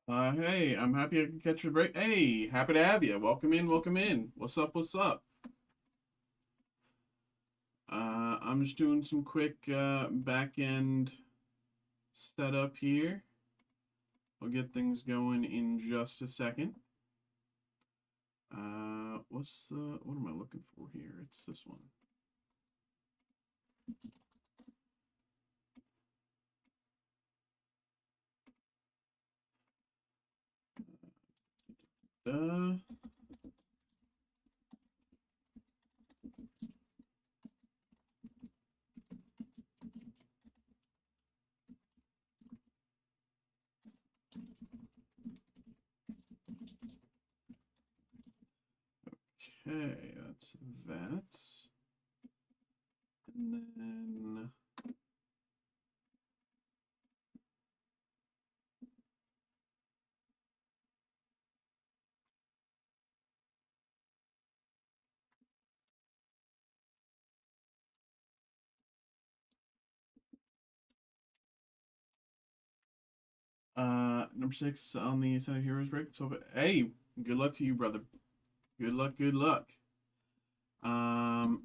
Hey, I'm happy I can catch your break. Hey, happy to have you. Welcome in, welcome in. What's up, what's up? I'm just doing some quick back end setup here. We'll get things going in just a second. What am I looking for here? It's this one. Uh, okay, that's that. And then, number 6 on the Senate Heroes break. So, hey, good luck to you, brother. Good luck, good luck. Um,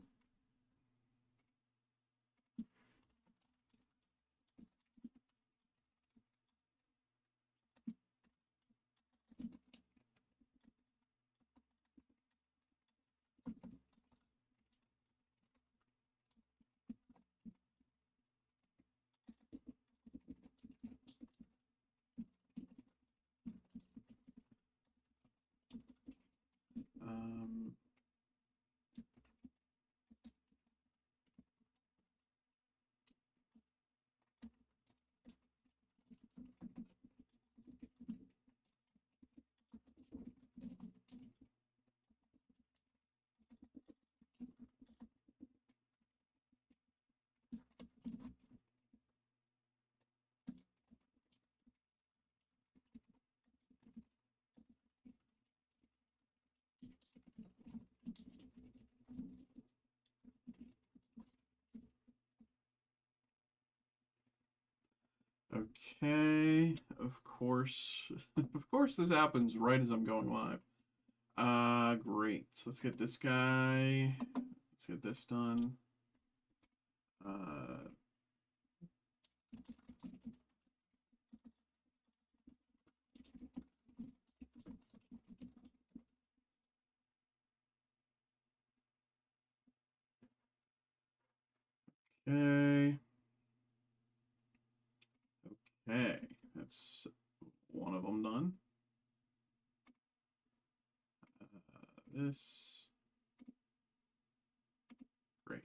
um, Okay, of course. Of course this happens right as I'm going live. Great. Let's get this guy. Let's get this done. Uh, okay. Okay. That's one of them done. This. Great.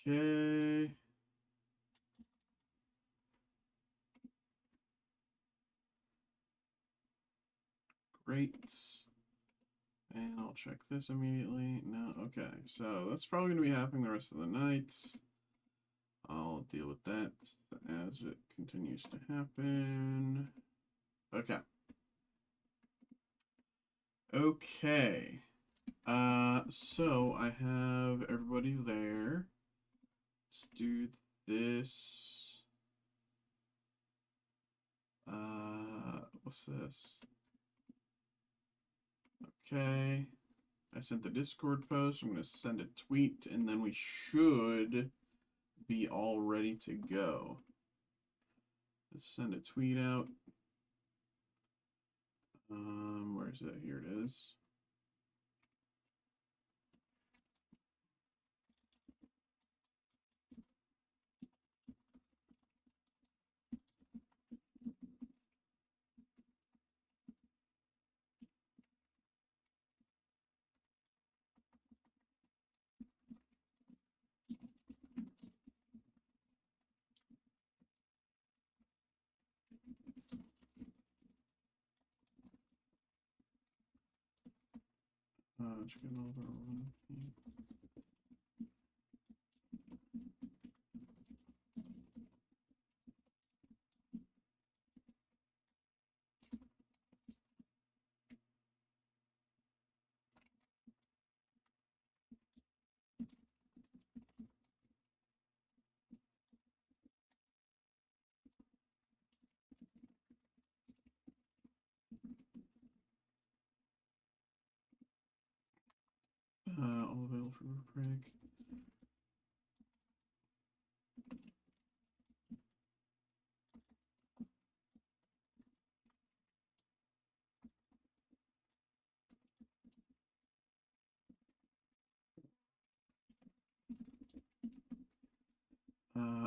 Okay. Great. And I'll check this immediately. No, okay. So that's probably going to be happening the rest of the night. I'll deal with that as it continues to happen. Okay. Okay. So I have everybody there. Let's do this. What's this? Okay. I sent the Discord post. I'm going to send a tweet, and then we should be all ready to go. Let's send a tweet out. Where is it? Here it is. Chicken over one. All available for break.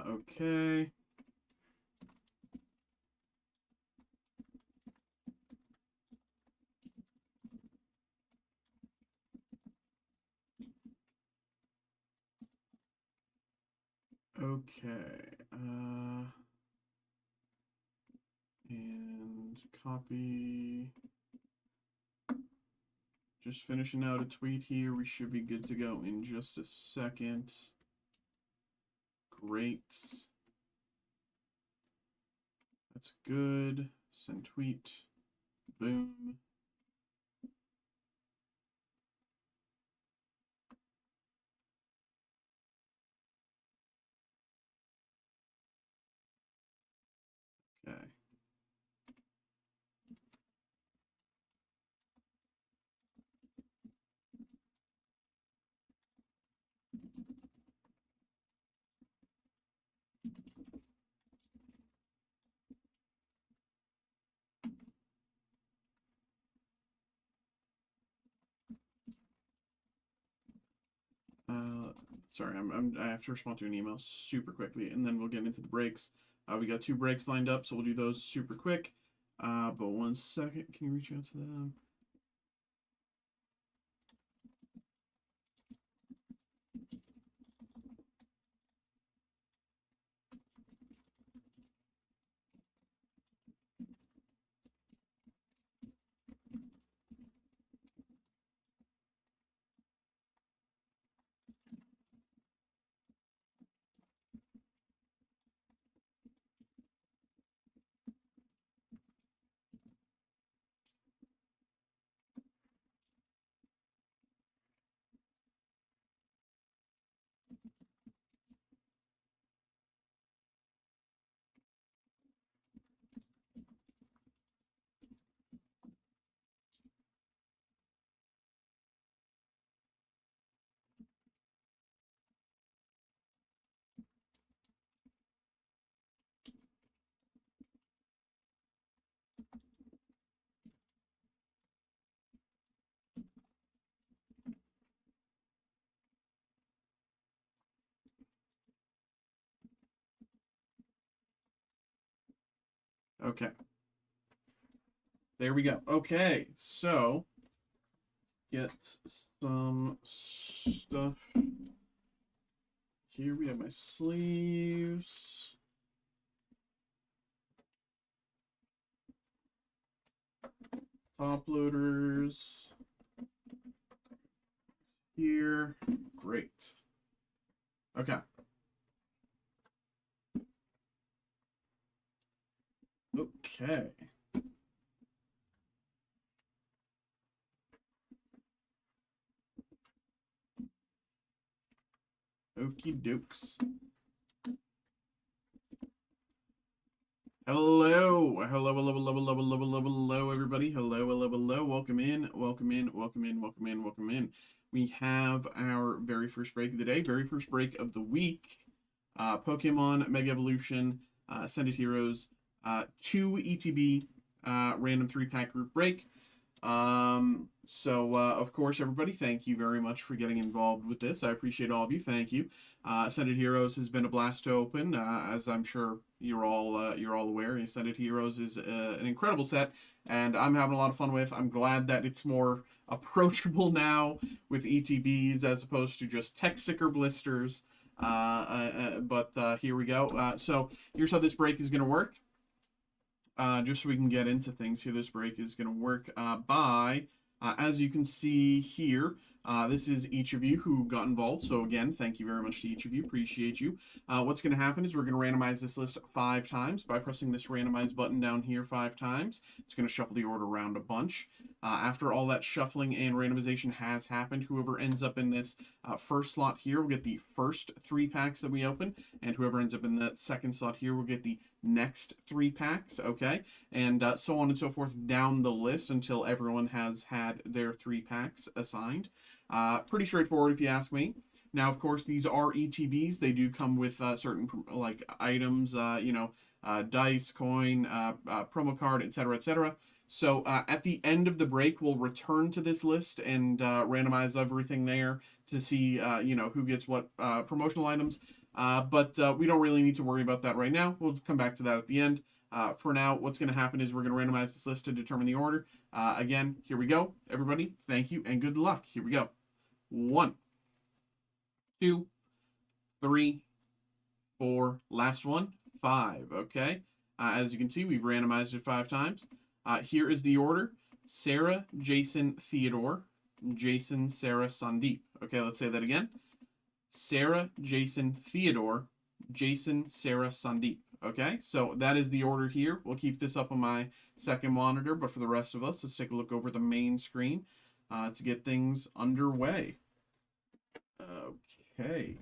Okay. Okay. And copy. Just finishing out a tweet here. We should be good to go in just a second. Great. That's good. Send tweet. Boom. Okay. Sorry, I have to respond to an email super quickly, and then we'll get into the breaks. We got 2 breaks lined up, so we'll do those super quick. But 1 second, can you reach out to them? Okay. There we go. Okay, so get some stuff. Here we have my sleeves. Top loaders. Here. Great. Okay. Okay. Okie dokes. Hello, everybody. Hello. Welcome in. We have our very first break of the day, very first break of the week. Pokemon Mega Evolution, Ascended Heroes, 2 ETB, random 3-pack group break. Of course, everybody, thank you very much for getting involved with this. I appreciate all of you. Thank you. Ascended Heroes has been a blast to open, as I'm sure you're all aware. Ascended Heroes is an incredible set, and I'm having a lot of fun with. I'm glad that it's more approachable now with ETBs as opposed to just tech sticker blisters. But here we go. So here's how this break is going to work. Just so we can get into things here, this break is going to work by As you can see here, this is each of you who got involved. So again, thank you very much to each of you. Appreciate you. What's going to happen is we're going to randomize this list 5 times by pressing this randomize button down here 5 times. It's going to shuffle the order around a bunch. After all that shuffling and randomization has happened, whoever ends up in this first slot here will get the first 3 packs that we open, and whoever ends up in the second slot here will get the next 3 packs, okay? And so on and so forth down the list until everyone has had their 3 packs assigned. Pretty straightforward if you ask me. Now, of course, these are ETBs. They do come with certain like items, dice, coin, promo card, etc., etc. So at the end of the break, we'll return to this list and randomize everything there to see, who gets what promotional items. But we don't really need to worry about that right now. We'll come back to that at the end. For now, what's going to happen is we're going to randomize this list to determine the order. Again, here we go. Everybody, thank you and good luck. Here we go. 1, 2, 3, 4, last one, 5. Okay. As you can see, we've randomized it 5 times. Here is the order: Sarah, Jason, Theodore, Jason, Sarah, Sandeep. Okay, let's say that again. Sarah, Jason, Theodore, Jason, Sarah, Sandeep. Okay, so that is the order here. We'll keep this up on my second monitor, but for the rest of us, let's take a look over the main screen to get things underway. Okay.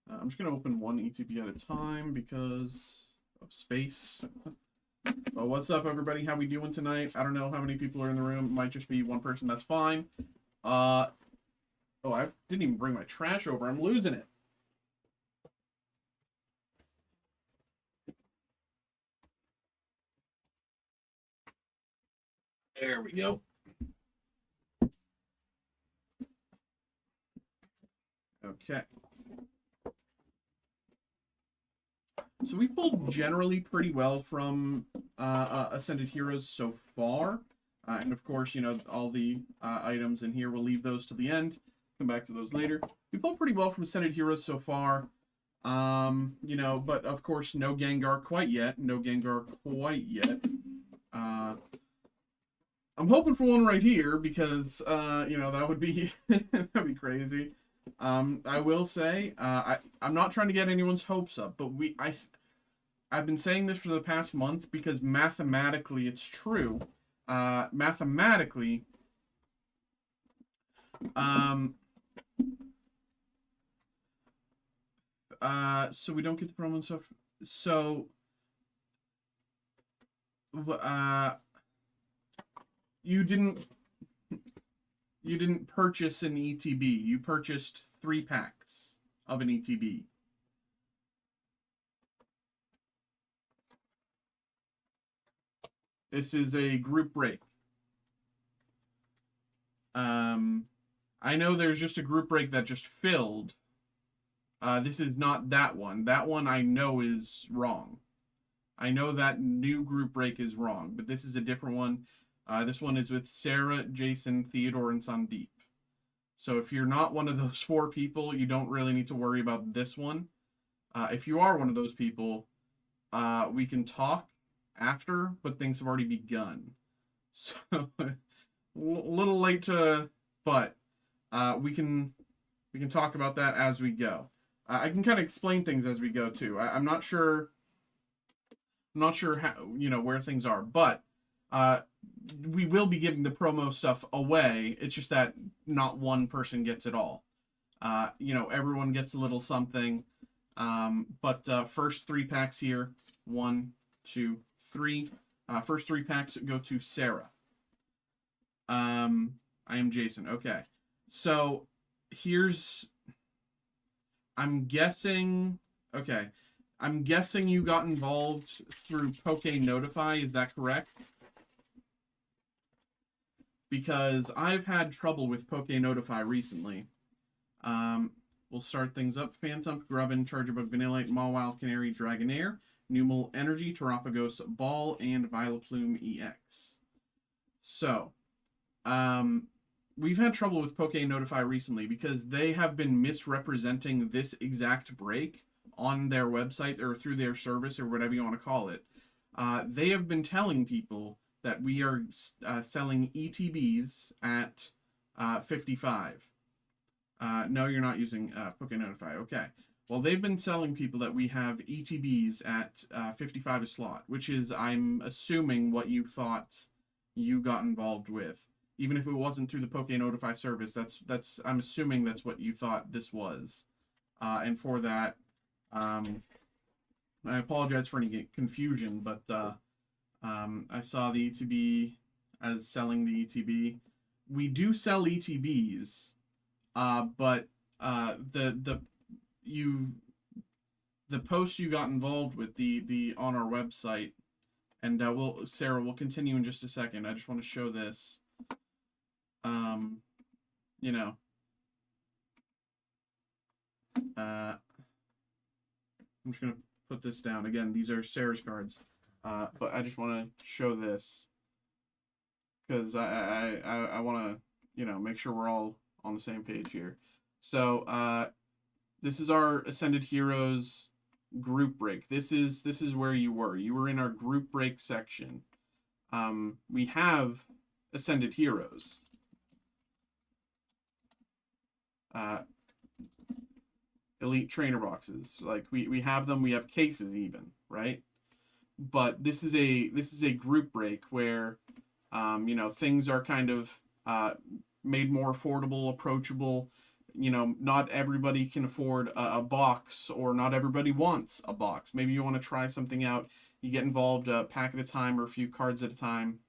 I'm just going to open one ETB at a time because of space. Well, what's up, everybody? How we doing tonight? I don't know how many people are in the room. It might just be one person. That's fine. Oh, I didn't even bring my trash over. I'm losing it. There we go. Okay. So we pulled generally pretty well from Ascended Heroes so far. And of course, all the items in here, we'll leave those to the end. Come back to those later. We pulled pretty well from Ascended Heroes so far. But of course, no Gengar quite yet. No Gengar quite yet. I'm hoping for one right here because, that would be, that'd be crazy. I will say, I'm not trying to get anyone's hopes up, but I've been saying this for the past month because mathematically it's true. Mathematically, so we don't get the promo and stuff. So, you didn't purchase an ETB. You purchased 3 packs of an ETB. This is a group break. I know there's just a group break that just filled. This is not that one. That one I know is wrong. I know that new group break is wrong, but this is a different one. This one is with Sarah, Jason, Theodore, and Sandeep. So if you're not one of those 4 people, you don't really need to worry about this one. If you are one of those people, we can talk after, but things have already begun. So a little late to, but we can talk about that as we go. I can kind of explain things as we go too. I'm not sure how, where things are, but we will be giving the promo stuff away. It's just that not one person gets it all. Everyone gets a little something. But first 3 packs here. 1, 2, 3. First 3 packs go to Sarah. I am Jason. Okay. So I'm guessing you got involved through Poke Notify. Is that correct? Because I've had trouble with Poke Notify recently. We'll start things up. Phantom, Grubbin, Chargerbug, Vanillite, Mawile, Canary, Dragonair, Numel Energy, Terapagos, Ball, and Vileplume EX. So, we've had trouble with Poke Notify recently because they have been misrepresenting this exact break on their website or through their service or whatever you want to call it. They have been telling people that we are selling ETBs at 55. No, you're not using Poké Notify. Okay. Well, they've been telling people that we have ETBs at 55 a slot, which is, I'm assuming, what you thought you got involved with. Even if it wasn't through the Poké Notify service, that's I'm assuming that's what you thought this was. And for that, I apologize for any confusion, but I saw the ETB as selling the ETB. We do sell ETBs, but the post you got involved with the on our website, and Sarah, we'll continue in just a second. I just want to show this. You know, I'm just gonna put this down again. These are Sarah's cards, but I just want to show this because I want to make sure we're all on the same page here. So this is our Ascended Heroes group break. This is where you were. You were in our group break section. We have Ascended Heroes. Elite trainer boxes. Like we have them. We have cases even, right? But this is a group break where things are kind of made more affordable, approachable. Not everybody can afford a box, or not everybody wants a box. Maybe you want to try something out. You get involved a pack at a time or a few cards at a time.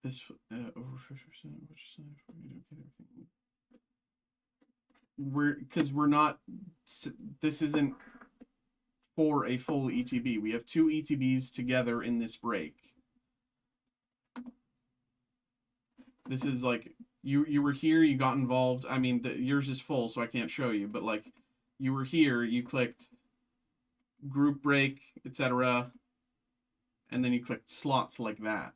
This over 50%. Which side for you don't get everything? We're not. This isn't for a full ETB. We have 2 ETBs together in this break. This is like you were here, you got involved. I mean, yours is full, so I can't show you. But like, you were here, you clicked group break, etc., and then you clicked slots like that.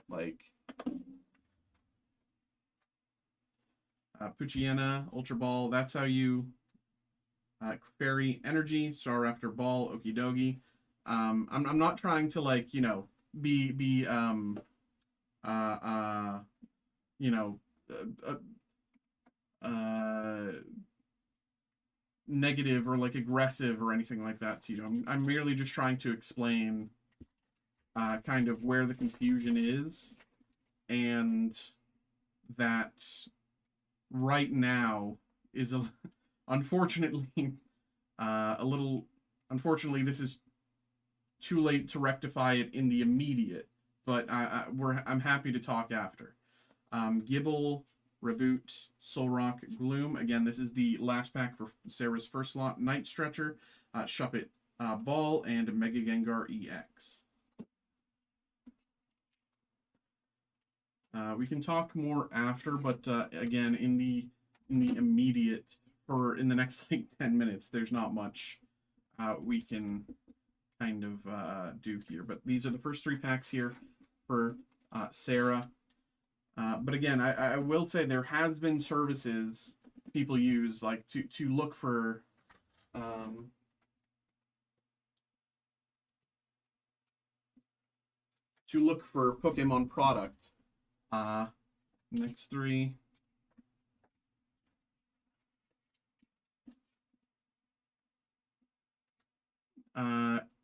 Like Puchiena, Ultra Ball. That's how you Fairy Energy, Star Raptor Ball, Okie Dokie. I'm not trying to be negative or like aggressive or anything like that to you. I'm merely just trying to explain kind of where the confusion is, and that right now is unfortunately this is too late to rectify it in the immediate, but I'm happy to talk after. Gibble, Reboot, Solrock, Gloom. Again, this is the last pack for Sarah's first slot. Night Stretcher, Shuppet, Ball, and Mega Gengar EX. We can talk more after, but again, in the immediate, or in the next like 10 minutes, there's not much we can kind of do here. But these are the first 3 packs here for Sarah. But again, I will say there has been services people use like to look for Pokemon products. Next 3.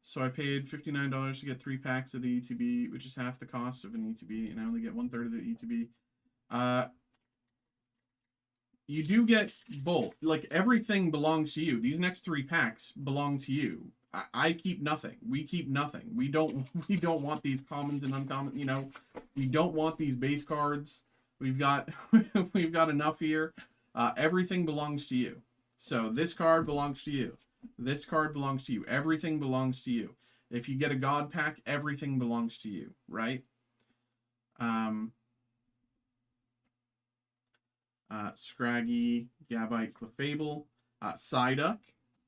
So I paid $59 to get 3 packs of the ETB, which is half the cost of an ETB, and I only get 1/3 of the ETB. You do get both. Like, everything belongs to you. These next 3 packs belong to you. I keep nothing. We keep nothing. We don't want these commons and uncommon. We don't want these base cards. We've got enough here. Everything belongs to you. So this card belongs to you. This card belongs to you. Everything belongs to you. If you get a God pack, everything belongs to you, right? Scraggy, Gabite, Clefable, Psyduck.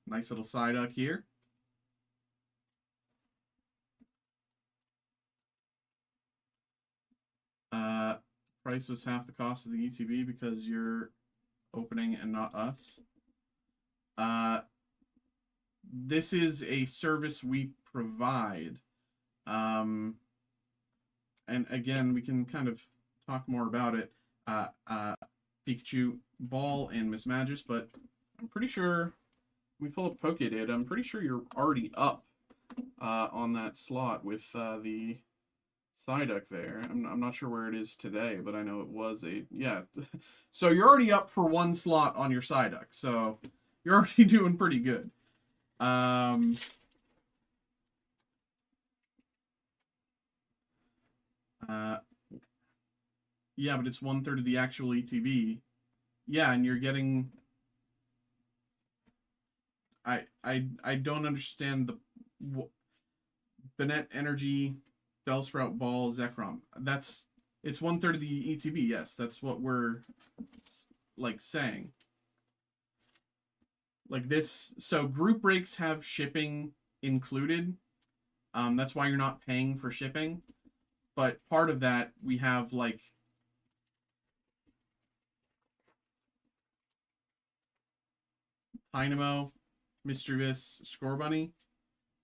Nice little Psyduck here. price was half the cost of the ETB because you're opening and not us. This is a service we provide. And again, we can kind of talk more about it. Pikachu Ball and Miss Magis, but I'm pretty sure we pull up Poké Data. I'm pretty sure you're already up on that slot with the Psyduck there. I'm not sure where it is today, but I know it was yeah. So you're already up for one slot on your Psyduck, so you're already doing pretty good. Yeah, but it's 1/3 of the actual ETB. Yeah, and you're getting. I don't understand the Bennett Energy, Bellsprout Ball, Zekrom. It's 1/3 of the ETB. Yes, that's what we're like saying. Like this, so group breaks have shipping included. That's why you're not paying for shipping. But part of that, we have like Dynamo, Mischievous, Scorbunny,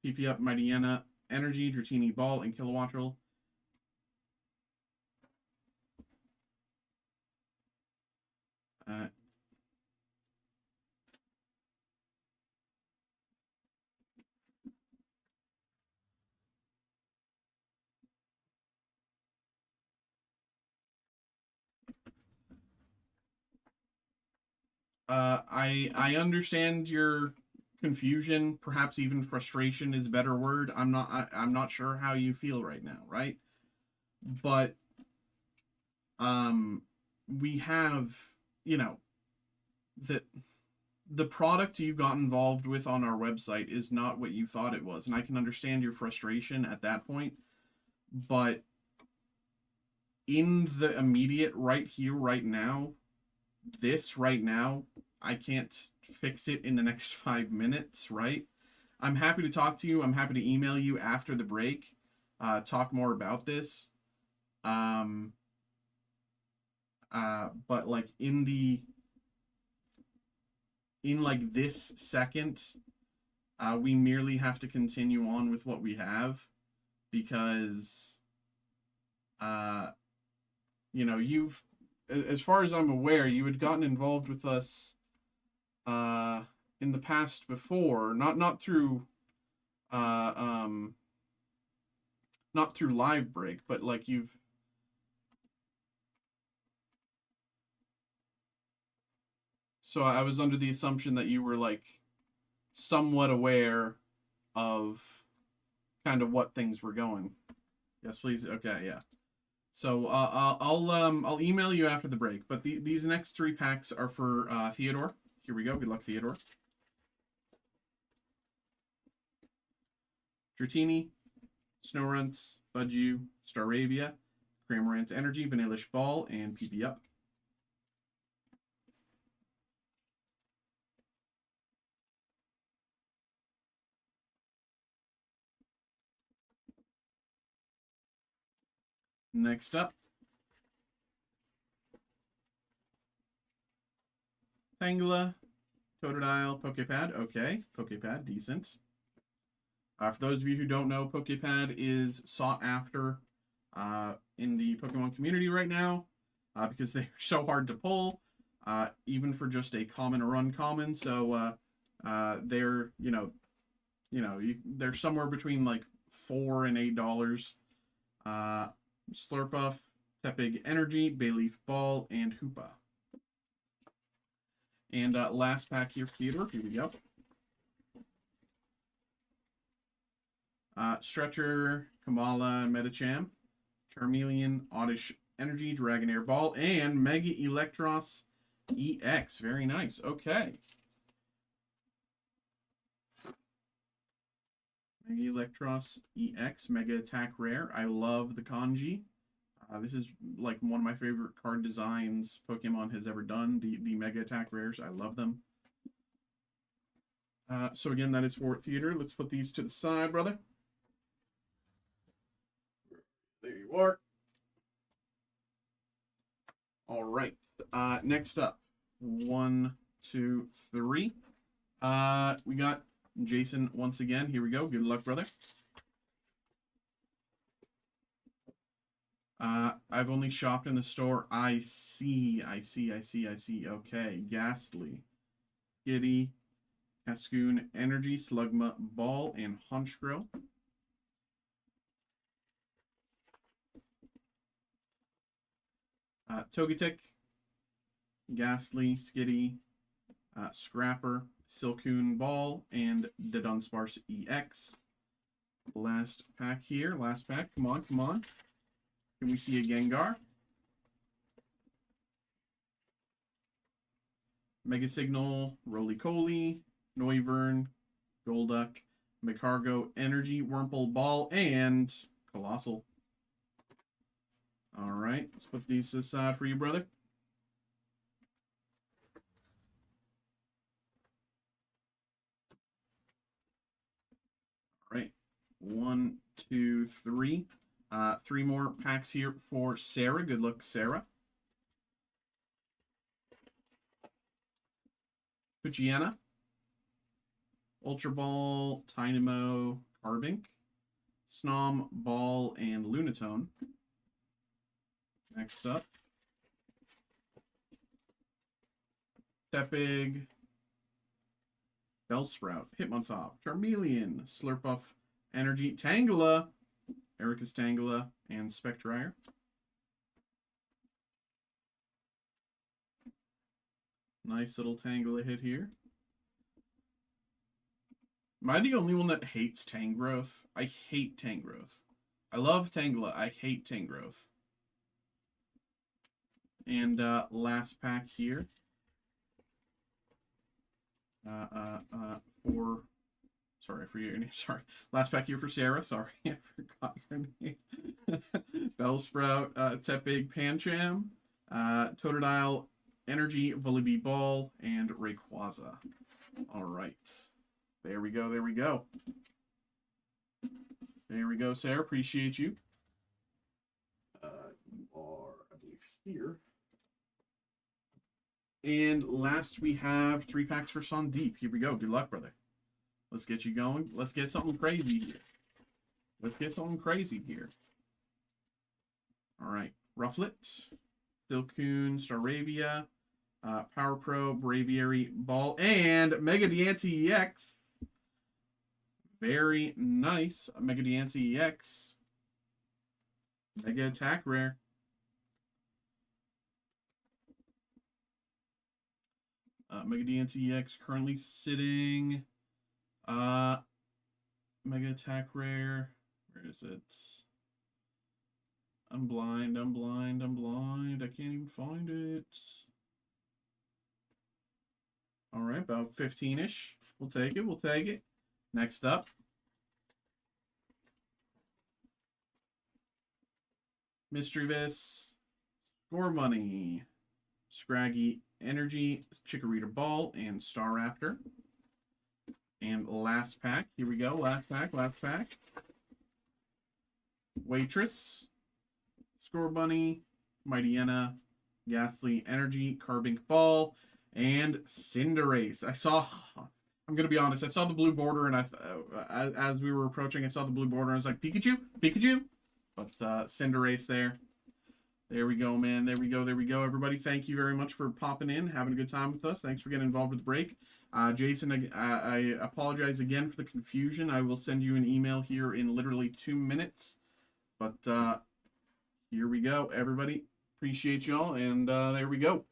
PP Up, Mightyena, Energy, Dratini Ball, and Kilowattrel. I understand your confusion, perhaps even frustration is a better word. I'm not sure how you feel right now, right? But we have, you know, the product you got involved with on our website is not what you thought it was, and I can understand your frustration at that point, but in the immediate right here, right now, this right now, I can't fix it in the next 5 minutes, right? I'm happy to talk to you. I'm happy to email you after the break, talk more about this. But like in like this second, we merely have to continue on with what we have because, you know, as far as I'm aware, you had gotten involved with us in the past before, not through not through Live Break, but like you've so I was under the assumption that you were like somewhat aware of kind of what things were going. Yes, please. Okay, yeah. So I'll email you after the break. But these next 3 packs are for Theodore. Here we go. Good luck, Theodore. Dratini, Snorunt, Budju, Staravia, Cramorant Energy, Vanillish Ball, and PP Up. Next up, Tangela, Totodile, Poképad. Okay, Poképad, decent. For those of you who don't know, Poképad is sought after in the Pokemon community right now because they're so hard to pull, even for just a common or uncommon. So they're they're somewhere between like $4 and $8. Slurpuff, Tepig Energy, Bayleaf Ball, and Hoopa. And last pack here, Theodore. Here we go. Stretcher, Kamala, Metacham, Charmeleon, Oddish Energy, Dragonair Ball, and Mega Electros EX. Very nice. Okay. Mega Electros EX, Mega Attack Rare. I love the kanji. This is like one of my favorite card designs Pokemon has ever done. The Mega Attack Rares. I love them. So again, that is for Theater. Let's put these to the side, brother. There you are. All right. Next up, 1, 2, 3. We got Jason once again. Here we go. Good luck, brother. I've only shopped in the store. I see. Okay. Ghastly, Giddy, Cascoon, Energy, Slugma, Ball, and Hunchgrill. Togetic, Ghastly, Skitty, Scrapper, Silcoon Ball, and the Dunsparce EX. Last pack here. Last pack. Come on, come on. Can we see a Gengar? Mega Signal, Roly-Coly, Noivern, Golduck, Magcargo, Energy, Wurmple, Ball, and Colossal. All right, let's put these aside for you, brother. All right, 1, 2, 3. 3 more packs here for Sarah. Good luck, Sarah. Puchiana, Ultra Ball, Tynamo, Carbink, Snom, Ball, and Lunatone. Next up, Tepig, Bellsprout, Hitmontop, Charmeleon, Slurpuff, Energy, Tangela, Erica's Tangela, and Spectrier. Nice little Tangela hit here. Am I the only one that hates Tangrowth? I hate Tangrowth. I love Tangela. I hate Tangrowth. And last pack here. Sorry, I forget your name. Sorry. Last pack here for Sarah. Sorry, I forgot your name. Bellsprout, Tepig, Pancham, Totodile, Energy, Volibee Ball, and Rayquaza. All right. There we go. There we go. There we go, Sarah. Appreciate you. You are, I believe, here. And last we have 3 packs for Sandeep. Here we go. Good luck, brother. Let's get you going. Let's get something crazy here. Let's get something crazy here. All right. Rufflet, Silcoon, Staravia, Power Pro, Braviary, Ball, and Mega Diancie EX. Very nice. Mega Diancie EX. Mega Attack Rare. Mega Diancie EX currently sitting. Mega Attack Rare. Where is it? I'm blind. I can't even find it. All right, about 15-ish. We'll take it. Next up. Mischievous, Score Money, Scraggy, Energy, Chikorita Ball, and Staraptor. And last pack. Here we go. Last pack. Waitress, Score Bunny, Mightyena, Ghastly, Energy, Carbink Ball, and Cinderace. I'm going to be honest, I saw the blue border, and as we were approaching, I saw the blue border, and I was like, Pikachu? But Cinderace there. There we go, man. There we go. Everybody, thank you very much for popping in, having a good time with us. Thanks for getting involved with the break. Jason, I apologize again for the confusion. I will send you an email here in literally 2 minutes. But here we go, everybody. Appreciate y'all, and there we go.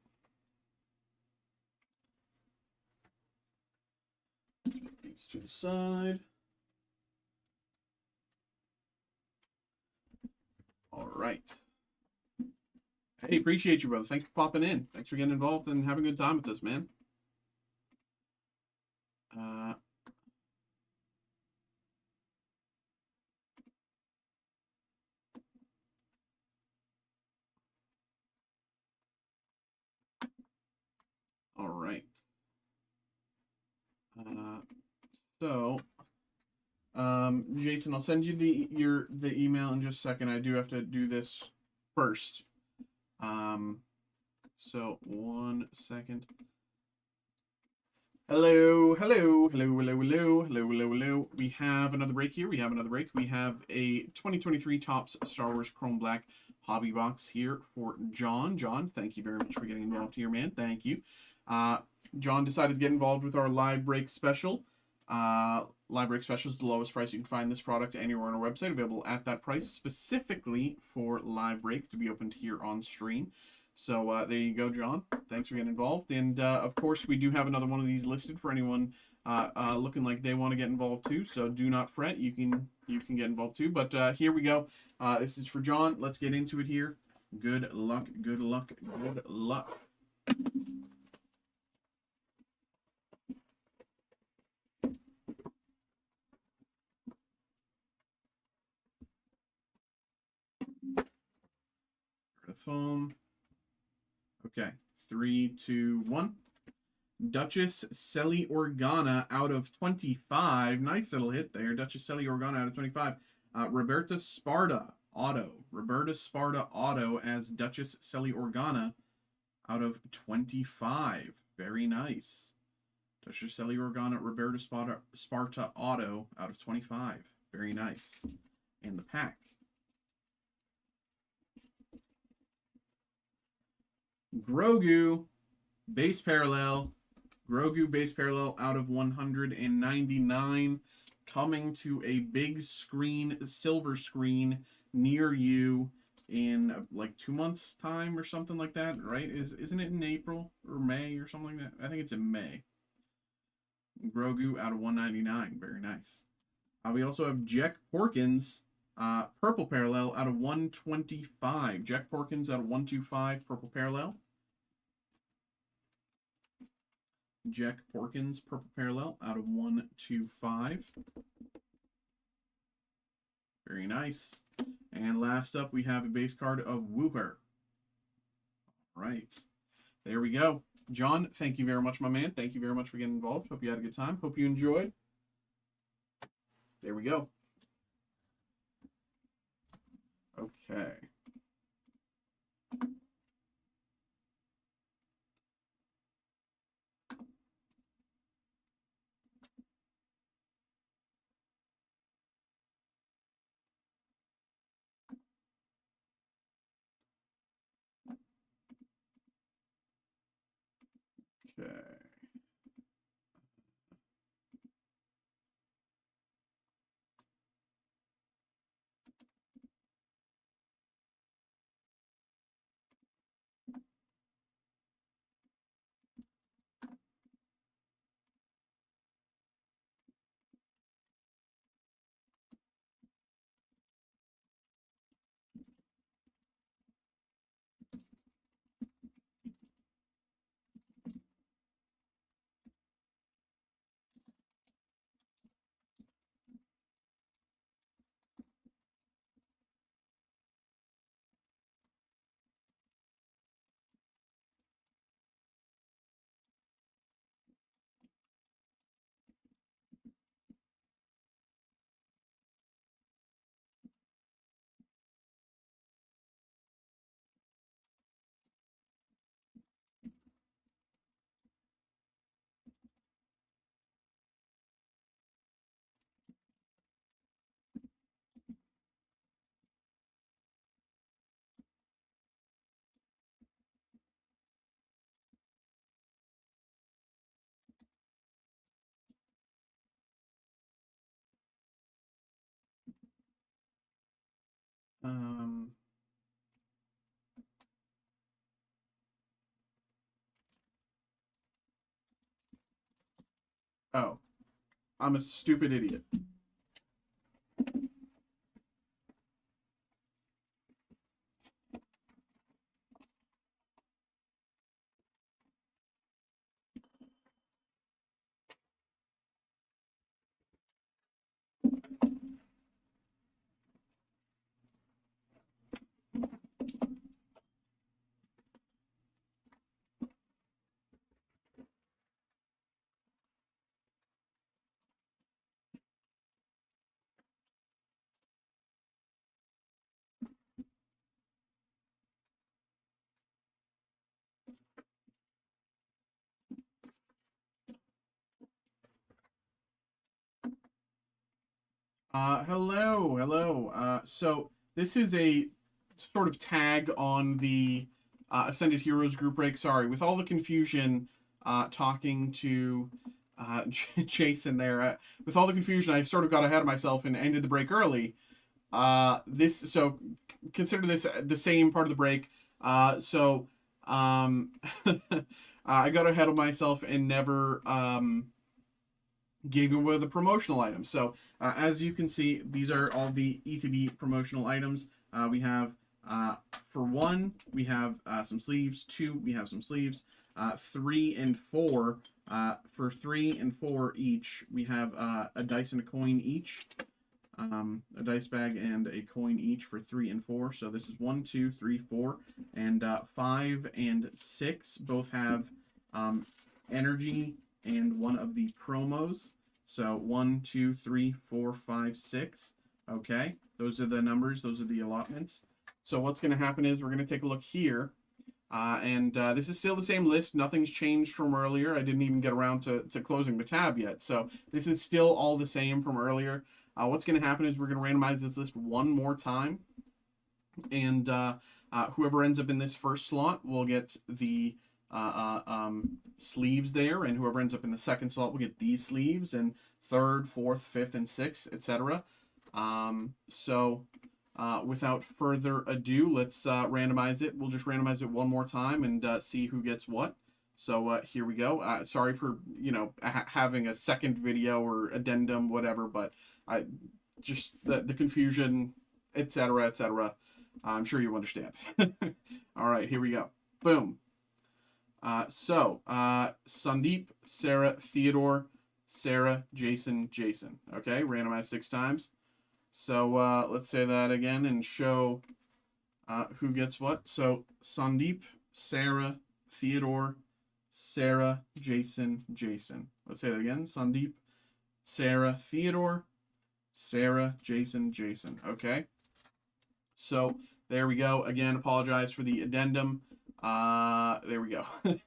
Put these to the side. All right. Hey, appreciate you, brother. Thanks for popping in. Thanks for getting involved and having a good time with us, man. All right. Jason, I'll send you the email in just a second. I do have to do this first. So 1 second. Hello, hello, hello, hello, hello, hello, hello, hello. We have another break here. We have another break. We have a 2023 Topps Star Wars Chrome Black hobby box here for John. John, thank you very much for getting involved here, man. Thank you. John decided to get involved with our live break special. Live break special is the lowest price you can find this product anywhere on our website, available at that price specifically for live break to be opened here on stream. So there you go, John. Thanks for getting involved. And of course, we do have another one of these listed for anyone looking like they want to get involved too. So do not fret. You can get involved too. But here we go. This is for John. Let's get into it here. Good luck. Good luck. Good luck. The foam. Okay, 3, 2, 1. Duchess Selly Organa out of 25. Nice little hit there. Duchess Selly Organa out of 25. Roberta Sparta auto. Roberta Sparta auto as Duchess Selly Organa out of 25. Very nice. Duchess Selly Organa, Roberta Sparta auto out of 25. Very nice. And the pack. Grogu base parallel. Grogu base parallel out of 199. Coming to a big screen, silver screen near you in like 2 months' time or something like that, right? Isn't it in April or May or something like that? I think it's in May. Grogu out of 199. Very nice. We also have Jack Porkins, purple parallel out of 125. Jack Porkins out of 125, purple parallel. Jack Porkins, purple parallel out of 125. Very nice. And last up, we have a base card of Wooper. All right. There we go. John, thank you very much, my man. Thank you very much for getting involved. Hope you had a good time. Hope you enjoyed. There we go. Okay. Okay. Oh, I'm a stupid idiot. Hello. So this is a sort of tag on the Ascended Heroes group break. Sorry, with all the confusion, talking to Jason there. With all the confusion, I sort of got ahead of myself and ended the break early. Consider this the same part of the break. I got ahead of myself and never gave away the promotional items. So as you can see, these are all the ETB promotional items. We have for one, we have some sleeves. Two, we have some sleeves. Three and four. For three and four each, we have a dice and a coin each. A dice bag and a coin each for three and four. So this is 1, 2, 3, 4, and 5 and 6 both have energy and one of the promos. So 1, 2, 3, 4, 5, 6. Okay, those are the numbers. Those are the allotments. So what's going to happen is we're going to take a look here. This is still the same list. Nothing's changed from earlier. I didn't even get around to closing the tab yet. So this is still all the same from earlier. What's going to happen is we're going to randomize this list one more time. And whoever ends up in this first slot will get the sleeves there. And whoever ends up in the second slot will get these sleeves. And third, fourth, fifth, and sixth, etc. Without further ado, let's randomize it. We'll just randomize it one more time and see who gets what. So here we go. Sorry for having a second video or addendum, whatever, but I just the confusion, etc., etc. I'm sure you understand. All right, here we go. Boom. Sandeep, Sarah, Theodore, Sarah, Jason, Jason. Okay, randomized 6 times. So let's say that again and show who gets what. So Sandeep, Sarah, Theodore, Sarah, Jason, Jason. Let's say that again. Sandeep, Sarah, Theodore, Sarah, Jason, Jason. Okay. So there we go. Again, apologize for the addendum. There we go. Let's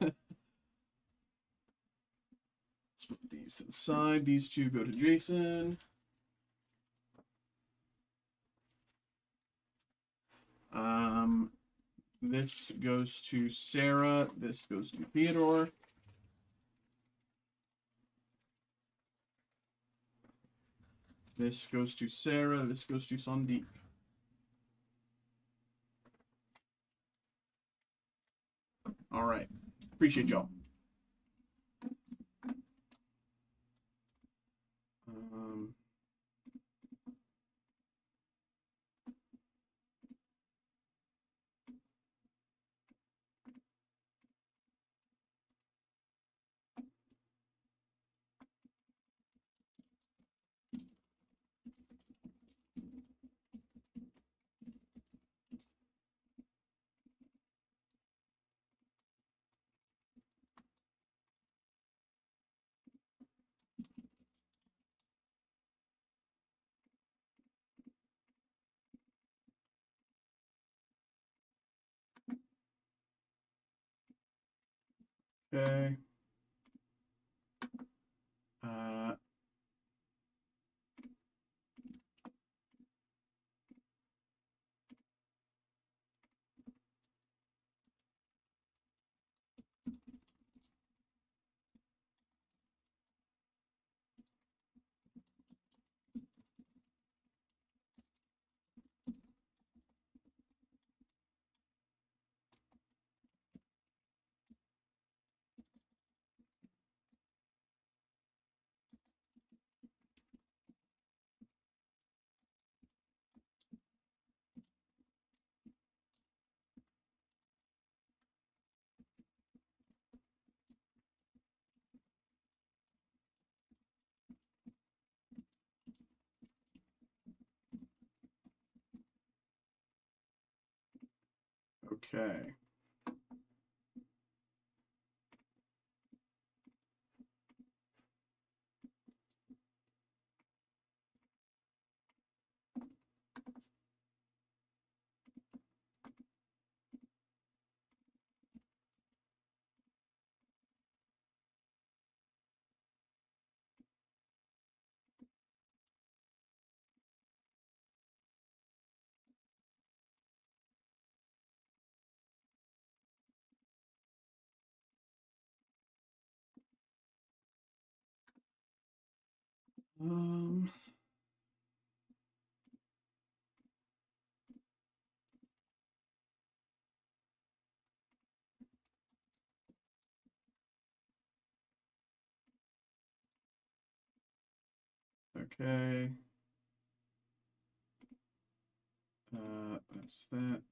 put these to the side. These two go to Jason. This goes to Sarah. This goes to Theodore. This goes to Sarah. This goes to Sandeep. All right. Appreciate y'all. Okay. Okay. Um, okay. That's that.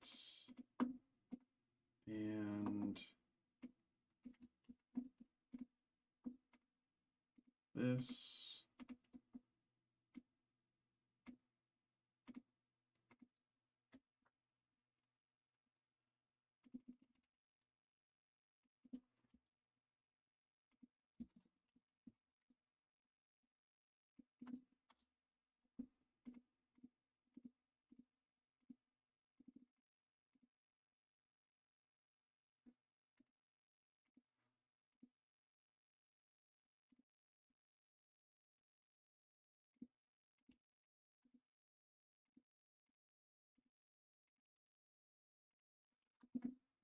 And this.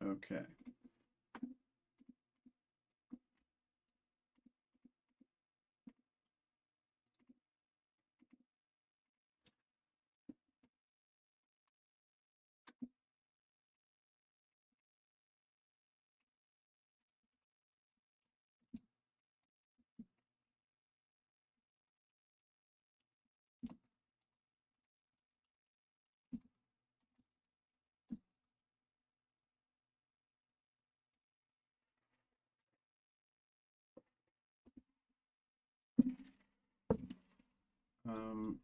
Okay. Um,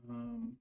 um,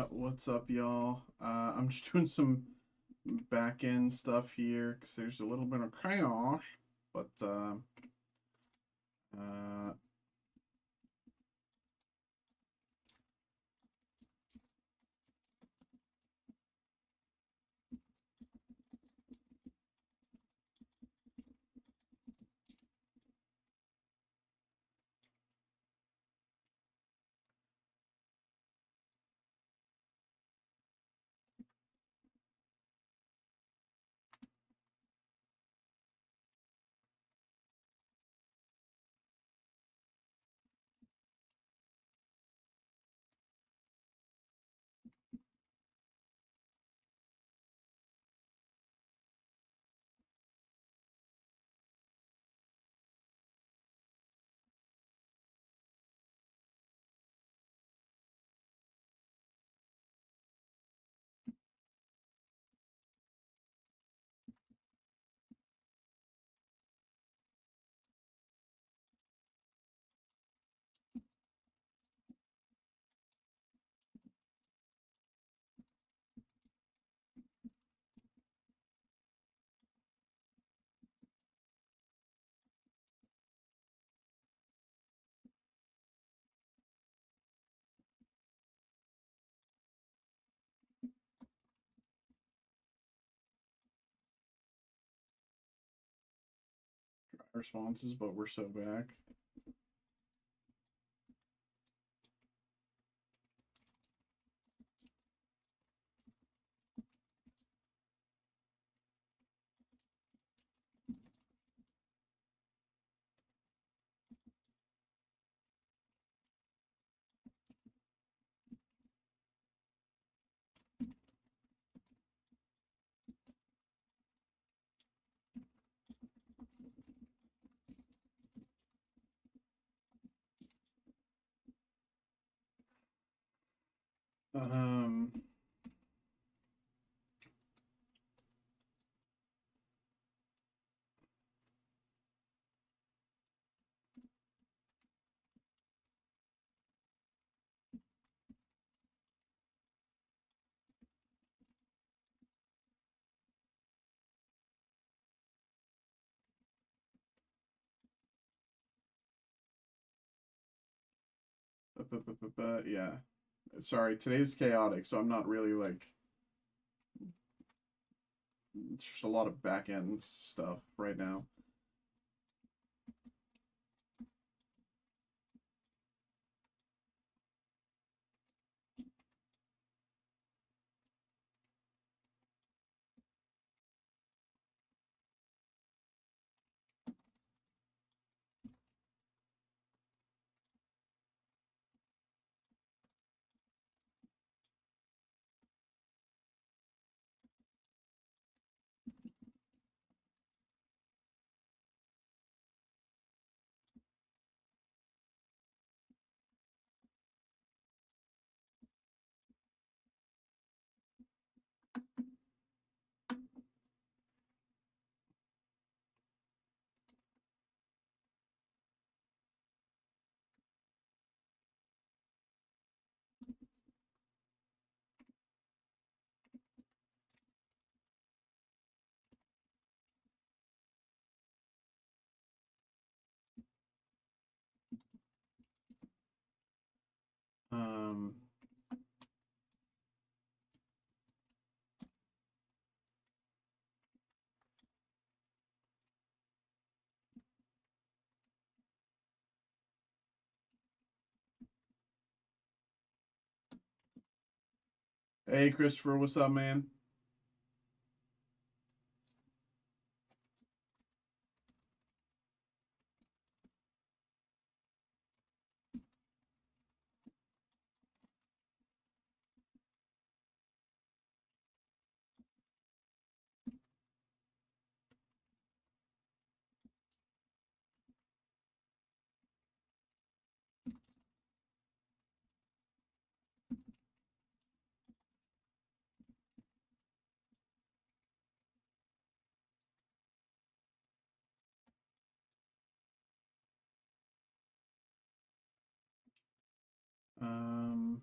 What's up, y'all? I'm just doing some back end stuff here because there's a little bit of chaos, but uh, responses, but we're so back. Um, yeah. Sorry, today's chaotic, so I'm not really like. It's just a lot of back end stuff right now. Um, hey, Christopher, what's up, man? Um,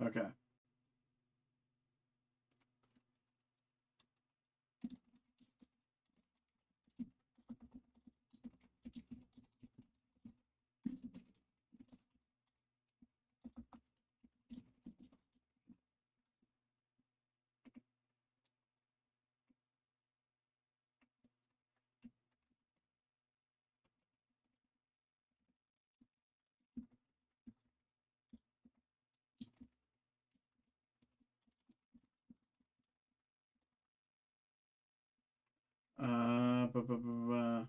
Okay. Bu- bu- bu- bu-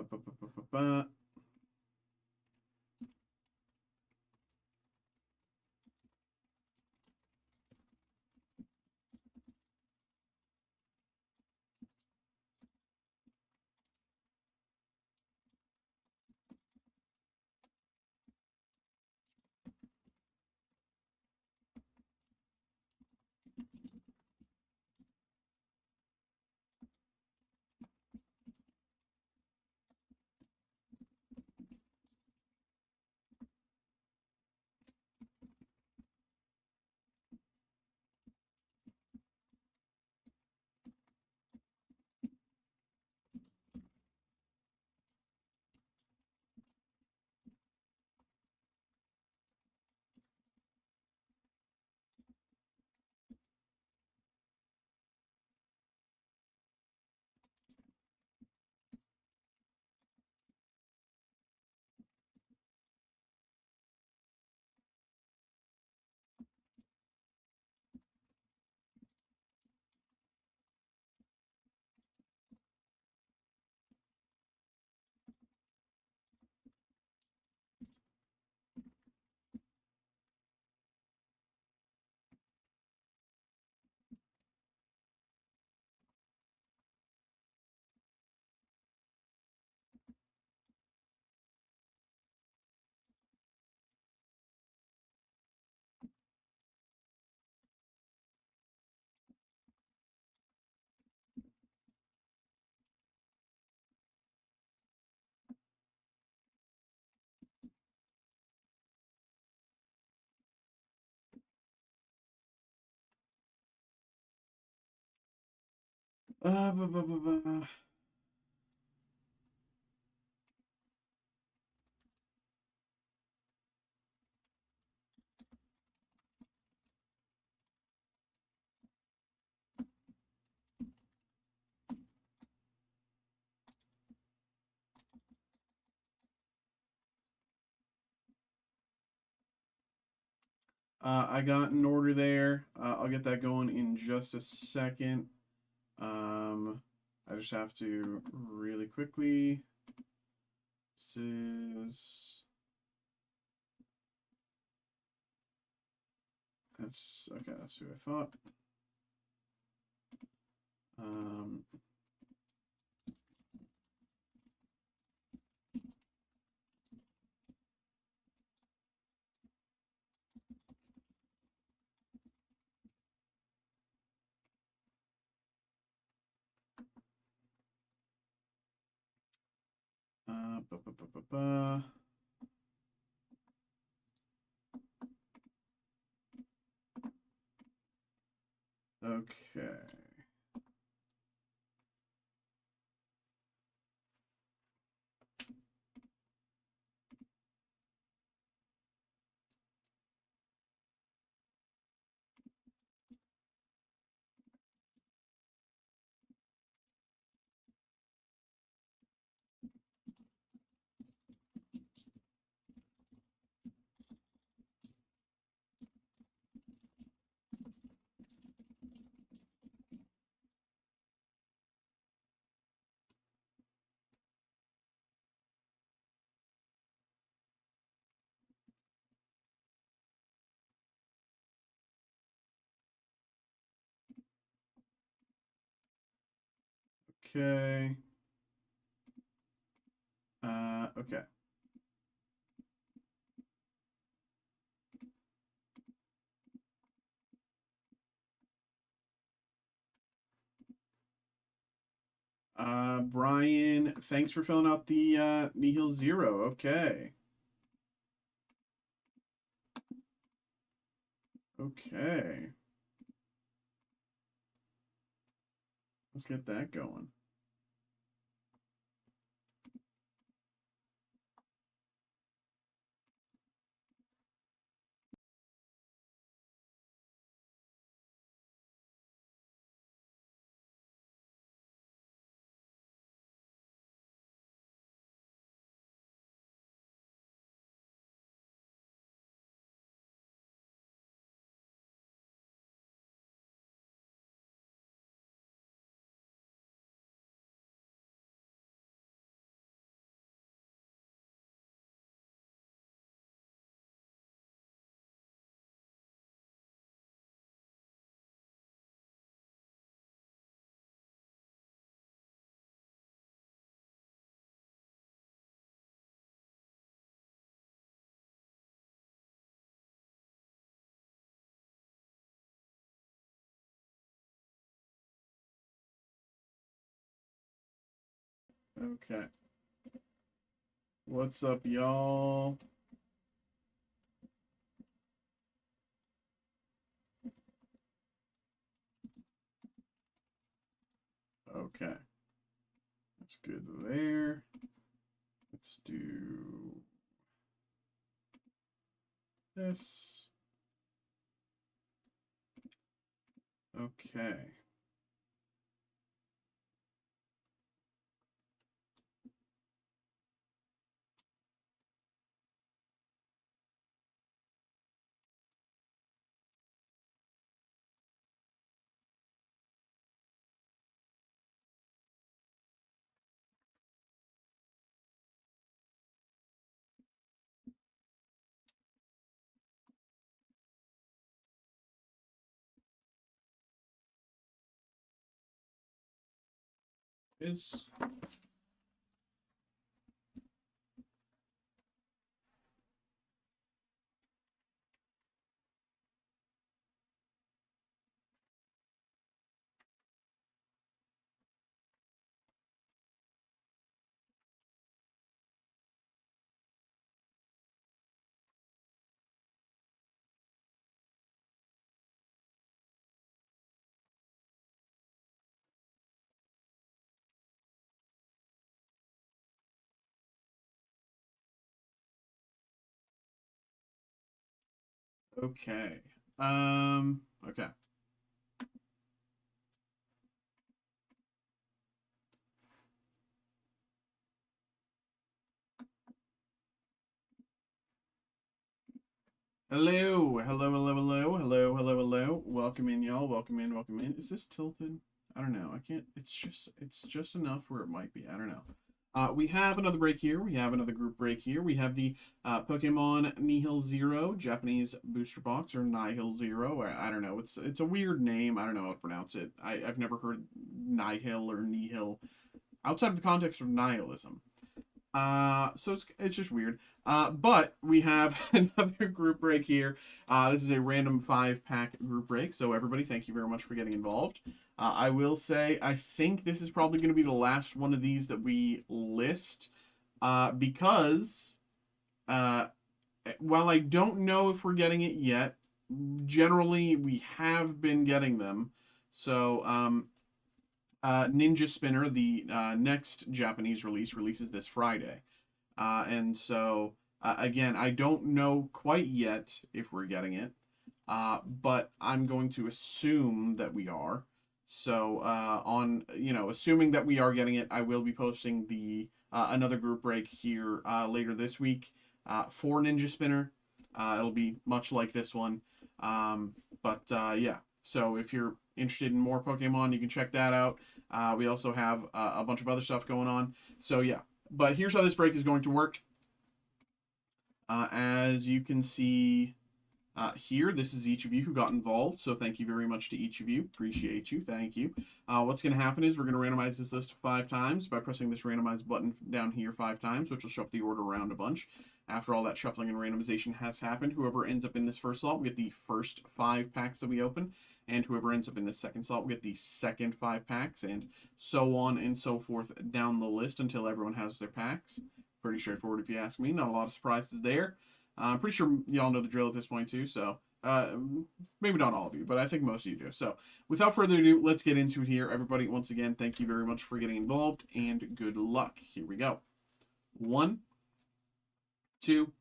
bu- bu- bu- bu- bu- bu- bu- bu- bu- I got an order there. I'll get that going in just a second. I just have to really quickly. This is. That's okay. That's who I thought. Um, ba, ba, ba, ba, ba. Okay. Okay. Okay. Brian, thanks for filling out the Nihil Zero. Okay. Okay. Let's get that going. Okay. What's up, y'all? Okay. That's good there. Let's do this. Okay. Is okay. Okay. Hello, hello, hello, hello, hello, hello, hello. Welcome in, y'all. Welcome in, welcome in. Is this tilted? I don't know. I can't. It's just enough where it might be. I don't know. We have another break here. We have another group break here. We have the Pokemon Nihil Zero Japanese booster box, or Nihil Zero. I don't know. It's a weird name. I don't know how to pronounce it. I've never heard Nihil or Nihil outside of the context of nihilism. So it's just weird. But we have another group break here. This is a random 5-pack group break. So everybody, thank you very much for getting involved. I will say I think this is probably going to be the last one of these that we list, because while I don't know if we're getting it yet, generally we have been getting them. So Ninja Spinner, the next Japanese release, releases this Friday. And so, again, I don't know quite yet if we're getting it, but I'm going to assume that we are. So, assuming that we are getting it, I will be posting the another group break here later this week for Ninja Spinner. It'll be much like this one. Yeah. So if you're interested in more Pokemon, you can check that out. We also have a bunch of other stuff going on. So yeah, but here's how this break is going to work. As you can see here, this is each of you who got involved. So thank you very much to each of you. Appreciate you. Thank you. What's going to happen is we're going to randomize this list 5 times by pressing this randomize button down here 5 times, which will shuffle the order around a bunch. after all that shuffling and randomization has happened. Whoever ends up in this first slot will get the first 5 packs that we open, and whoever ends up in the second slot will get the second 5 packs, and so on and so forth down the list until everyone has their packs. Pretty straightforward if you ask me. Not a lot of surprises there. I'm pretty sure y'all know the drill at this point too, so maybe not all of you, but I think most of you do. So without further ado, let's get into it here. Everybody, once again, thank you very much for getting involved, and good luck. Here we go. 1, 2,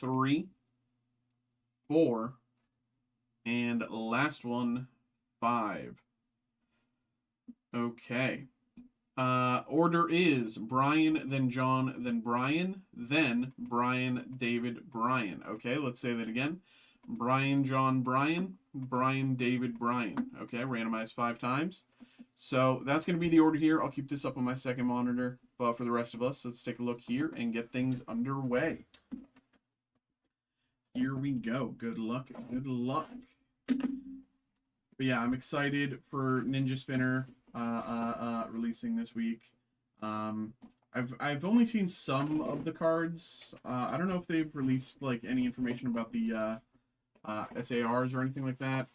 3, 4, and last one, 5. Okay. Order is Brian, then John, then Brian, David, Brian. Okay, let's say that again. Brian, John, Brian, David, Brian. Okay, randomized 5 times. So that's going to be the order here. I'll keep this up on my second monitor. But for the rest of us, let's take a look here and get things underway. Here we go. Good luck. Good luck. But yeah, I'm excited for Ninja Spinner releasing this week. I've only seen some of the cards. I don't know if they've released like any information about the SARs or anything like that.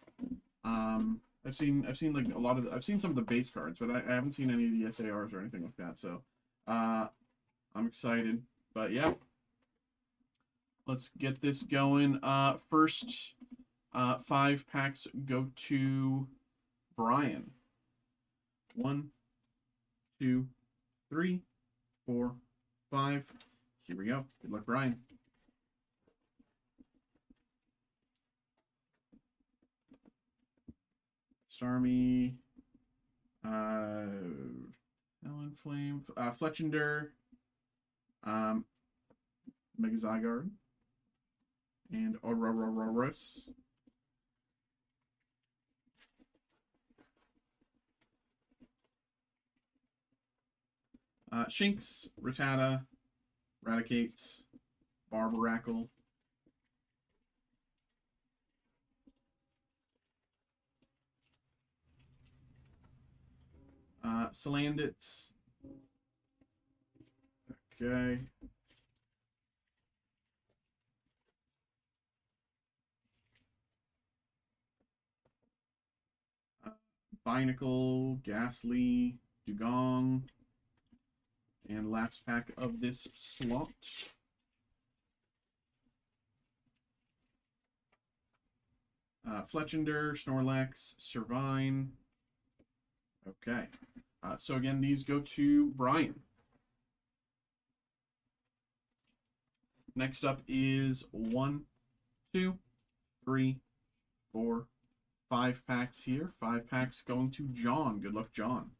I've seen like a lot of I've seen some of the base cards, but I haven't seen any of the SARs or anything like that. So I'm excited. But yeah, let's get this going. First 5 packs go to Brian. 1, 2, 3, 4, 5. Here we go. Good luck, Brian. Starmie, Ellen Flame, Fletchender, Mega Zygarde, and Aurorororus. Shinx, Rattata, Raticate, Barbarackle, Salandit. Okay. Binacle, Ghastly, Dugong. And last pack of this slot. Fletchender, Snorlax, Servine. Okay. So again, these go to Brian. Next up is 1, 2, 3, 4, 5 packs here. 5 packs going to John. Good luck, John.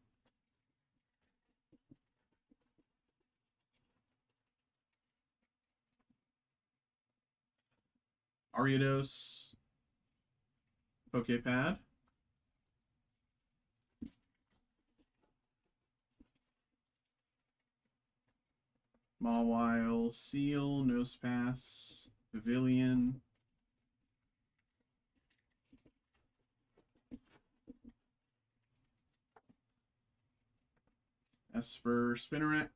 Ariados, Poképad, Mawile, Seal, Nosepass, Pavilion, Esper, Spinarak,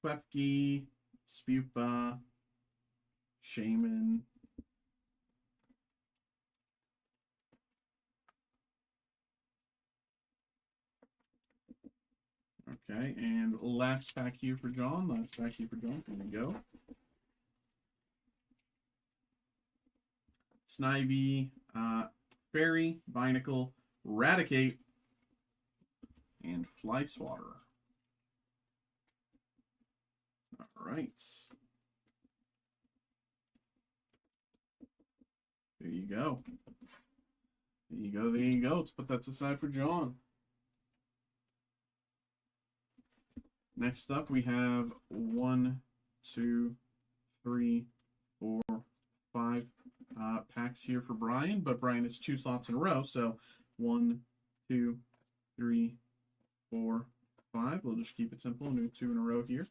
Klefki, Spupa, Shaman, okay, and last pack here for John. Last pack here for John. There we go. Snivy, Fairy, Binacle, Raticate, and Flyswatter. All right. There you go. There you go. There you go. Let's put that aside for John. Next up, we have 1, 2, 3, 4, 5 packs here for Brian, but Brian is 2 slots in a row, so 1, 2, 3, 4, 5. We'll just keep it simple and do 2 in a row here.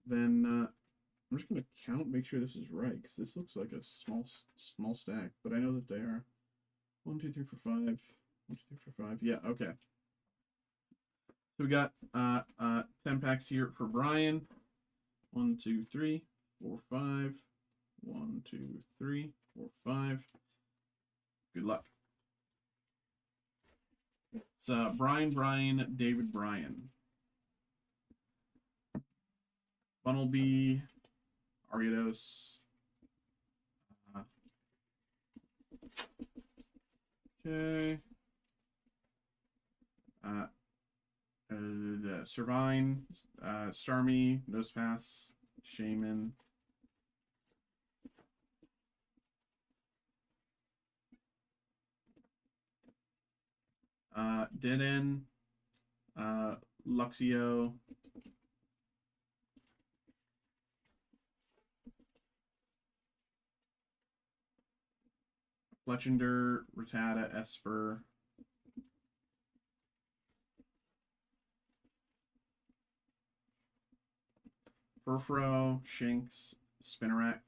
Then I'm just going to count, make sure this is right, because this looks like a small stack, but I know that they are 1, 2, 3, 4, 5. 1, 2, 3, 4, 5. Yeah, okay. So we got 10 packs here for Brian. 1, 2, 3, 4, 5. 1, 2, 3, 4, 5. Good luck. It's Brian, David, Brian. Funnelbee, Ariados. Okay. Servine, Starmie, Nosepass, Shaman. Dead End, Luxio, Fletchender, Rattata, Esper, Furfro, Shinx, Spinarak,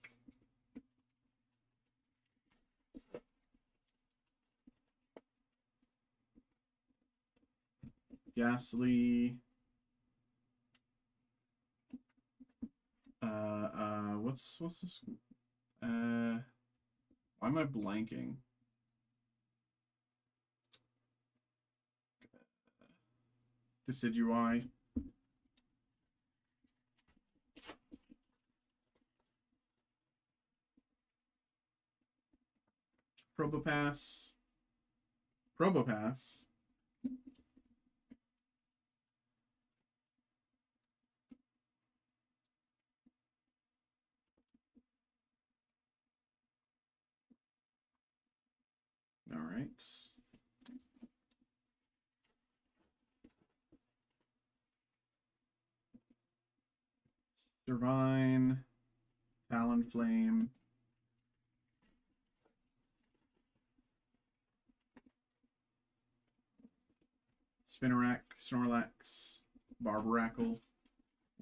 Ghastly, what's this? Why am I blanking? Decidueye. Probopass. Probopass. All right. Divine, Talonflame, Spinarak, Snorlax, Barbarackle,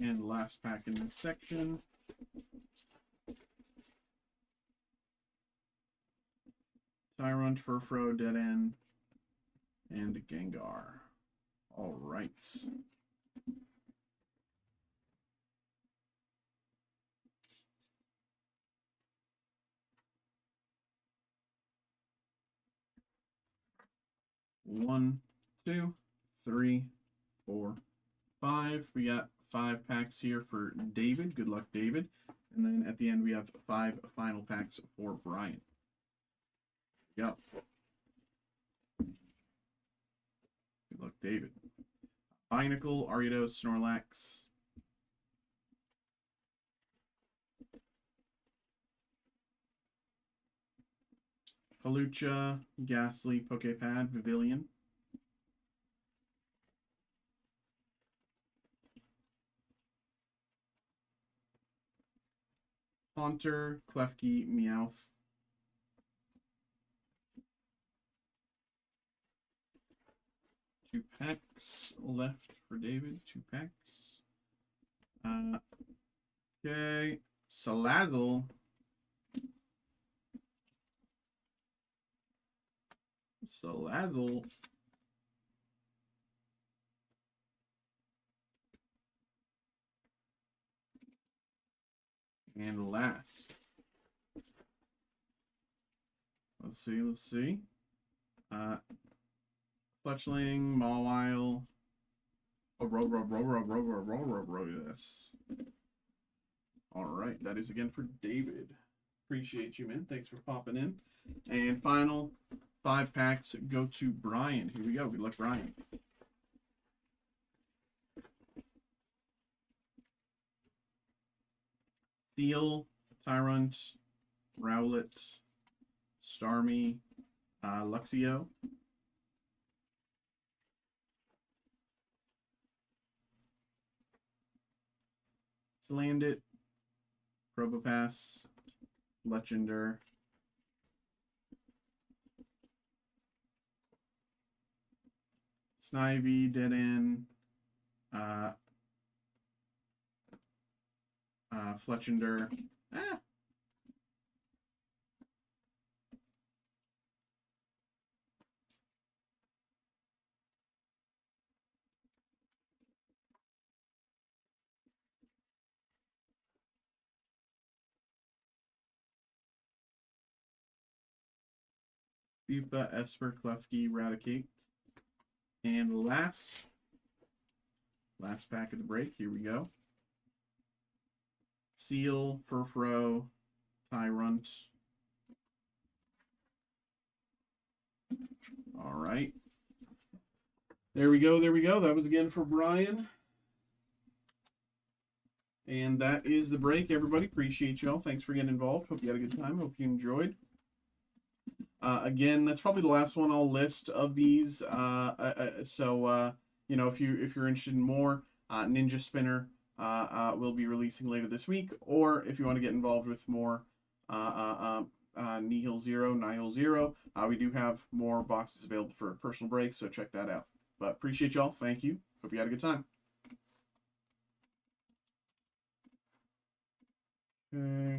and last pack in this section. Tyrant, Furfro, Dead End, and Gengar. All right. One, 2, 3, 4, 5. We got 5 packs here for David. Good luck, David. And then at the end, we have 5 final packs for Brian. Yep. Good luck, David. Binacle, Ariados, Snorlax. Halucha, Ghastly, Poképad, Vivillon. Haunter, Klefki, Meowth. Two packs left for David. 2 packs. Okay. Salazzle. Salazzle. And last. Let's see. Fletchling, Mawile. Yes. All right, that is again for David. Appreciate you, man. Thanks for popping in. And final 5 packs go to Brian. Here we go. Good luck, Brian. Steel, Tyrant, Rowlet, Starmie, Luxio. Salandit, Probopass, Fletchender, Snivy, Dead End, Fletchender. Bupa, Esper, Klefki, Raticate. And last pack of the break. Here we go. Seal, Furfro, Tyrunt. All right. There we go. There we go. That was again for Brian. And that is the break, everybody. Appreciate y'all. Thanks for getting involved. Hope you had a good time. Hope you enjoyed. Again, that's probably the last one I'll list of these. You know, if you're interested in more, Ninja Spinner will be releasing later this week. Or if you want to get involved with more Nihil Zero, we do have more boxes available for personal breaks, so check that out. But appreciate y'all. Thank you. Hope you had a good time. Okay.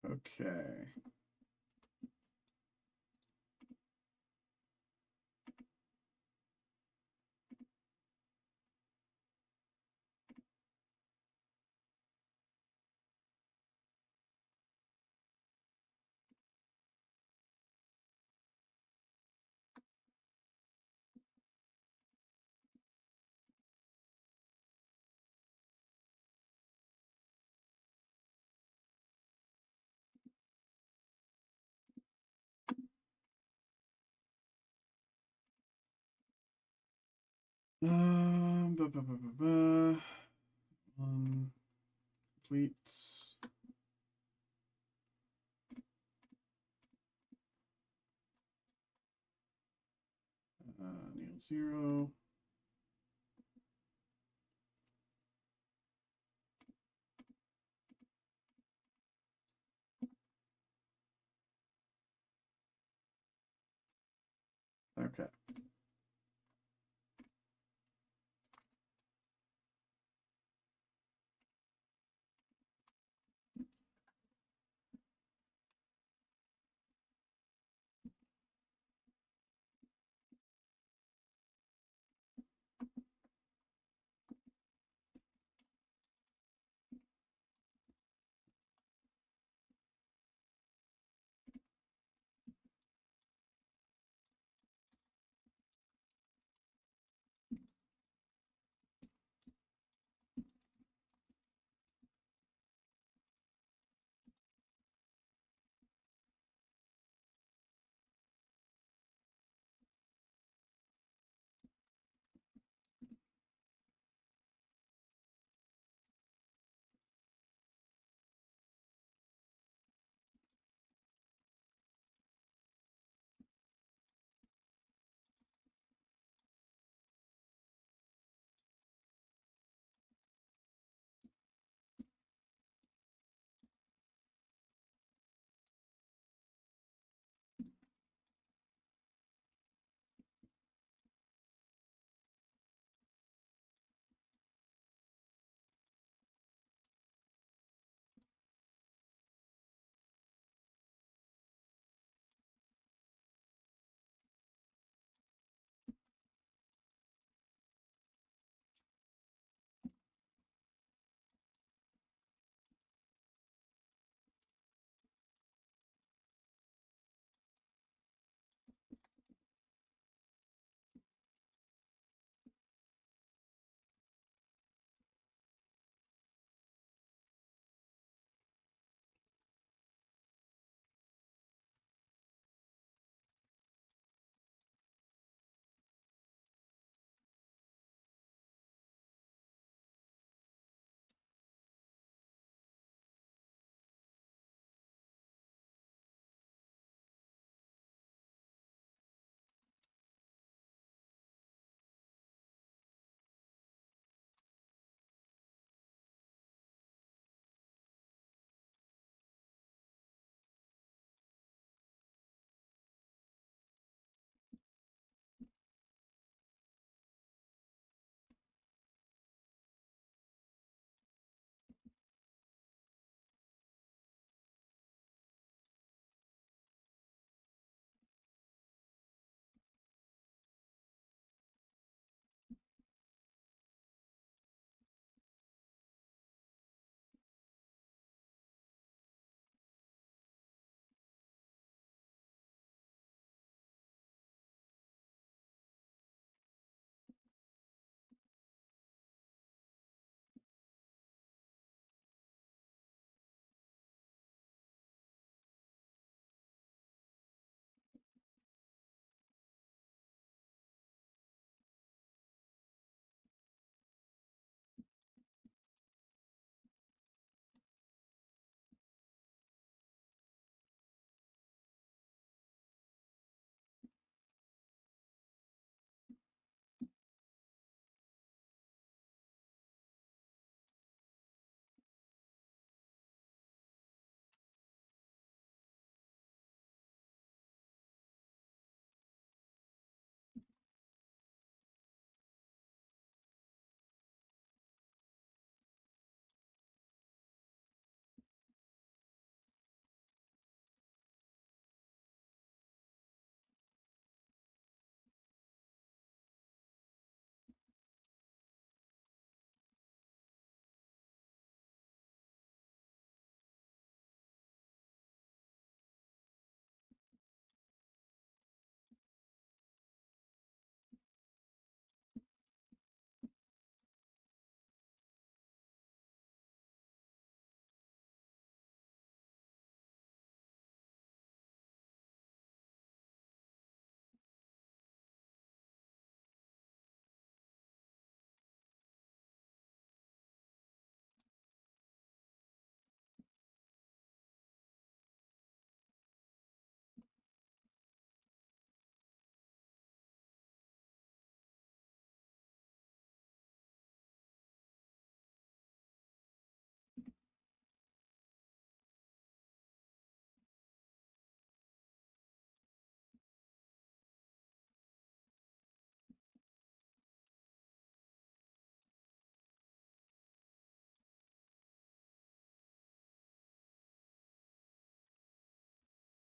Okay. Ba, ba, ba, ba, ba. Complete. Neil Zero. Okay.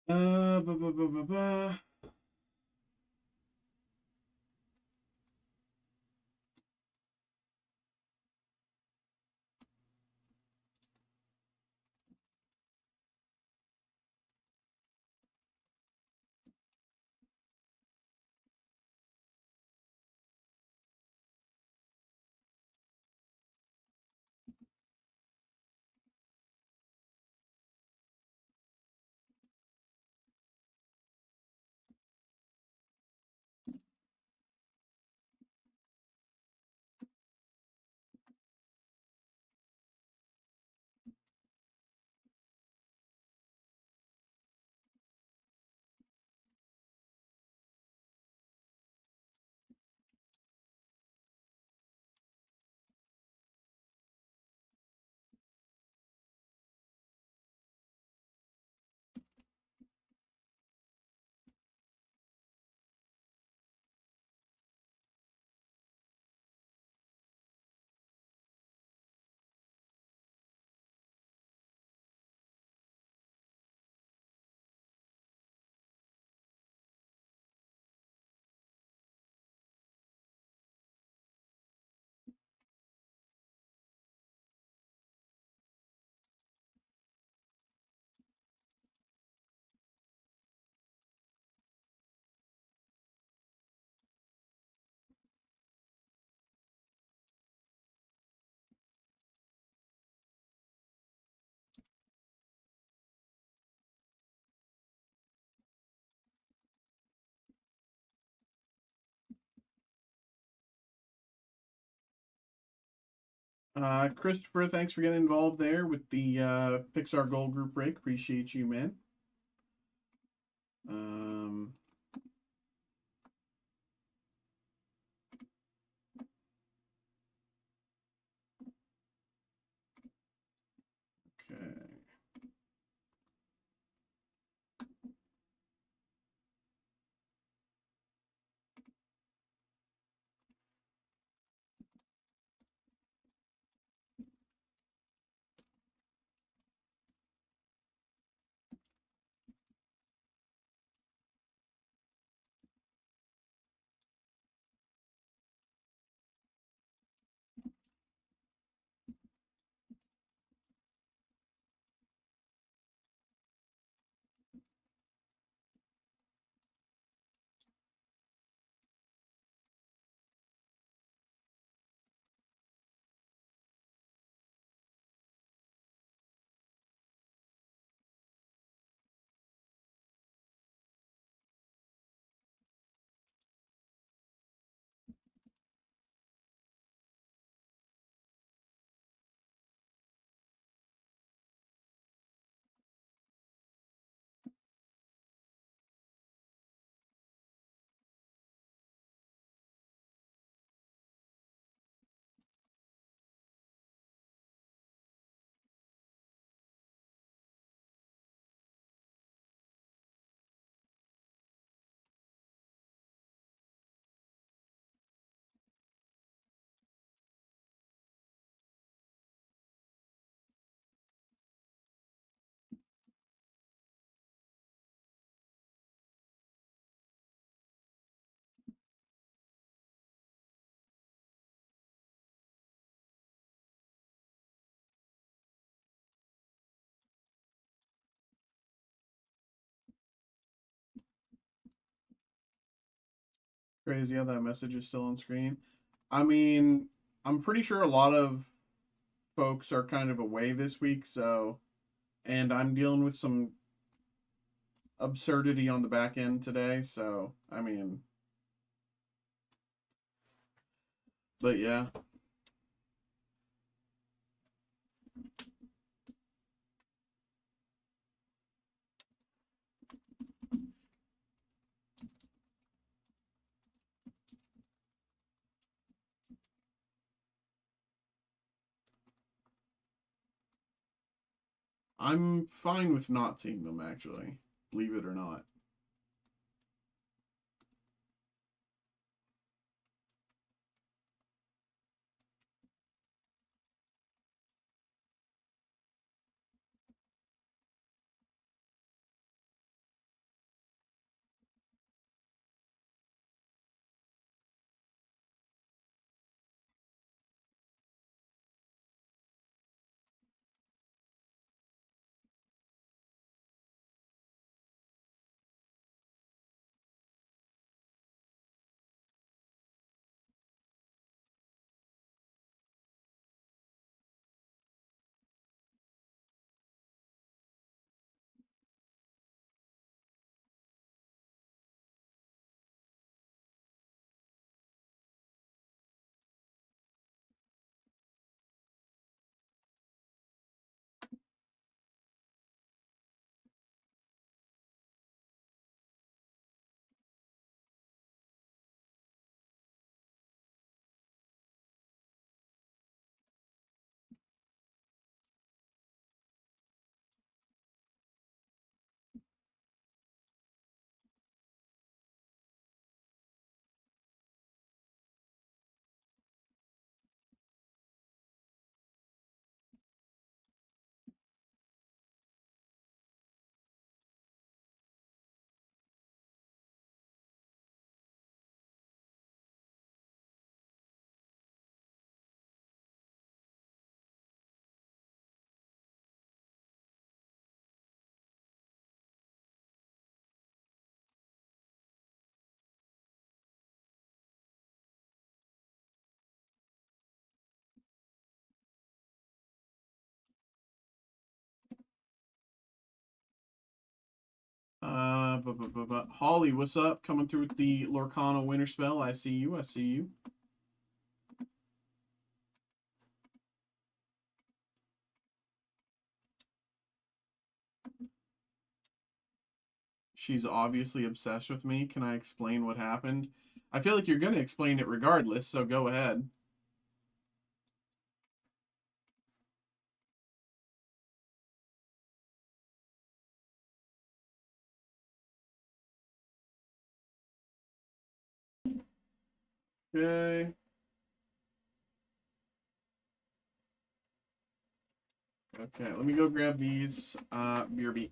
Ba, ba, ba, ba, ba. Christopher, thanks for getting involved there with the Pixar Gold Group break. Appreciate you, man. Um, okay. Crazy how that message is still on screen. I mean, I'm pretty sure a lot of folks are kind of away this week, so and I'm dealing with some absurdity on the back end today, so I mean, but yeah. I'm fine with not seeing them actually, believe it or not. Holly, what's up? Coming through with the Lorcana Winter Spell. I see you. I see you. She's obviously obsessed with me. Can I explain what happened? I feel like you're going to explain it regardless, so go ahead. Okay. Okay, let me go grab these. BRB.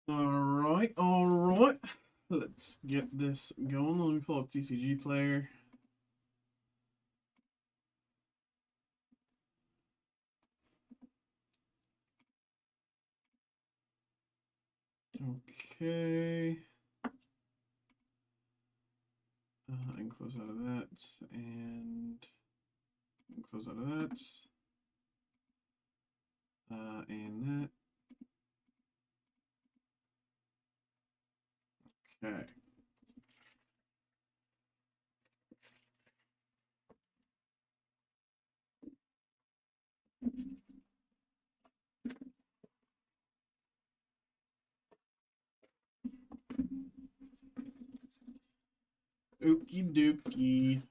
Okay. All right. Let's get this going. Let me pull up TCG player. Okay. And close out of that, and close out of that, and that. Okay. Okie dokie.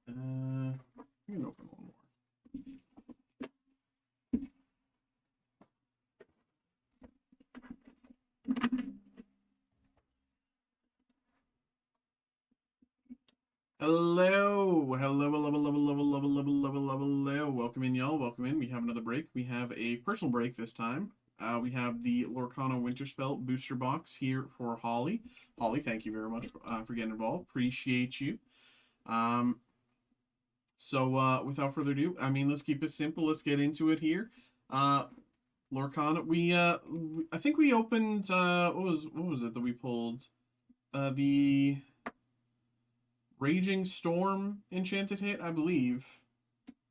I'm gonna open one more. Hello, hello. Welcome in, y'all. Welcome in. We have another break. We have a personal break this time. We have the Lorcana Winter Spell booster box here for Holly. Holly, thank you very much for getting involved. Appreciate you. So without further ado, I mean, let's keep it simple. Let's get into it here. Lorcana, I think we opened, what was it that we pulled? The Raging Storm enchanted hit, I believe.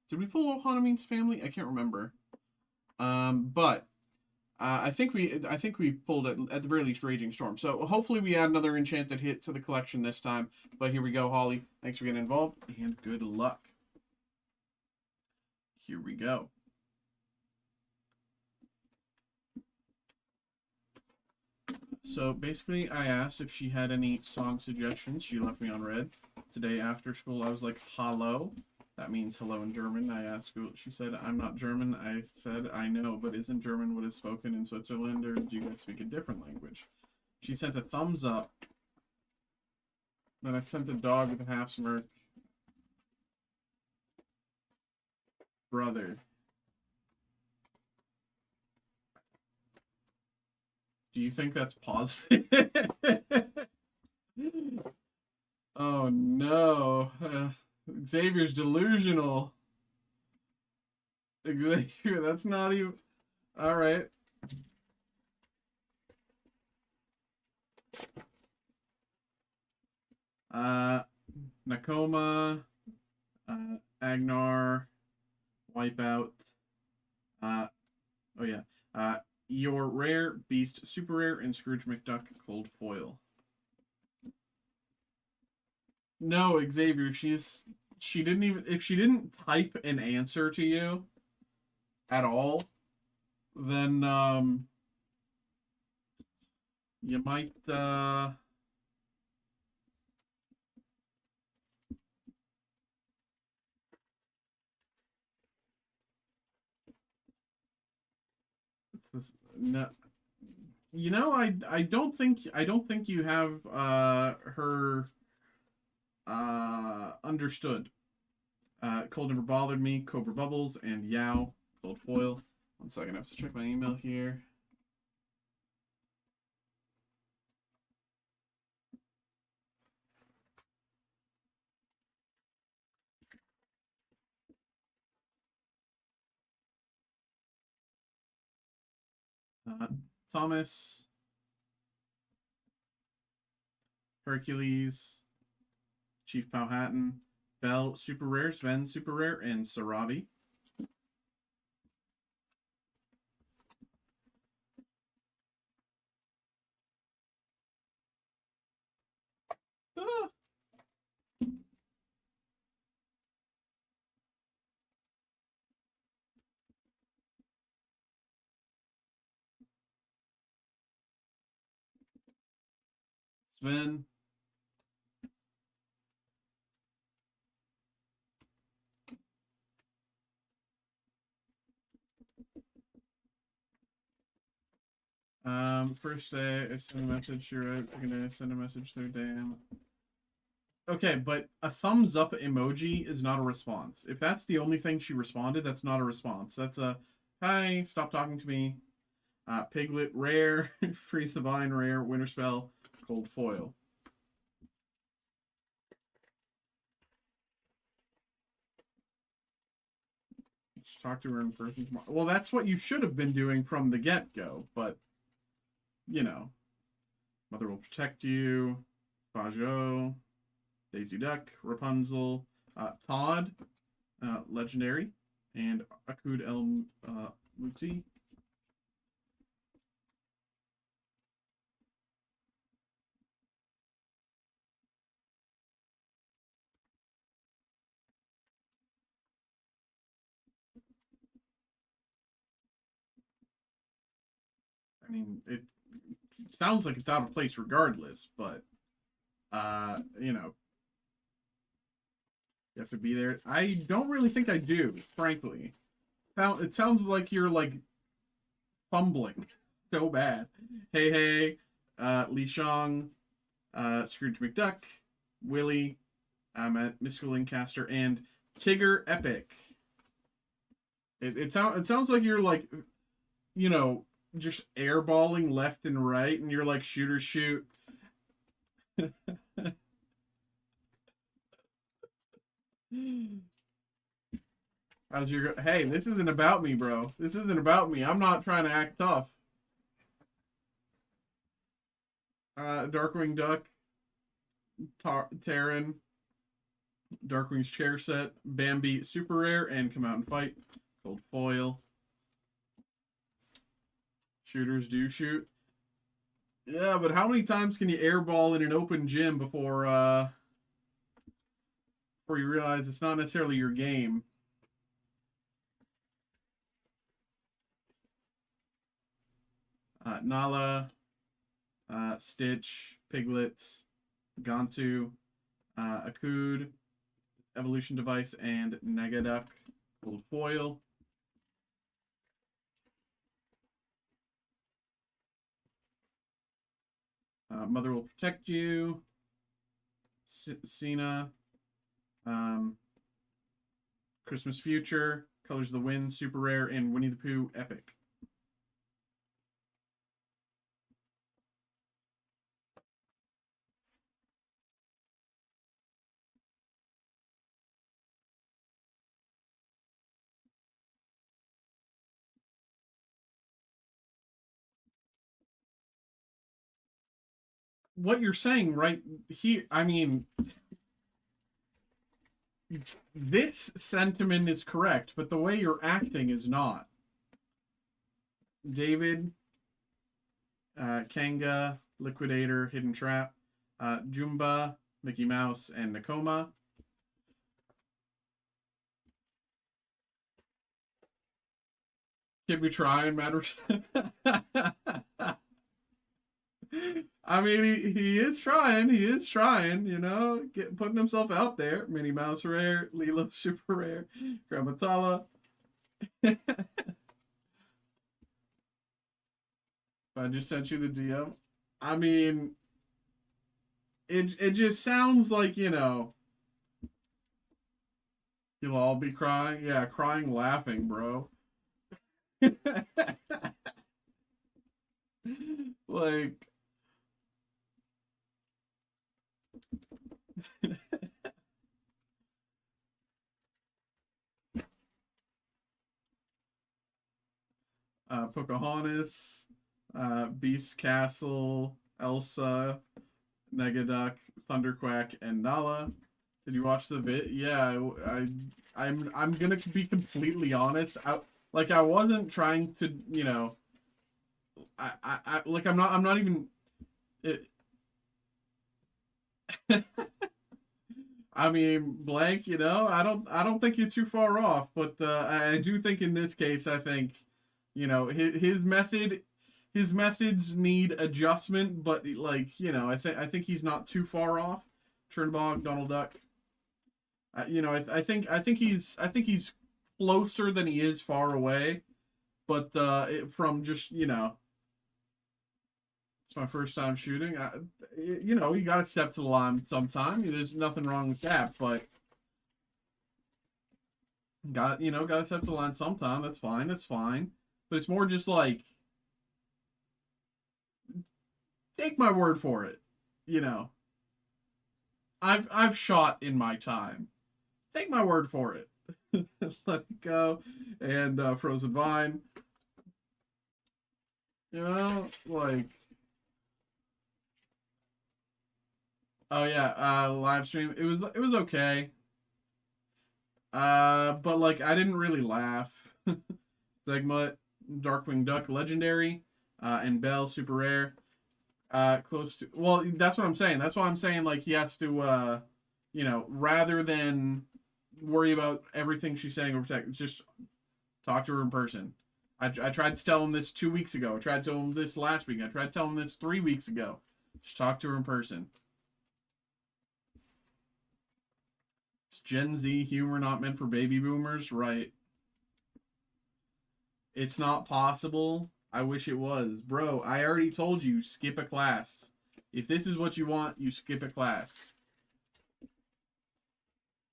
Did we pull Ohana Means Family? I can't remember. But I think we pulled it at the very least Raging Storm. So hopefully we add another enchanted hit to the collection this time. But here we go, Holly. Thanks for getting involved and good luck. Here we go. So basically, I asked if she had any song suggestions. She left me on red. Today after school, I was like, "Hallo." That means hello in German. I asked her. She said, "I'm not German." I said, "I know, but isn't German what is spoken in Switzerland, or do you guys speak a different language?" She sent a thumbs up. Then I sent a dog with a half smirk. Brother. Do you think that's positive? Oh no. Xavier's delusional. Xavier, that's not even... Alright. Nakoma, Agnar, Wipeout. Oh yeah. Your rare, beast, super rare, and Scrooge McDuck cold foil. No, Xavier, she didn't even if she didn't type an answer to you at all, then you might no, you know, I don't think you have her understood. Cold Never Bothered Me, Cobra Bubbles, and Yao, Cold Foil. 1 second, I have to check my email here. Thomas, Hercules, Chief Powhatan, Bell, Super Rare, Sven, Super Rare, and Sarabi. Ah. Sven. First day I send a message, you're right. Second day I send a message, third day Okay, but a thumbs up emoji is not a response. If that's the only thing she responded, that's not a response. That's a, hi, stop talking to me. Piglet, rare. Freeze the Vine, rare. Winter Spell, cold foil. Just talk to her in person tomorrow. Well, that's what you should have been doing from the get-go, but, you know. Mother will protect you. Bajo. Daisy Duck, Rapunzel, Todd, Legendary, and Akud El Muti. I mean, it sounds like it's out of place regardless, but you know, you have to be there. I don't really think I do, frankly. It sounds like you're like fumbling so bad. Hey, hey, Li Shang, Scrooge McDuck, Willie, I'm at Mystical Incaster, and Tigger Epic. It sounds like you're like, you know, just airballing left and right, and you're like shoot or shoot. How's your? Hey, this isn't about me, bro. This isn't about me. I'm not trying to act tough. Darkwing Duck, Terran, Darkwing's chair set, Bambi super rare, and come out and fight. Cold foil. Shooters do shoot. Yeah, but how many times can you airball in an open gym before you realize it's not necessarily your game? Nala, Stitch, Piglet, Gantu, Akud, Evolution Device, and Negaduck. Gold foil. Mother will protect you. Cena. Christmas Future. Colors of the Wind, super rare, and Winnie the Pooh, epic. What you're saying right here, I mean, this sentiment is correct, but the way you're acting is not. David, Kanga, Liquidator, Hidden Trap, Jumba, Mickey Mouse, and Nakoma. Can we try and matter? I mean, he is trying. He is trying, you know, putting himself out there. Minnie Mouse rare, Lilo super rare, Gramatala. I just sent you the DM. I mean, it just sounds like, you know, you'll all be crying. Yeah, crying, laughing, bro. Like, Pocahontas, Beast Castle, Elsa, Negaduck, Thunderquack, and Nala. Did you watch the vid? Yeah, I'm gonna be completely honest. I wasn't trying to, you know, like I'm not even. It, I mean, blank. You know, I don't think you're too far off, but I do think in this case, I think, you know, his methods need adjustment, but like, you know, I think he's not too far off. Turnbog, Donald Duck. You know, I think he's closer than he is far away, but from just, you know, it's my first time shooting. You know, you got to step to the line sometime. There's nothing wrong with that, but got to step to the line sometime. That's fine. That's fine. But it's more just like, take my word for it. You know, I've shot in my time. Take my word for it. Let it go. And Frozen Vine. You know, like, oh yeah, live stream. It was okay. But like I didn't really laugh. Segmut, Darkwing Duck, legendary, and Bell, super rare. Close to. Well, that's what I'm saying. That's why I'm saying like he has to, you know, rather than worry about everything she's saying over text, just talk to her in person. I tried to tell him this 2 weeks ago. I tried to tell him this last week. I tried to tell him this 3 weeks ago. Just talk to her in person. It's Gen Z humor not meant for baby boomers, right? It's not possible. I wish it was. Bro, I already told you, skip a class. If this is what you want, you skip a class.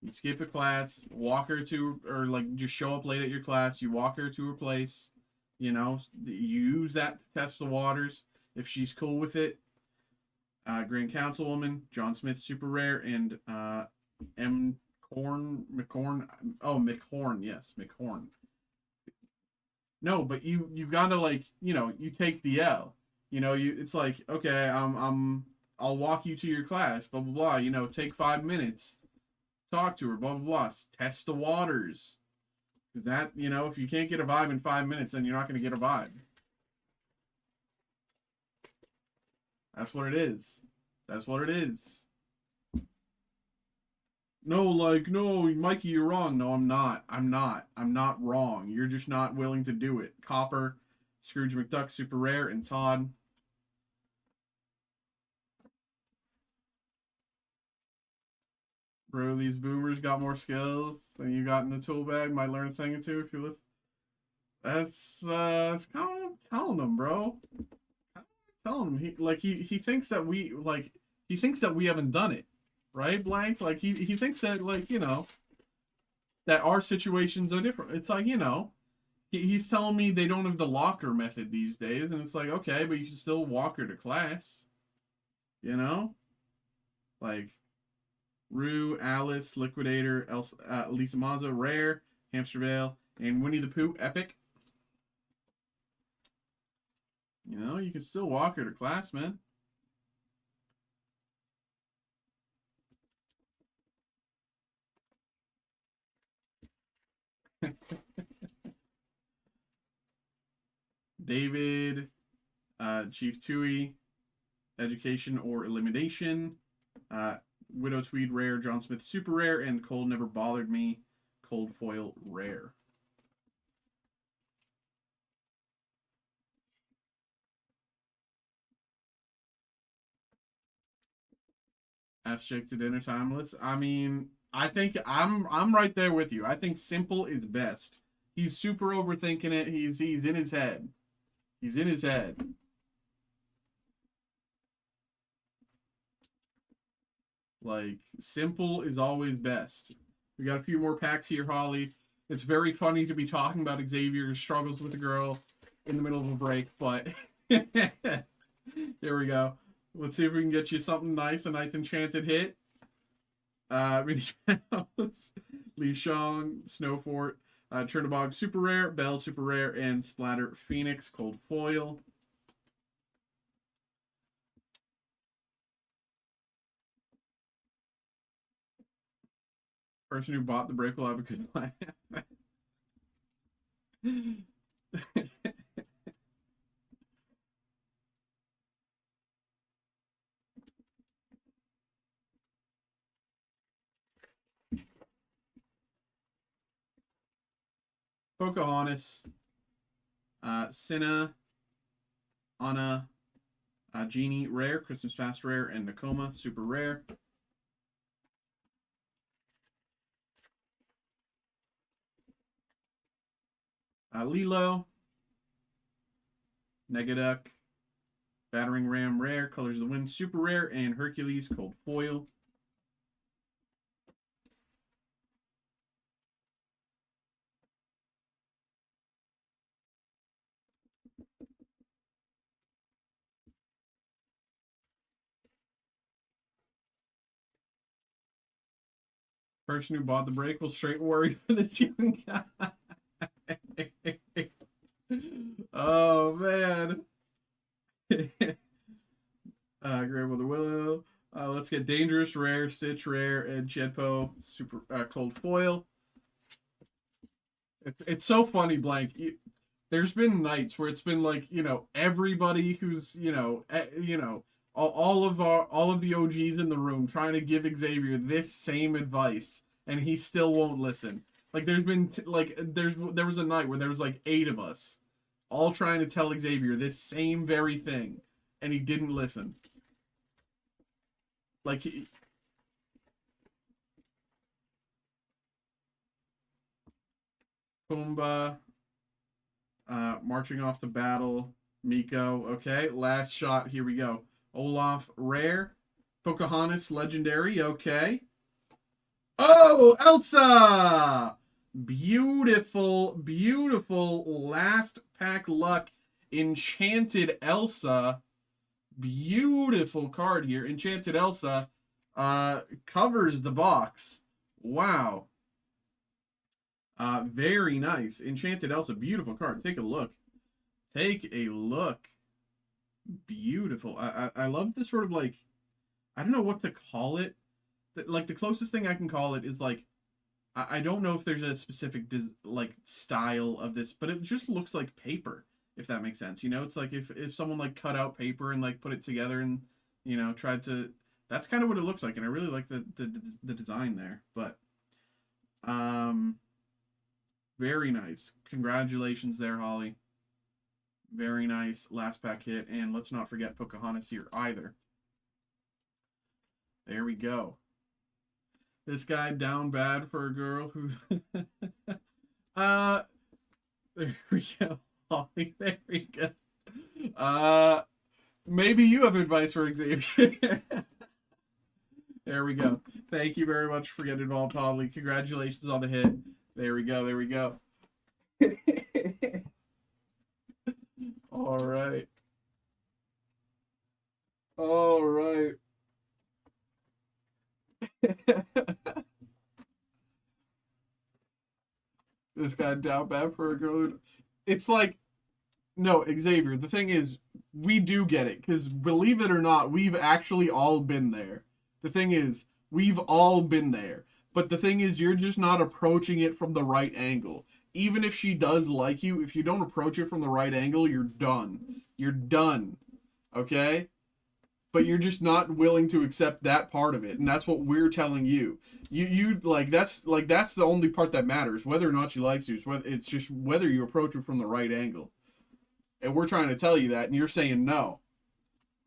You skip a class, walk her to, or like just show up late at your class. You walk her to her place. You know, you use that to test the waters. If she's cool with it, Grand Councilwoman, John Smith, super rare, and McHorn. Oh, McHorn, yes, McHorn. No, but you gotta like, you know, you take the L. You know, it's like, okay, I'll walk you to your class, blah blah blah. You know, take 5 minutes, talk to her, blah blah blah. Test the waters. Because that, you know, if you can't get a vibe in 5 minutes, then you're not gonna get a vibe. That's what it is. That's what it is. No, like, no, Mikey, you're wrong. No, I'm not. I'm not wrong. You're just not willing to do it. Copper, Scrooge McDuck, super rare, and Todd. Bro, these boomers got more skills than you got in the tool bag. Might learn a thing or two if you listen. That's kind of telling them, bro. Telling him he thinks that he thinks that we haven't done it, right? Blank, like he thinks that, like, you know, that our situations are different. It's like, you know, he's telling me they don't have the locker method these days, and it's like, okay, but you can still walk her to class, you know, like Rue, Alice, Liquidator, Lisa Mazza, rare, Hamster Vale, and Winnie the Pooh, epic. You know, you can still walk her to class, man. David, Chief Tui, Education or Elimination, Widow Tweed Rare, John Smith Super Rare, and Cold Never Bothered Me, Cold Foil Rare. Ask Jake to dinner time. I think I'm right there with you. I think simple is best. He's super overthinking it. He's in his head. He's in his head. Like, simple is always best. We got a few more packs here, Holly. It's very funny to be talking about Xavier's struggles with a girl in the middle of a break, but here we go. Let's see if we can get you something nice, a nice enchanted hit. Mini Mouse, Li Shang, Snowfort, Chernobog Super Rare, Bell Super Rare, and Splatter Phoenix Cold Foil. Person who bought the break will have a good laugh. Pocahontas, Cinna, Anna, Genie Rare, Christmas Past Rare, and Nakoma Super Rare. Lilo, Negaduck, Battering Ram Rare, Colors of the Wind Super Rare, and Hercules Cold Foil. Person who bought the break will straight worry for this young guy. Oh, man. Grandmother Willow. Let's get Dangerous Rare, Stitch Rare, and Jedpo Super Cold Foil. It's so funny, Blank. There's been nights where it's been like, everybody who's, all of the OGs in the room trying to give Xavier this same advice, and he still won't listen. Like, there's been there was a night where there was like 8 of us all trying to tell Xavier this same very thing, and he didn't listen. Like, Pumbaa, marching off the battle, Miko. Okay, last shot. Here we go. Olaf Rare, Pocahontas Legendary. Okay. Oh, Elsa! Beautiful, beautiful last pack luck. Enchanted Elsa. Beautiful card here. Enchanted Elsa covers the box. Wow. Very nice. Enchanted Elsa. Beautiful card. Take a look. Take a look. Beautiful. I love this sort of like, I don't know what to call it. Like, the closest thing I can call it is like, I don't know if there's a specific like style of this, but it just looks like paper, if that makes sense. It's like if someone like cut out paper and like put it together and tried to. That's kind of what it looks like, and I really like the design there. But very nice. Congratulations there, Holly. Very nice last pack hit, and let's not forget Pocahontas here either. There we go. This guy down bad for a girl who there we go. Holly, there we go. Maybe you have advice for Xavier. There we go. Thank you very much for getting involved, Holly. Congratulations on the hit. There we go. There we go. All right. All right. This guy down bad for a girl. It's like, no, Xavier, the thing is, we do get it, because believe it or not, we've actually all been there. The thing is, we've all been there. But the thing is, you're just not approaching it from the right angle. even if she does like you, if you don't approach it from the right angle, you're done. You're done. Okay? But you're just not willing to accept that part of it, and that's what we're telling you. You that's the only part that matters. Whether or not she likes you, it's just whether you approach it from the right angle. And we're trying to tell you that, and you're saying no.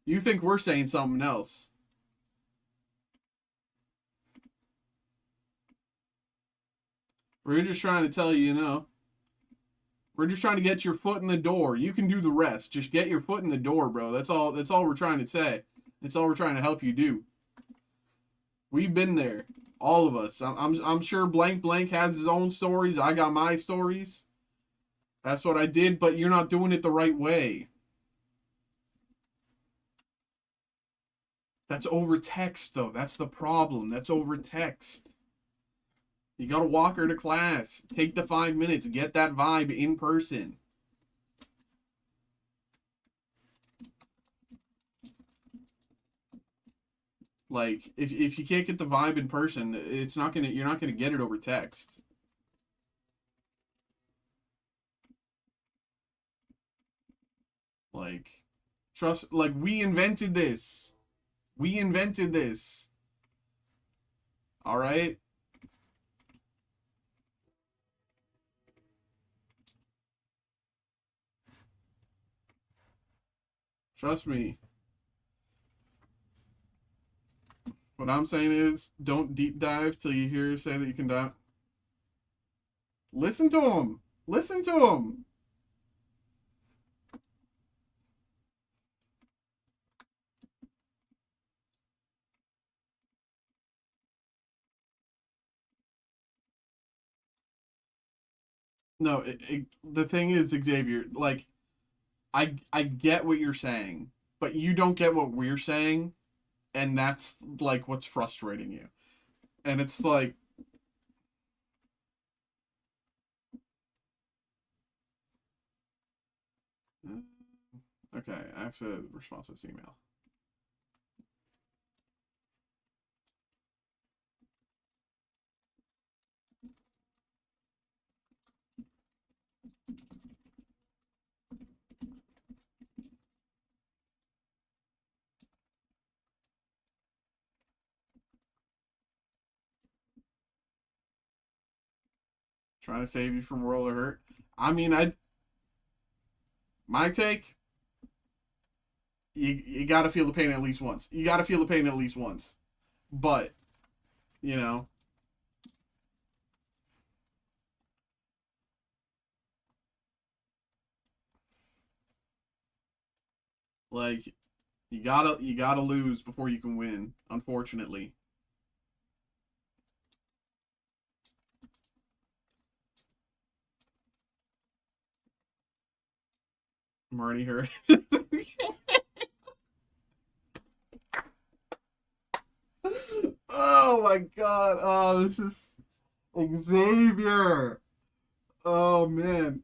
You think we're saying something else. We're just trying to tell you, we're just trying to get your foot in the door. You can do the rest. Just get your foot in the door, bro. That's all we're trying to say. That's all we're trying to help you do. We've been there. All of us. I'm sure blank blank has his own stories. I got my stories. That's what I did, but you're not doing it the right way. That's over text, though. That's the problem. That's over text. You gotta walk her to class. Take the 5 minutes. Get that vibe in person. Like, if you can't get the vibe in person, you're not gonna get it over text. Like, we invented this. We invented this. Alright? Trust me. What I'm saying is, don't deep dive till you hear her say that you can dive. Listen to him. Listen to him. No, the thing is, Xavier, like, I get what you're saying, but you don't get what we're saying, and that's like what's frustrating you. And it's like, okay, I have to respond to this email. Trying to save you from world of hurt. I mean, my take, you got to feel the pain at least once. You got to feel the pain at least once. But, you know, like, you gotta lose before you can win, unfortunately. Marty hurt. Oh my god. Oh, this is Xavier. Oh man.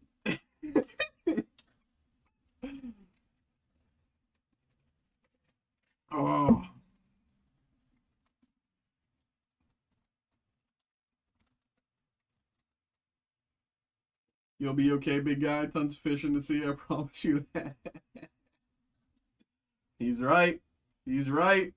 Oh. You'll be okay, big guy. Tons of fishing to see. I promise you that. He's right. He's right.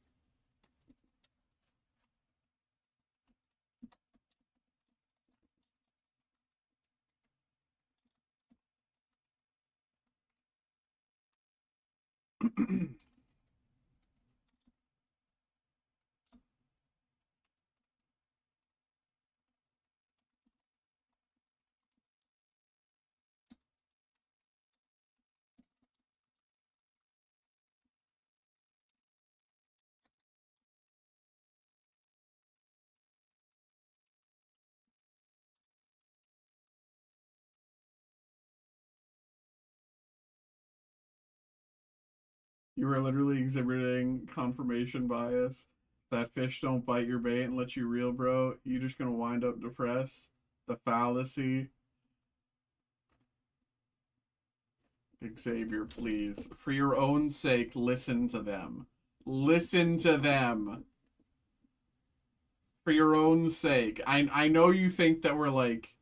You were literally exhibiting confirmation bias. That fish don't bite your bait and let you reel, bro. You're just gonna wind up depressed. The fallacy. Xavier, please. For your own sake, listen to them. Listen to them. For your own sake. I know you think that we're like,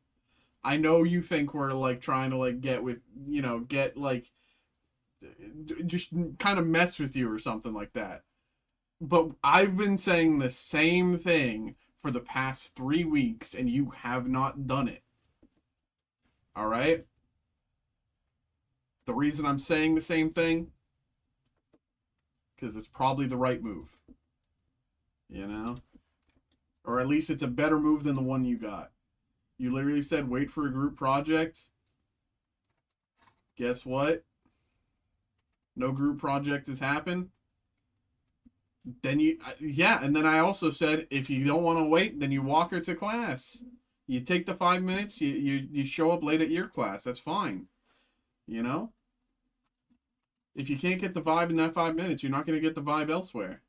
I know you think we're like trying to like get with, get like just kind of mess with you or something like that. But I've been saying the same thing for the past 3 weeks and you have not done it. All right? The reason I'm saying the same thing, because it's probably the right move, you know? Or at least it's a better move than the one you got. You literally said wait for a group project. Guess what? No group project has happened. Then yeah, and then I also said if you don't want to wait, then you walk her to class. You take the 5 minutes, you show up late at your class. That's fine. You know? If you can't get the vibe in that 5 minutes, you're not going to get the vibe elsewhere.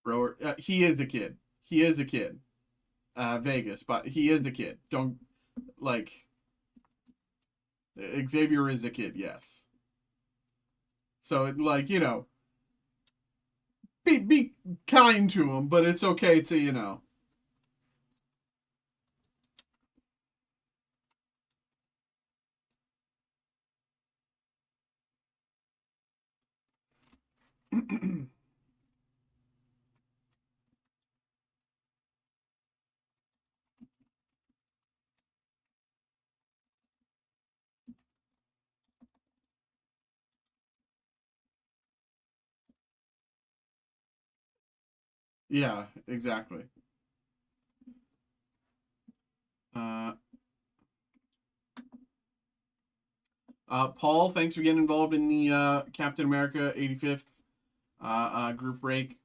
Bro, he is a kid. He is a kid. Vegas, but he is a kid. Don't, like, Xavier is a kid, yes. So, like, be kind to him, but it's okay to. Yeah, exactly. Uh, Paul, thanks for getting involved in the Captain America 85th group break.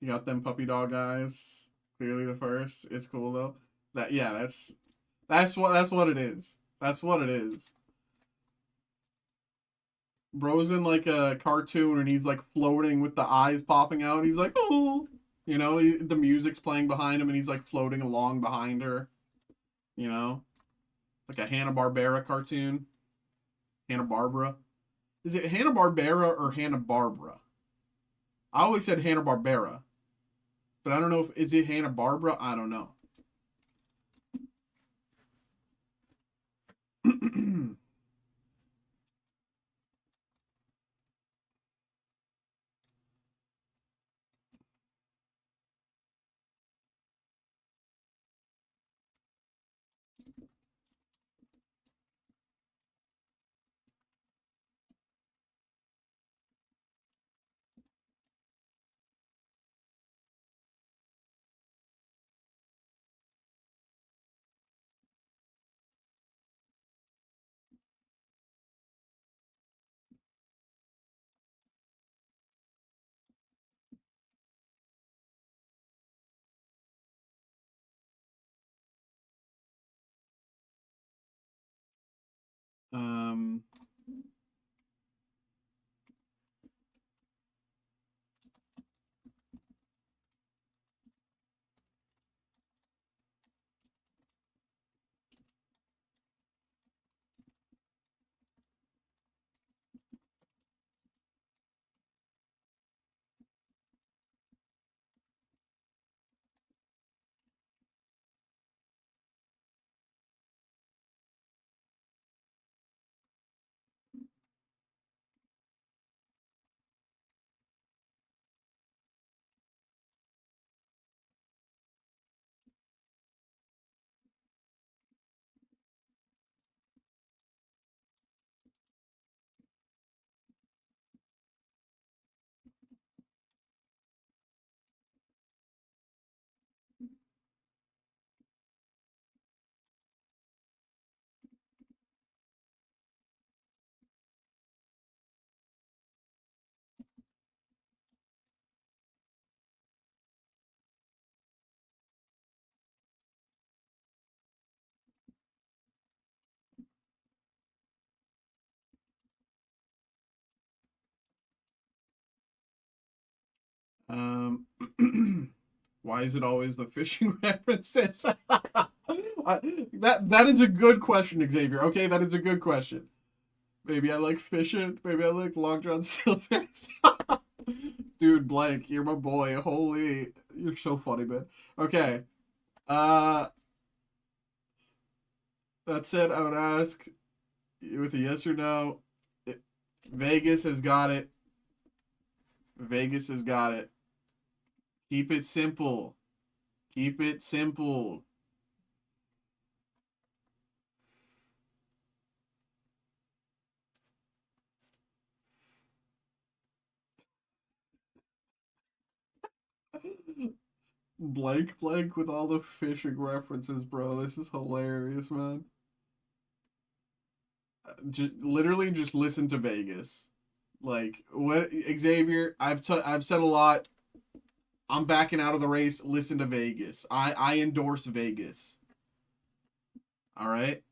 You got them puppy dog eyes. Clearly the first. It's cool though. That's what it is. That's what it is. Bro's in like a cartoon and he's like floating with the eyes popping out. He's like, oh, the music's playing behind him and he's like floating along behind her. You know, like a Hanna Barbera cartoon. Hanna Barbera. Is it Hanna Barbera or Hanna Barbara? I always said Hanna Barbera, but I don't know if is it Hanna Barbara. I don't know. um, um, why is it always the fishing references? That is a good question, Xavier. Okay, that is a good question. Maybe I like fishing. Maybe I like Long John Silver's. Dude, Blank, you're my boy. Holy, you're so funny, man. Okay. Uh, that said, I would ask with a yes or no. It, Vegas has got it. Vegas has got it. Keep it simple. Keep it simple. Blank with all the fishing references, bro. This is hilarious, man. Just literally just listen to Vegas. Like what Xavier, I've said a lot. I'm backing out of the race. Listen to Vegas. I endorse Vegas. All right.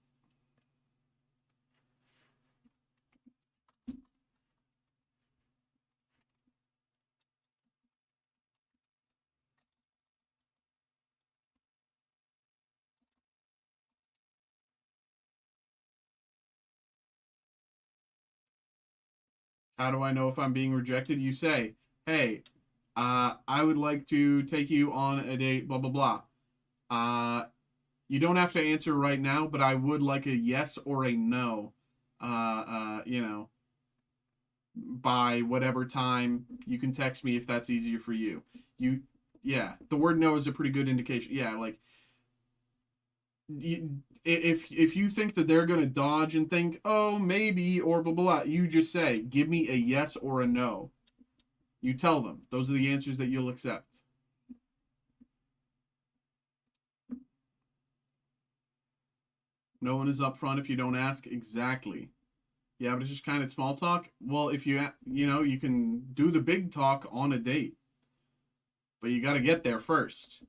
How do I know if I'm being rejected? You say, "Hey, I would like to take you on a date." Blah blah blah. You don't have to answer right now, but I would like a yes or a no. You know, by whatever time you can text me if that's easier for you. You, yeah, the word no is a pretty good indication. Yeah, like if you think that they're gonna dodge and think, oh maybe or blah blah blah, you just say, give me a yes or a no. You tell them those are the answers that you'll accept. No one is upfront if you don't ask exactly. Yeah, but it's just kind of small talk. Well, if you can do the big talk on a date, but you got to get there first.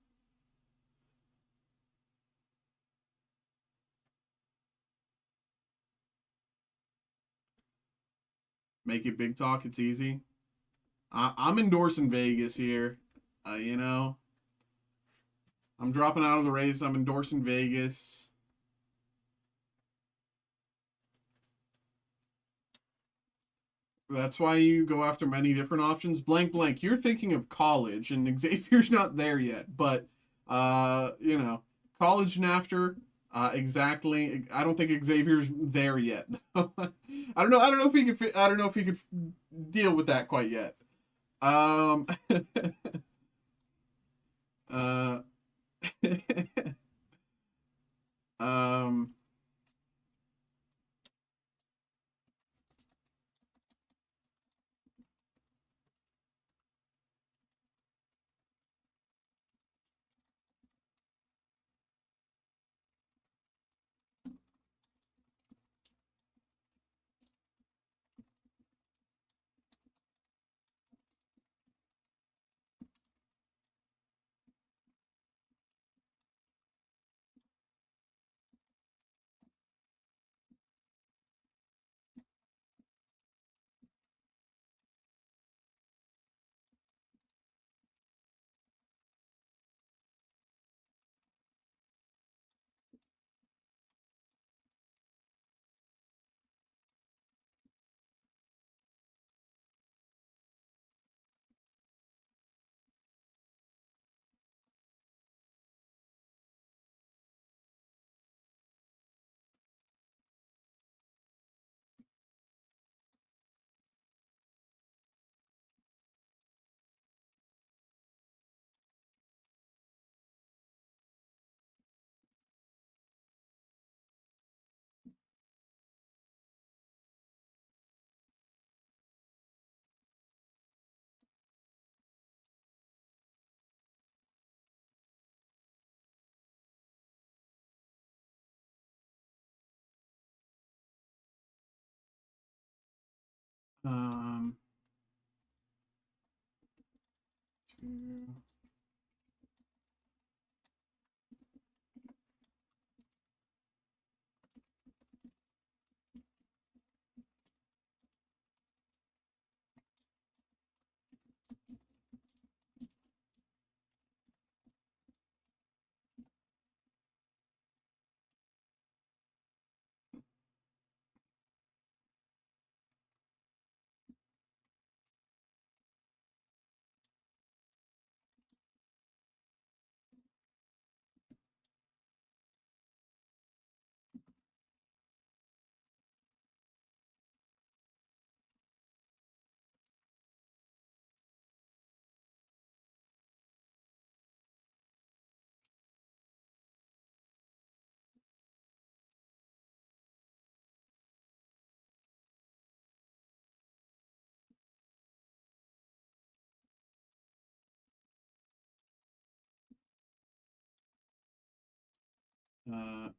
Make it big talk. It's easy. I'm endorsing Vegas here. You know, I'm dropping out of the race. I'm endorsing Vegas. That's why you go after many different options. Blank, blank. You're thinking of college, and Xavier's not there yet. But, college and after, exactly. I don't think Xavier's there yet. I don't know. I don't know if he could. I don't know if he could deal with that quite yet. Um. uh. um. Um. Two. Uh,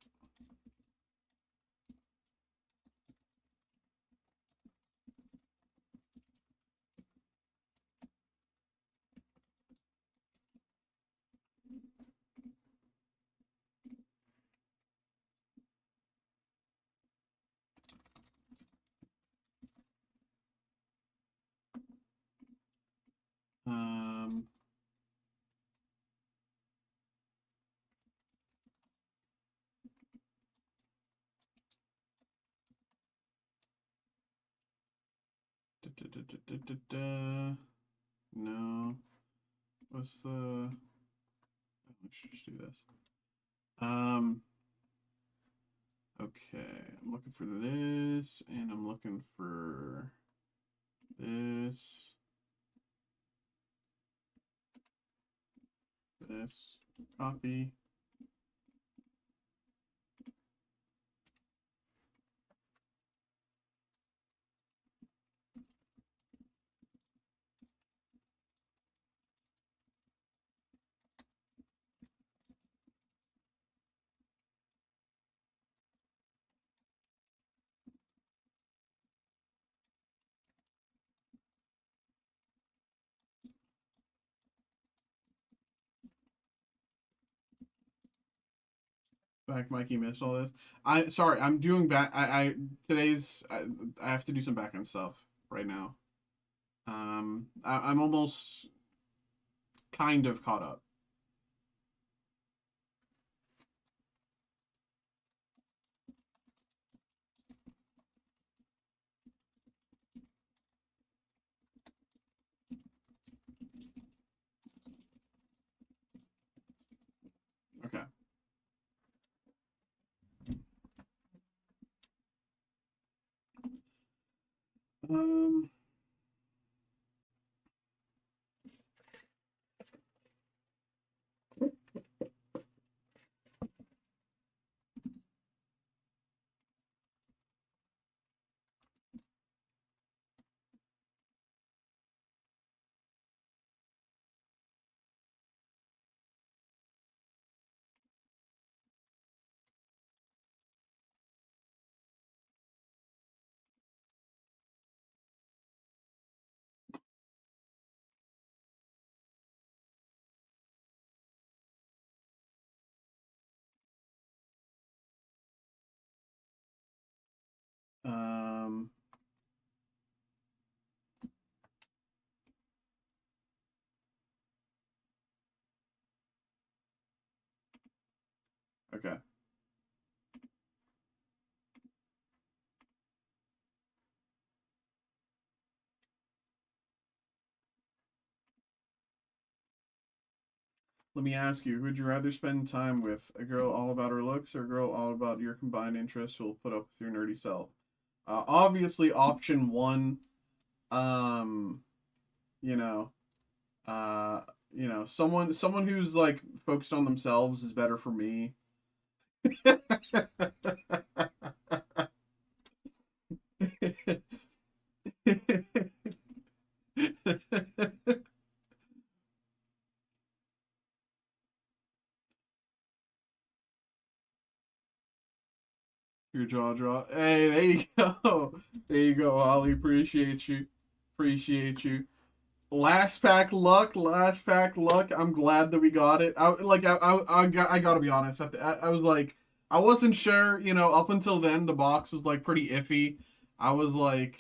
um, no. What's the... Let's just do this. Okay, I'm looking for this, and I'm looking for this, copy. Back, Mikey missed all this. Sorry, I'm doing back. I have to do some back end stuff right now. I'm almost kind of caught up. Okay. Um. Um. Okay. Let me ask you: would you rather spend time with a girl all about her looks, or a girl all about your combined interests who will put up with your nerdy self? Obviously, option one. Um. You know. Uh. Someone who's like focused on themselves is better for me. Your jaw drop. Hey, there you go. There you go, Ollie. Appreciate you. Appreciate you. Last pack luck. Last pack luck. I'm glad that we got it. I gotta be honest. I was like, I wasn't sure. Up until then, the box was like pretty iffy. I was like,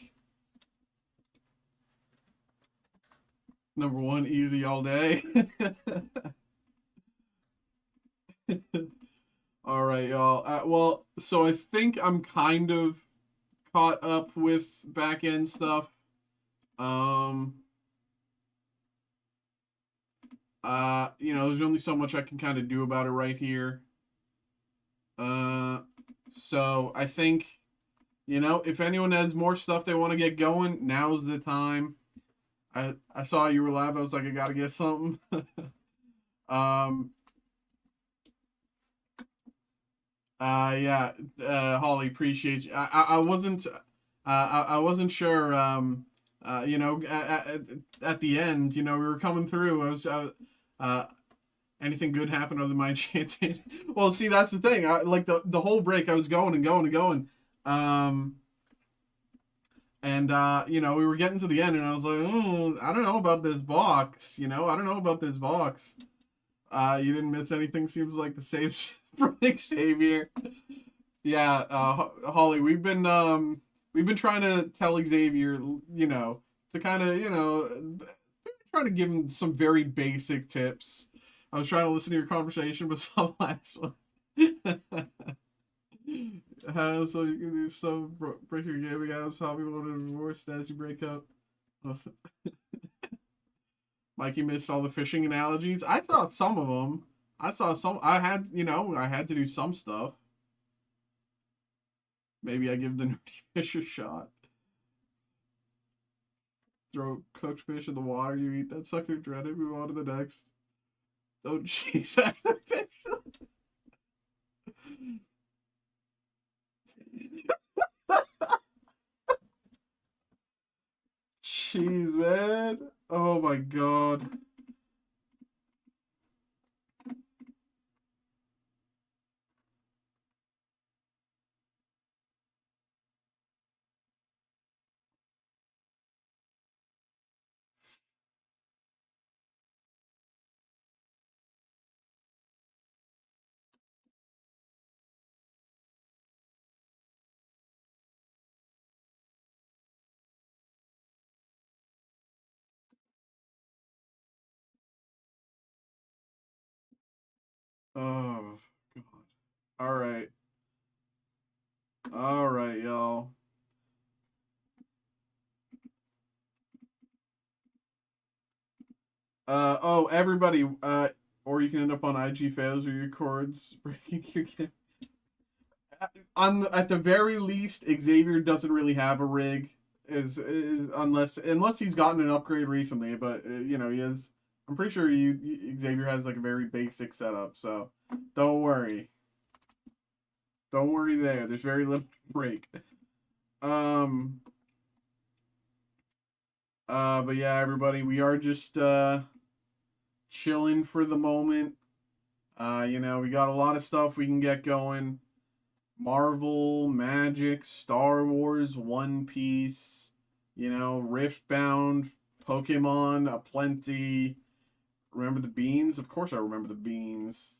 number one, easy all day. All right, y'all. Well, so I think I'm kind of caught up with back end stuff. Um, there's only so much I can kind of do about it right here. So I think, if anyone has more stuff they want to get going, now's the time. I saw you were live. I was like, I gotta get something. um, yeah, Holly, appreciate you. I wasn't, I wasn't sure. At the end, we were coming through. Anything good happen other than my enchanted? Well, see, that's the thing. Like the whole break, I was going and going and going. Um, you know, we were getting to the end, and I was like, I don't know about this box. You know, I don't know about this box. You didn't miss anything. Seems like the save from Xavier. Yeah, Holly, we've been trying to tell Xavier, you know, to kind of, you know, trying to give him some very basic tips. I was trying to listen to your conversation, but saw the last one. So you can do stuff, break your gaming house, hobby mode, and divorce as you break up. Mikey missed all the fishing analogies. I saw some of them. I saw some. I had, you know, I had to do some stuff. Maybe I give the nerdy fish a shot. Throw cooked fish in the water. You eat that sucker, dread it. Move on to the next. Don't chase after fish. Jeez, man. Oh my god. Oh god. All right. All right, y'all. Oh, everybody, or you can end up on IG fails or your cords breaking your game. At the very least, Xavier doesn't really have a rig, is unless he's gotten an upgrade recently. But you know, he has. I'm pretty sure Xavier has like a very basic setup, so don't worry. Don't worry there. There's very little break. Um. But yeah, everybody, we are just chilling for the moment. You know, we got a lot of stuff we can get going. Marvel, Magic, Star Wars, One Piece, you know, Riftbound, Pokemon, aplenty. Remember the beans? Of course I remember the beans.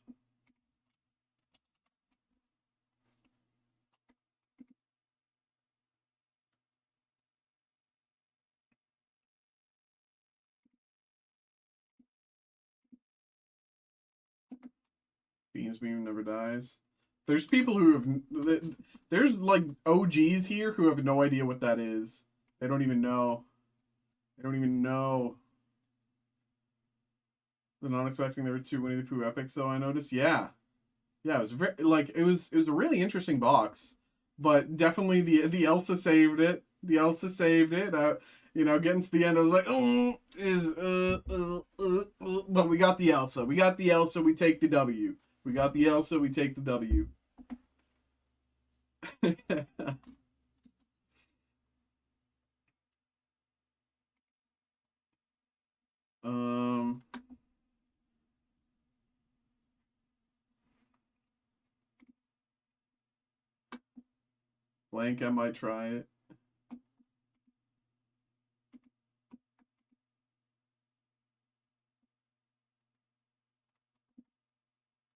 Beans Beam never dies. There's people who have... There's, like, OGs here who have no idea what that is. They don't even know. They don't even know. They're not expecting there were two Winnie the Pooh epics, though, I noticed. Yeah. Yeah, it was very, like, it was a really interesting box. But definitely the Elsa saved it. The Elsa saved it. You know, getting to the end, I was like, but we got the Elsa. We got the Elsa. We take the W. We got the Elsa. We take the W. um. Blank, I might try it.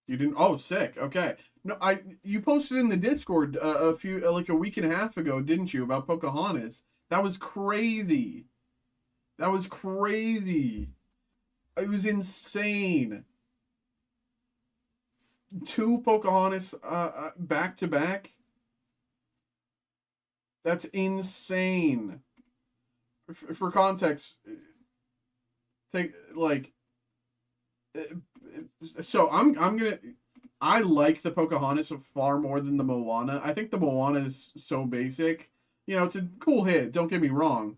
You didn't? Oh, sick. Okay. No, you posted in the Discord a few like a week and a half ago, didn't you, about Pocahontas? That was crazy. That was crazy. It was insane. Two Pocahontas back to back. That's insane. For context, take like so I'm gonna I like the Pocahontas far more than the Moana. I think the Moana is so basic. You know, it's a cool hit. Don't get me wrong.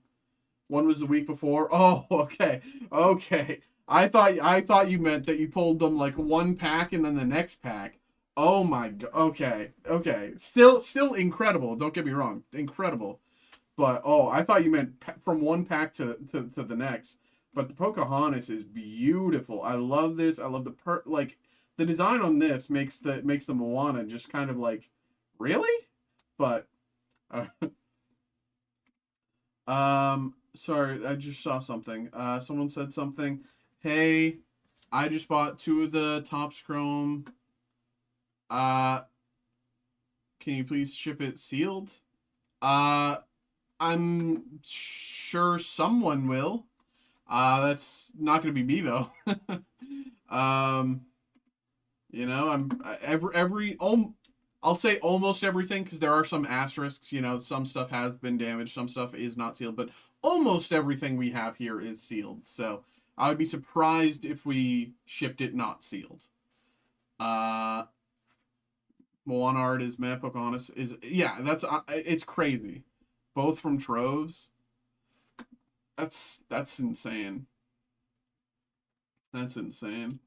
One was the week before. Oh, okay, okay. I thought you meant that you pulled them like one pack and then the next pack. Oh my god. Okay, okay. Still incredible. Don't get me wrong. Incredible. But oh, I thought you meant from one pack to the next. But the Pocahontas is beautiful. I love this. I love the design on this makes the Moana just kind of like, really? But uh, sorry, I just saw something. Someone said something. Hey, I just bought 2 of the Topps Chrome. Can you please ship it sealed? I'm sure someone will. That's not going to be me though. um, I'm I'll say almost everything because there are some asterisks. Some stuff has been damaged, some stuff is not sealed, but almost everything we have here is sealed. So I would be surprised if we shipped it not sealed. Moana art is meh. Pocahontas is That's it's crazy. Both from troves. That's insane. That's insane.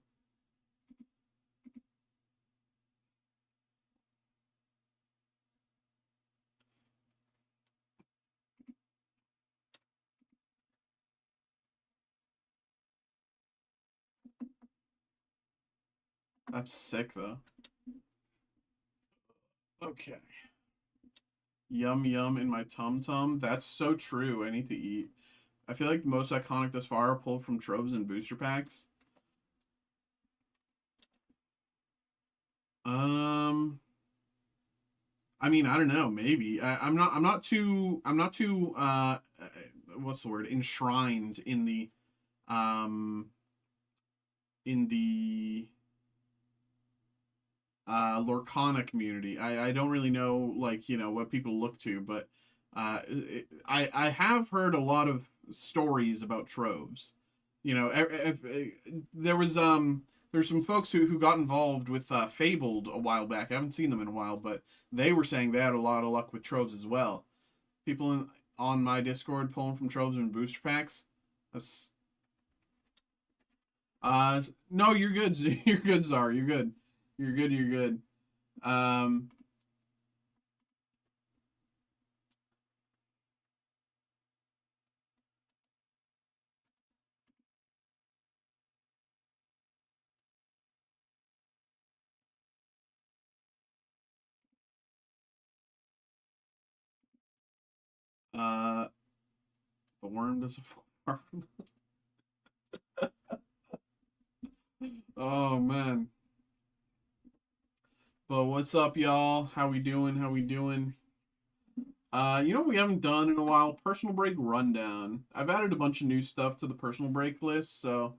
That's sick though. Okay. Yum yum in my tum tum. That's so true. I need to eat. I feel like the most iconic thus far are pulled from troves and booster packs. I mean, I don't know. Maybe I'm not. I'm not too. What's the word? Enshrined in the um in the Lorcana community. I don't really know what people look to, but I have heard a lot of stories about troves. There was there's some folks who got involved with Fabled a while back. I haven't seen them in a while, but they were saying they had a lot of luck with troves as well. People on my Discord pulling from troves and booster packs. That's no, you're good. You're good, Czar. You're good. You're good. You're good. Um, uh, the worm does a farm. Oh man. But what's up, y'all? How we doing? How we doing? What we haven't done in a while? Personal break rundown. I've added a bunch of new stuff to the personal break list, so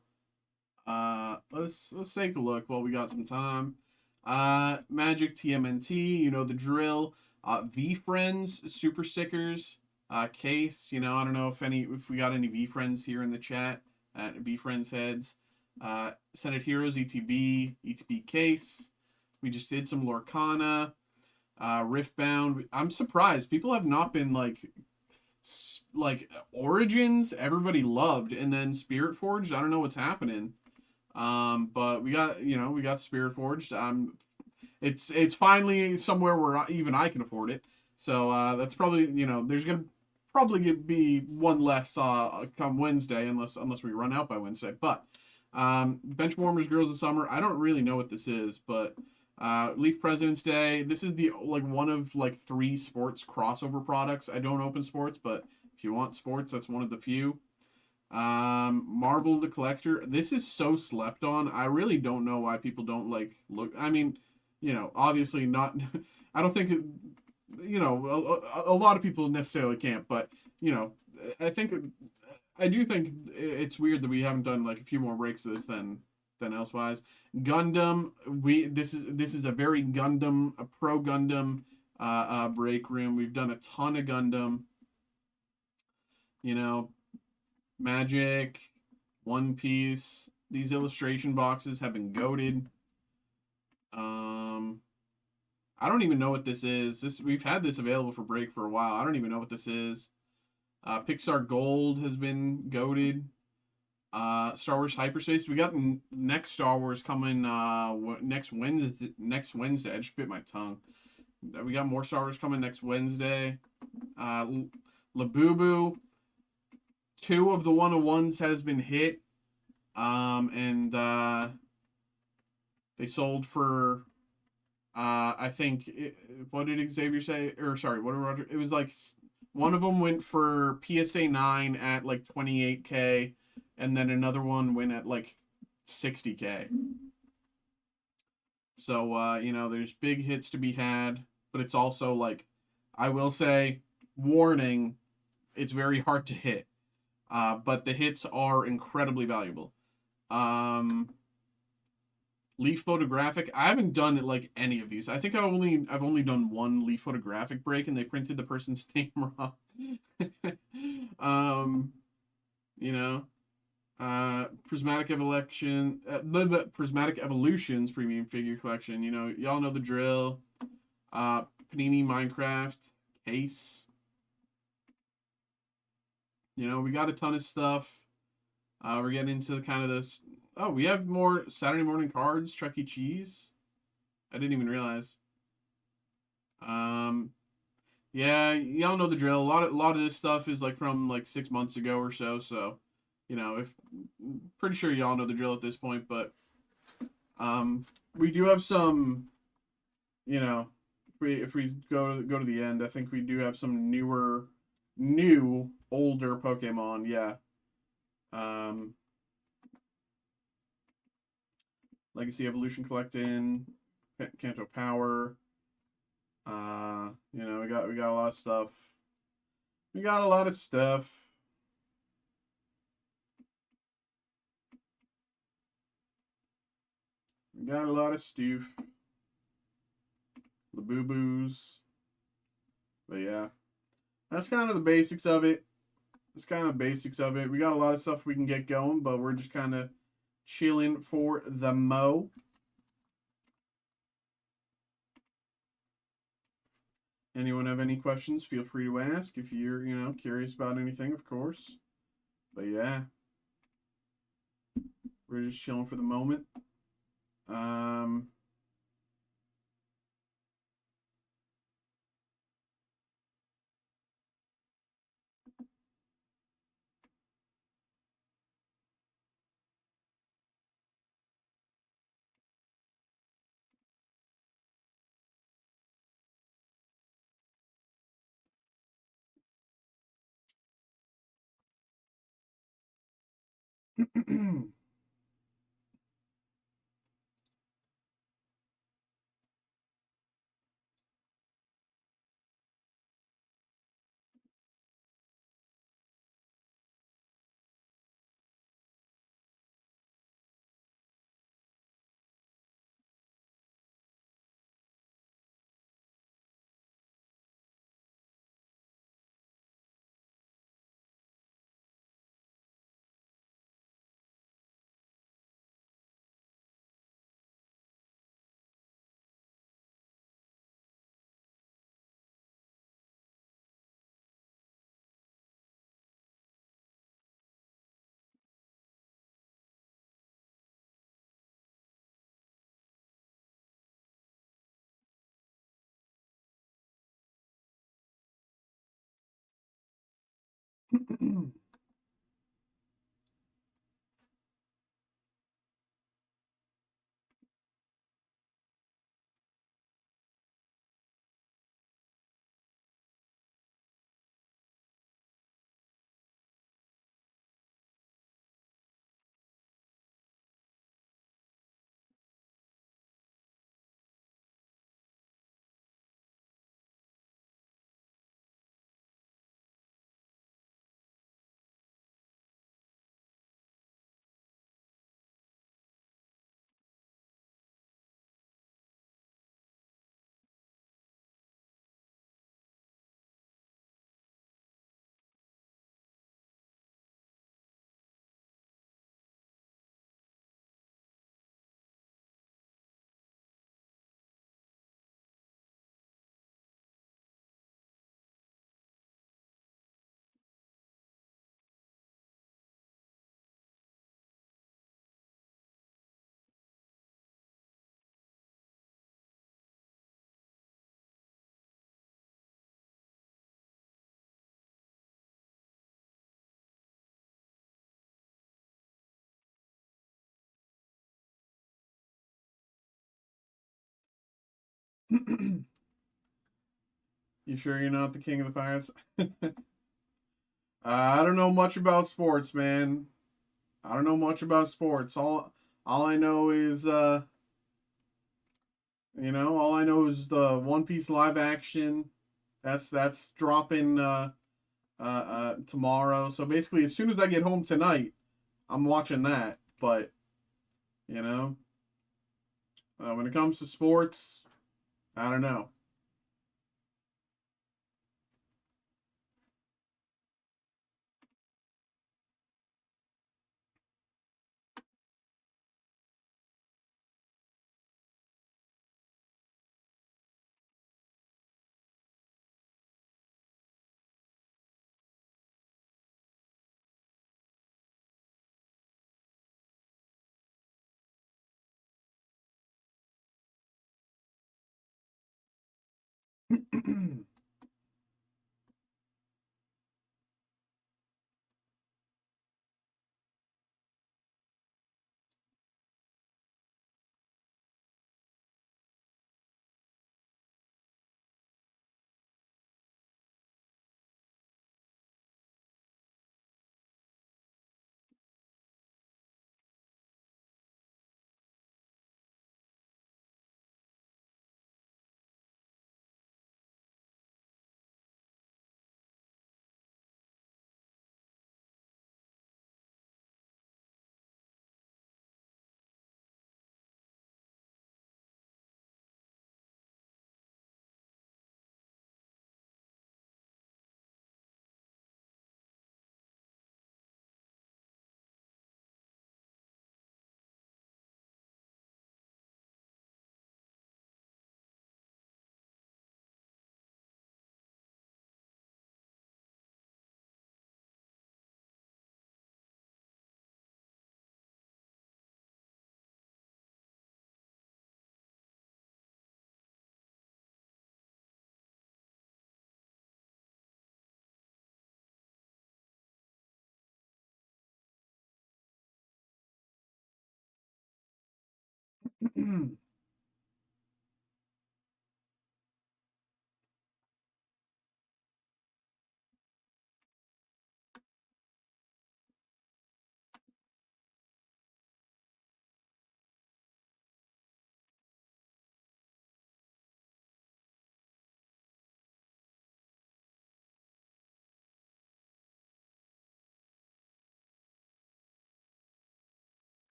let's take a look while we got some time. Magic TMNT, you know the drill. V Friends super stickers. Case, I don't know if we got any V Friends here in the chat at V Friends heads. Senate Heroes ETB case. We just did some Lorcana. Riftbound. I'm surprised people have not been like Origins. Everybody loved, and then Spirit Forged. I don't know what's happening. But we got Spirit Forged. It's finally somewhere where even I can afford it. So that's probably there's gonna probably be one less come Wednesday unless we run out by Wednesday. But Benchwarmers Girls of Summer. I don't really know what this is, but Leaf President's Day. This is the one of 3 sports crossover products. I don't open sports, but if you want sports, that's one of the few. Marvel the Collector. This is so slept on. I really don't know why people don't look. I mean, obviously not. I don't think a lot of people necessarily can't, but I do think it's weird that we haven't done a few more breaks of this than elsewise. Gundam. This is a very Gundam, a pro Gundam break room. We've done a ton of Gundam. Magic, One Piece. These illustration boxes have been goated. I don't even know what this is. We've had this available for break for a while. I don't even know what this is. Pixar Gold has been goated. Star Wars Hyperspace. We got next Star Wars coming next Wednesday. I just bit my tongue. We got more Star Wars coming next Wednesday. Labubu. 2 of the 101s has been hit. And they sold for I think what did Xavier say? Or sorry, what did Roger? It was like one of them went for PSA 9 at like 28K, and then another one went at like 60K. So there's big hits to be had, but it's also like I will say, warning, it's very hard to hit. But the hits are incredibly valuable. Um, Leaf photographic. I haven't done like any of these. I think I've only done one leaf photographic break, and they printed the person's name wrong. um, you know, Prismatic Evolutions premium figure collection. Y'all know the drill. Panini Minecraft case. We got a ton of stuff. We're getting into kind of this. Oh, we have more Saturday morning cards, Chuck E. Cheese. I didn't even realize. Yeah, y'all know the drill. A lot of this stuff is like from like 6 months ago or so. So, if pretty sure y'all know the drill at this point. But we do have some. If we go to the end, I think we do have some older Pokemon. Yeah. Legacy Evolution Collecting, Kanto Power. We got a lot of stuff. We got a lot of stuff. We got a lot of stoof. The boo-boos. But yeah. That's kind of the basics of it. We got a lot of stuff we can get going, but we're just kind of chilling for the mo. Anyone have any questions? Feel free to ask if you're, curious about anything, of course. But yeah, we're just chilling for the moment. You sure you're not the king of the pirates? I don't know much about sports, man. I don't know much about sports. All I know is all I know is the One Piece live action. That's dropping tomorrow. So basically, as soon as I get home tonight, I'm watching that. But you know, when it comes to sports, I don't know.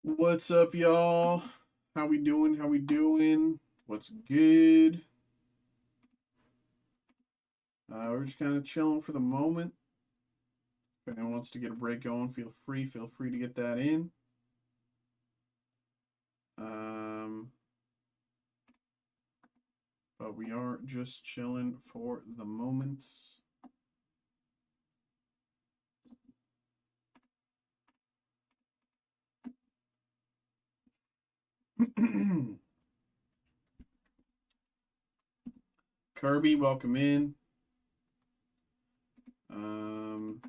What's up, y'all? How we doing? How we doing? What's good? We're just kind of chilling for the moment. If anyone wants to get a break going, feel free. Feel free to get that in. Um, but we are just chilling for the moment. Kirby, welcome in. Um,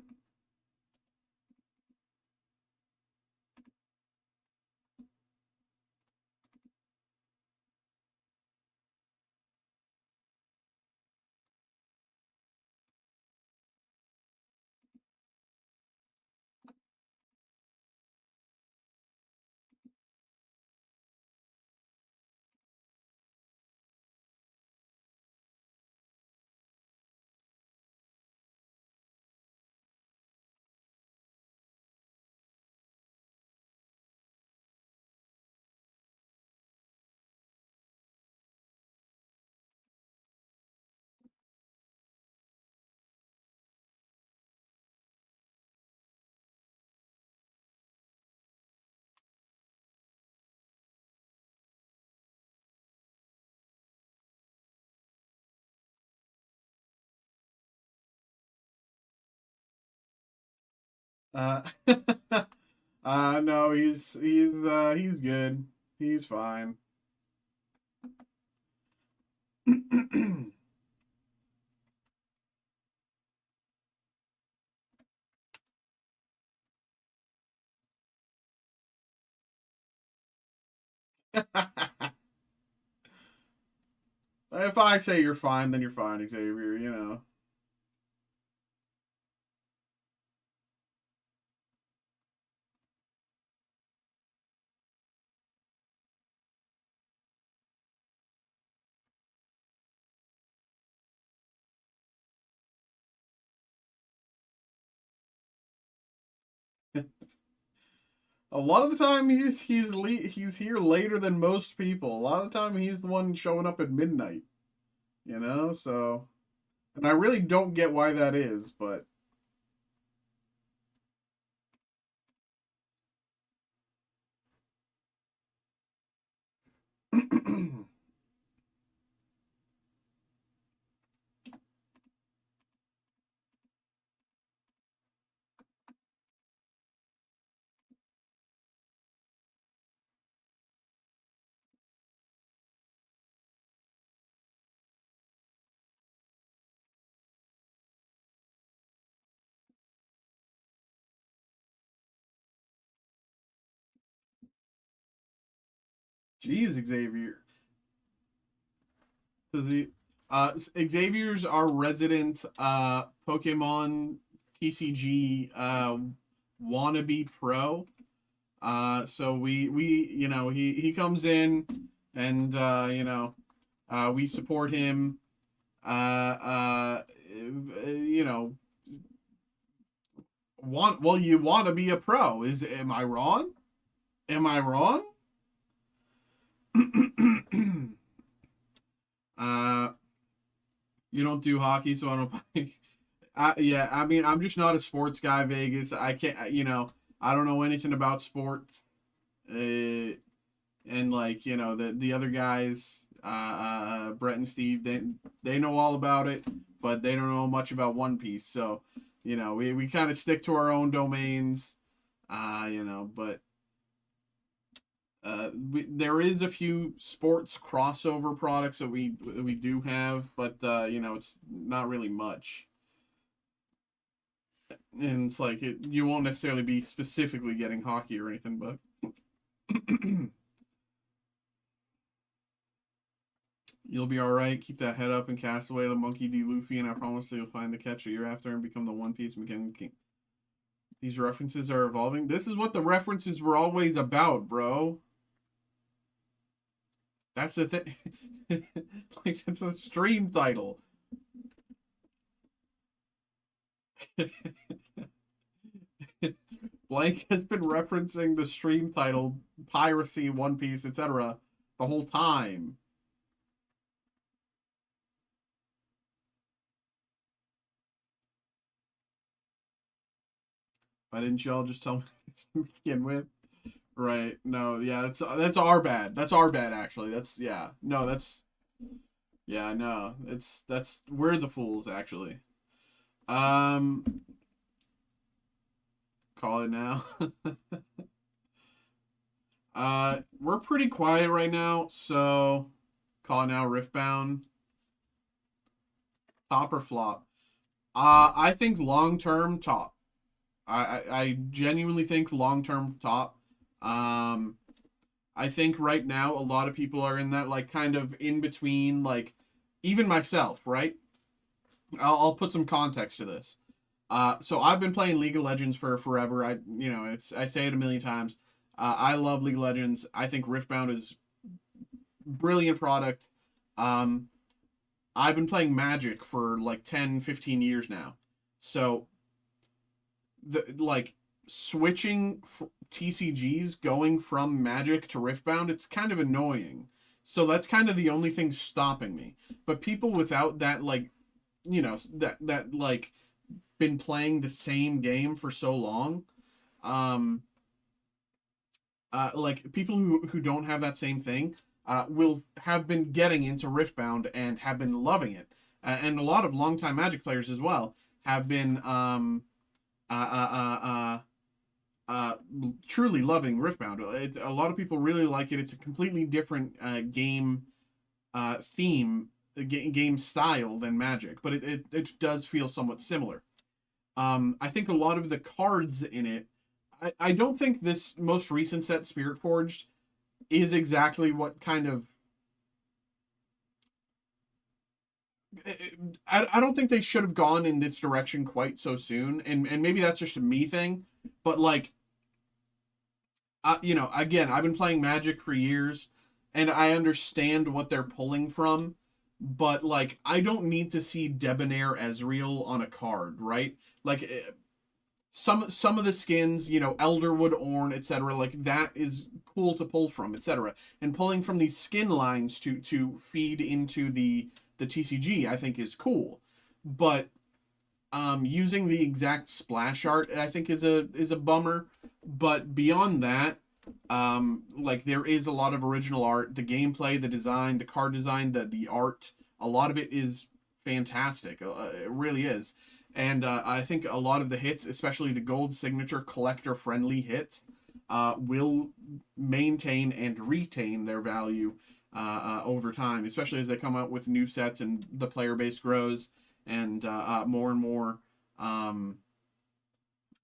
Uh, no, he's good. He's fine. If I say you're fine, then you're fine, Xavier, you know. A lot of the time he's here later than most people. A lot of the time he's the one showing up at midnight, you know? So, and I really don't get why that is, but geez, Xavier. Does he Xavier's our resident Pokemon TCG wannabe pro. So we you know he comes in and we support him. You know, you want to be a pro? Am I wrong? Am I wrong? uh, you don't do hockey, so I don't. Yeah, I mean, I'm just not a sports guy, Vegas. I can't, I don't know anything about sports. Uh, and like, the other guys, Brett and Steve, they know all about it, but they don't know much about One Piece. So, we kind of stick to our own domains, but there is a few sports crossover products that we do have, but it's not really much. And it's like you won't necessarily be specifically getting hockey or anything, but you'll be all right. Keep that head up and cast away the Monkey D. Luffy, and I promise that you'll find the catch that you're after and become the One Piece mechanic king. These references are evolving. This is what the references were always about, bro. That's the thing. Like, it's a stream title. Blank has been referencing the stream title, piracy, One Piece, etc., the whole time. Why didn't y'all just tell me to begin with? Right. No, yeah, that's our bad. That's our bad actually. That's yeah. No, that's yeah, no. That's we're the fools actually. Um call it now. We're pretty quiet right now, so call it now Riftbound. Top or flop? I think long term top. I genuinely think long term top. Um, I think right now a lot of people are in that like kind of in between, like even myself, right? I'll put some context to this. So I've been playing League of Legends for forever. I say it a million times. I love League of Legends. I think Riftbound is brilliant product. Um, I've been playing Magic for like 10, 15 years now. So the like switching TCGs going from Magic to Riftbound, it's kind of annoying. So that's kind of the only thing stopping me. But people without that like, that like been playing the same game for so long, um like people who don't have that same thing will have been getting into Riftbound and have been loving it. And a lot of longtime Magic players as well have been uh, truly loving Riftbound. A lot of people really like it. It's a completely different game theme, game style than Magic, but it does feel somewhat similar. I think a lot of the cards in it, I don't think this most recent set, Spirit Forged, is exactly what kind of. I don't think they should have gone in this direction quite so soon, and maybe that's just a me thing, but like, again, I've been playing Magic for years, and I understand what they're pulling from, but like, I don't need to see Debonair Ezreal on a card, right? Like, some of the skins, Elderwood, Ornn, etc., like that is cool to pull from, etc. And pulling from these skin lines to feed into the TCG, I think is cool. But using the exact splash art, I think is a bummer. But beyond that, like there is a lot of original art, the gameplay, the design, the card design, the art, a lot of it is fantastic. It really is. And I think a lot of the hits, especially the gold signature collector friendly hits, will maintain and retain their value over time, especially as they come out with new sets and the player base grows, and more and more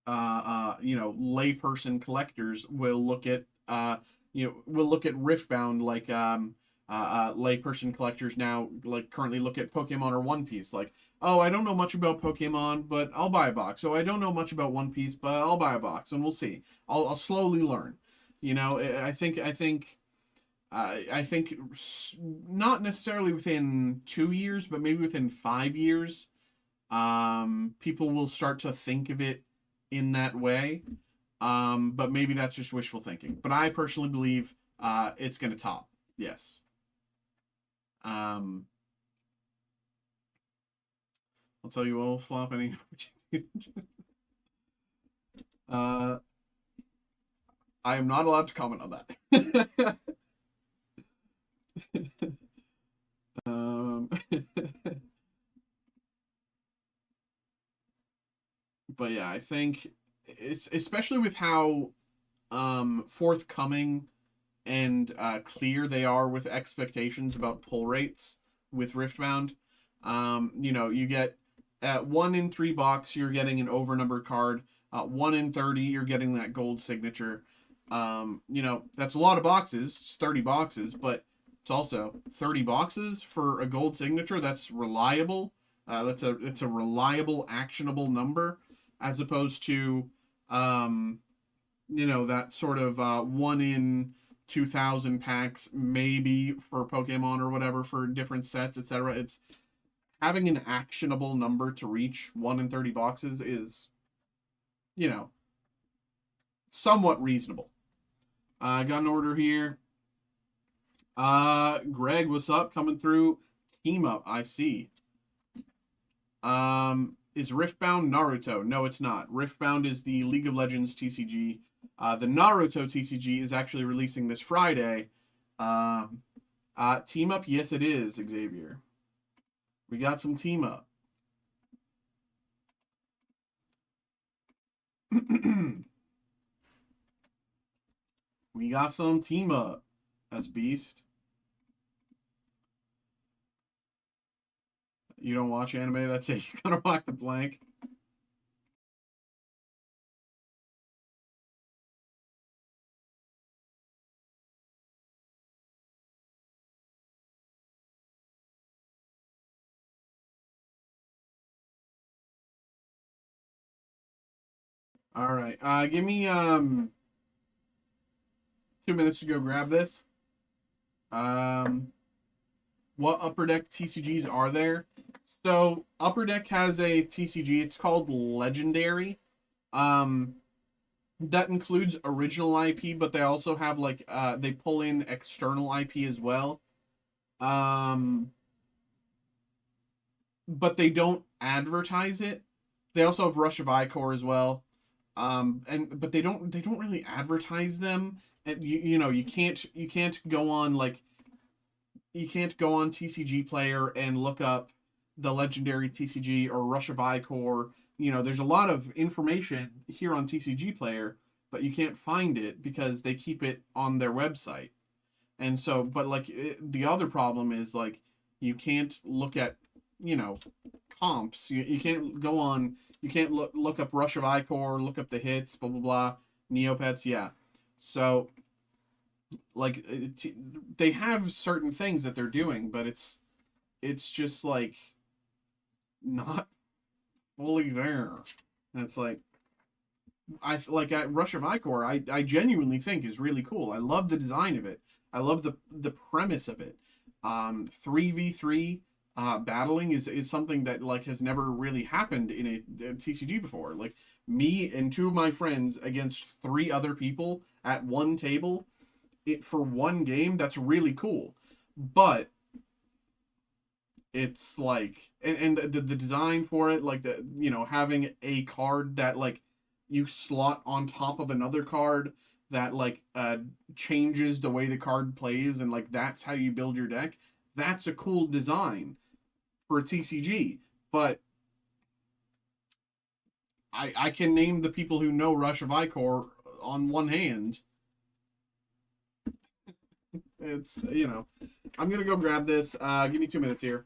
layperson collectors will look at Riftbound like layperson collectors now like currently look at Pokemon or One Piece like, oh, I don't know much about Pokemon, but I'll buy a box. So I don't know much about One Piece, but I'll buy a box and we'll see. I'll slowly learn. I think not necessarily within 2 years, but maybe within 5 years, people will start to think of it in that way. But maybe that's just wishful thinking. But I personally believe it's going to top. Yes. I'll tell you what will flop any. I am not allowed to comment on that. But yeah, I think it's especially with how forthcoming and clear they are with expectations about pull rates with Riftbound. You get at 1 in 3 box, you're getting an overnumbered card. 1 in 30, you're getting that gold signature. That's a lot of boxes. It's 30 boxes, but it's also 30 boxes for a gold signature. That's reliable. It's a reliable, actionable number, as opposed to that sort of 1 in 2,000 packs maybe for Pokemon or whatever for different sets, etc. It's having an actionable number to reach 1 in 30 boxes is, somewhat reasonable. I got an order here. Greg, what's up? Coming through. Team up, I see. Is Riftbound Naruto? No, it's not. Riftbound is the League of Legends TCG. The Naruto TCG is actually releasing this Friday. Team up? Yes, it is, Xavier. We got some team up. We got some team up. That's Beast. You don't watch anime? That's it. You're gonna whack the blank. All right. Give me 2 minutes to go grab this. What Upper Deck TCGs are there? So Upper Deck has a TCG. It's called Legendary. That includes original IP, but they also have like they pull in external IP as well. But they don't advertise it. They also have Rush of Icor as well. But they don't really advertise them. And you can't go on TCG Player and look up the Legendary TCG or Rush of Icor you know, there's a lot of information here on TCG Player, but you can't find it because they keep it on their website. And so, but like the other problem is like you can't look at, you know, comps. You can't go on. You can't look up Rush of Icor, look up the hits, blah blah blah, Neopets. Yeah. So like they have certain things that they're doing, but it's just like not fully there. And it's like I like Rush of Icor. I genuinely think is really cool. I love the design of it. I love the premise of it. 3v3 battling is something that like has never really happened in a TCG before. Like me and two of my friends against three other people at one table, it for one game. That's really cool, but it's like and the design for it, like the you know having a card that like you slot on top of another card that like changes the way the card plays and like that's how you build your deck. That's a cool design for a TCG, but I can name the people who know Rush of Icor on one hand. It's you know, I'm gonna go grab this. Give me 2 minutes here.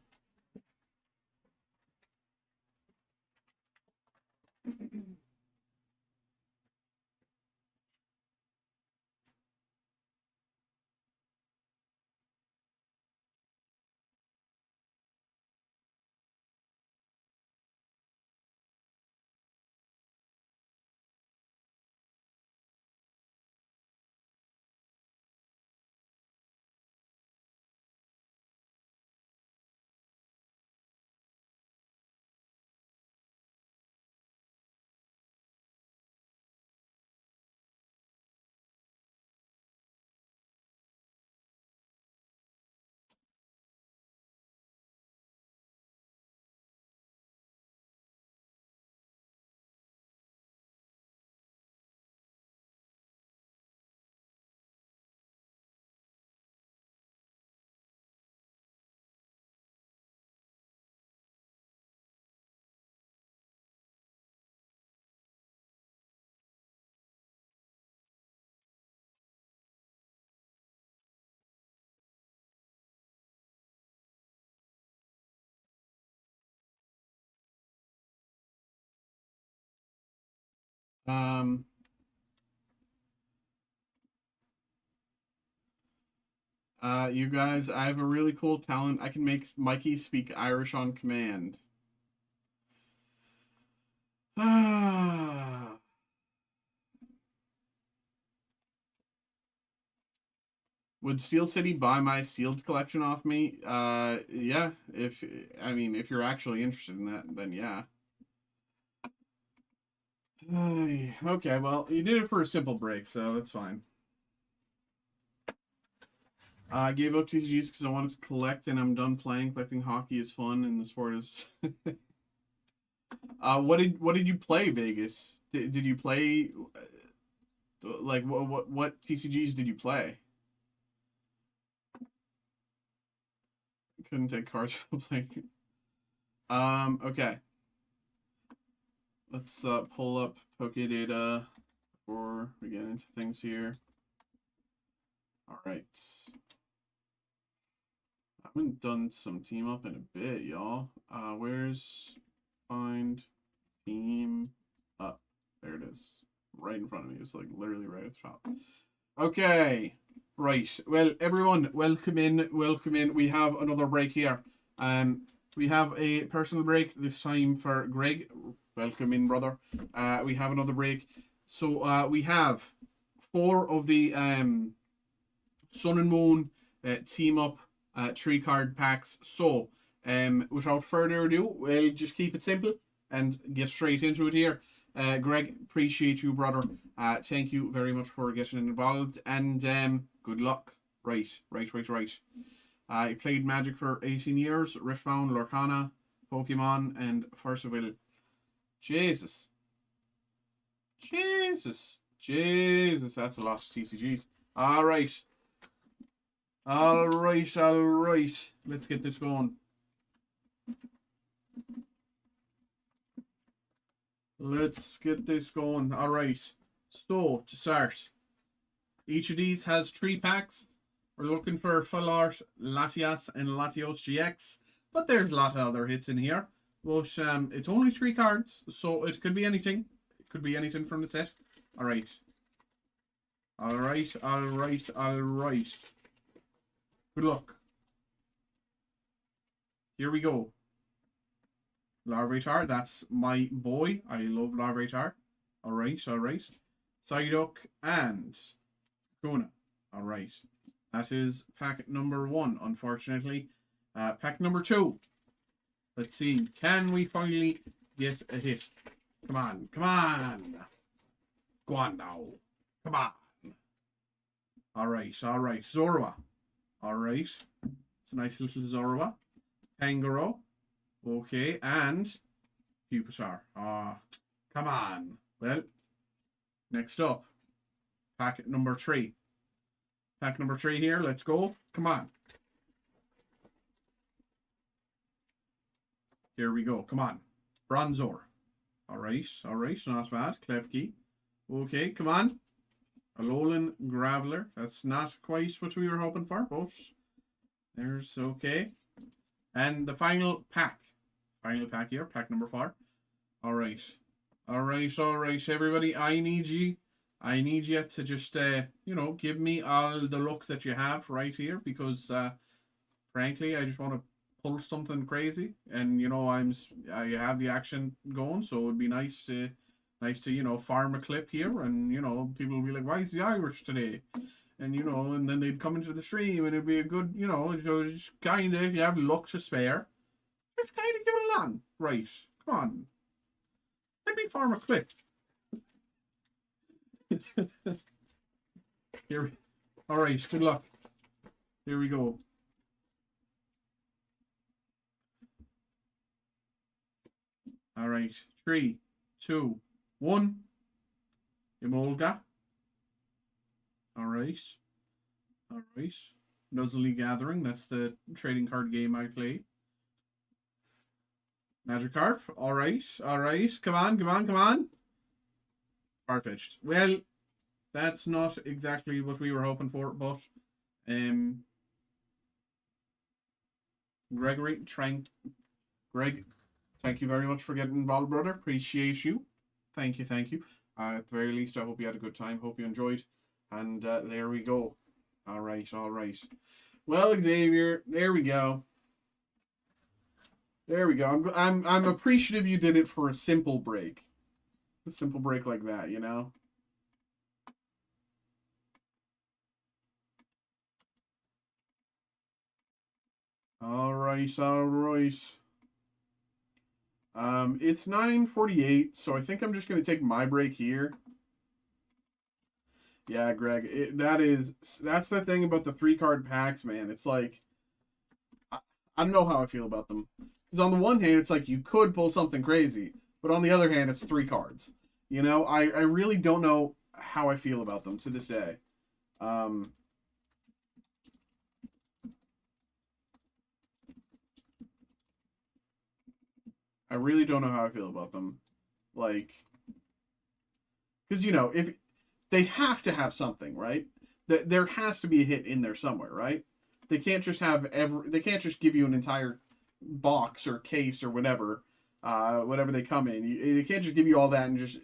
Um, you guys, I have a really cool talent. I can make Mikey speak Irish on command. Would Steel City buy my sealed collection off me? Yeah. If I mean, if you're actually interested in that, then yeah. Okay, well, you did it for a simple break, so that's fine. I gave up TCGs because I wanted to collect, and I'm done playing. Collecting hockey is fun, and the sport is. What did you play, Vegas? Did you play like what TCGs did you play? Couldn't take cards for the play. Okay. Let's pull up Poke Data before we get into things here. All right. I haven't done some team up in a bit, y'all. Where's find team up? There it is. Right in front of me. It's like literally right at the top. Okay. Right. Well, everyone, welcome in. Welcome in. We have another break here. We have a personal break this time for Greg. Welcome in, brother. We have another break. So we have 4 of the Sun and Moon team up 3-card packs. So without further ado, we'll just keep it simple and get straight into it here. Greg, appreciate you, brother. Thank you very much for getting involved, and good luck. Right. I played Magic for 18 years, Riftbound, Lorcana, Pokemon, and First of Will. Jesus, that's a lot of TCGs. All right. Let's get this going. let's get this going. All right. So, to start, each of these has 3 packs. We're looking for Full Art, Latias, and Latios GX. But there's a lot of other hits in here. But it's only 3 cards, so it could be anything. It could be anything from the set. All right. All right, all right, all right. Good luck. Here we go. Larvitar, that's my boy. I love Larvitar. All right, all right. Psyduck and Kuna. All right. That is pack number 1, unfortunately. Pack number 2. Let's see. Can we finally get a hit? Come on, come on. Go on now. Come on. All right, all right. Zorua. All right. It's a nice little Zorua. Tangoro. Okay, and Pupitar. Come on. Well, next up, pack number 3. Pack number 3 here. Let's go. Come on. Here we go. Come on. Bronzor. All right, not bad. Klefki. Okay, come on. Alolan Graveler. That's not quite what we were hoping for, but there's okay. And the final pack. Final pack here, pack number 4. All right. All right, everybody. I need you to just, you know, give me all the luck that you have right here because, frankly, I just want to pull something crazy. And, you know, I have the action going, so it'd be nice to, you know, farm a clip here. And, you know, people will be like, why is the Irish today? And, you know, and then they'd come into the stream and it'd be a good, you know, just kind of, if you have luck to spare, just kind of give it along. Right. Come on. Let me farm a clip. Here. All right. Good luck. Here we go. All right. 3, 2, 1. Emolga. All right. All right. Nuzzly Gathering. That's the trading card game I play. Magikarp. All right. All right. Come on. Come on. Come on. Farfetch'd. Well, that's not exactly what we were hoping for, but Greg, thank you very much for getting involved, brother. Appreciate you. Thank you, thank you. At the very least, I hope you had a good time. Hope you enjoyed. And there we go. All right, all right. Well, Xavier, there we go. There we go. I'm appreciative you did it for a simple break. A simple break like that, you know? All right, all right. It's 9:48, so I think I'm just going to take my break here. Yeah, Greg, that's the thing about the 3-card packs, man. It's like, I don't know how I feel about them. Because on the one hand, it's like you could pull something crazy, but on the other hand, it's 3 cards. You know, I really don't know how I feel about them to this day. I really don't know how I feel about them. Like, because, you know, if they have to have something, right? There has to be a hit in there somewhere, right? They can't just they can't just give you an entire box or case or whatever they come in. They can't just give you all that and just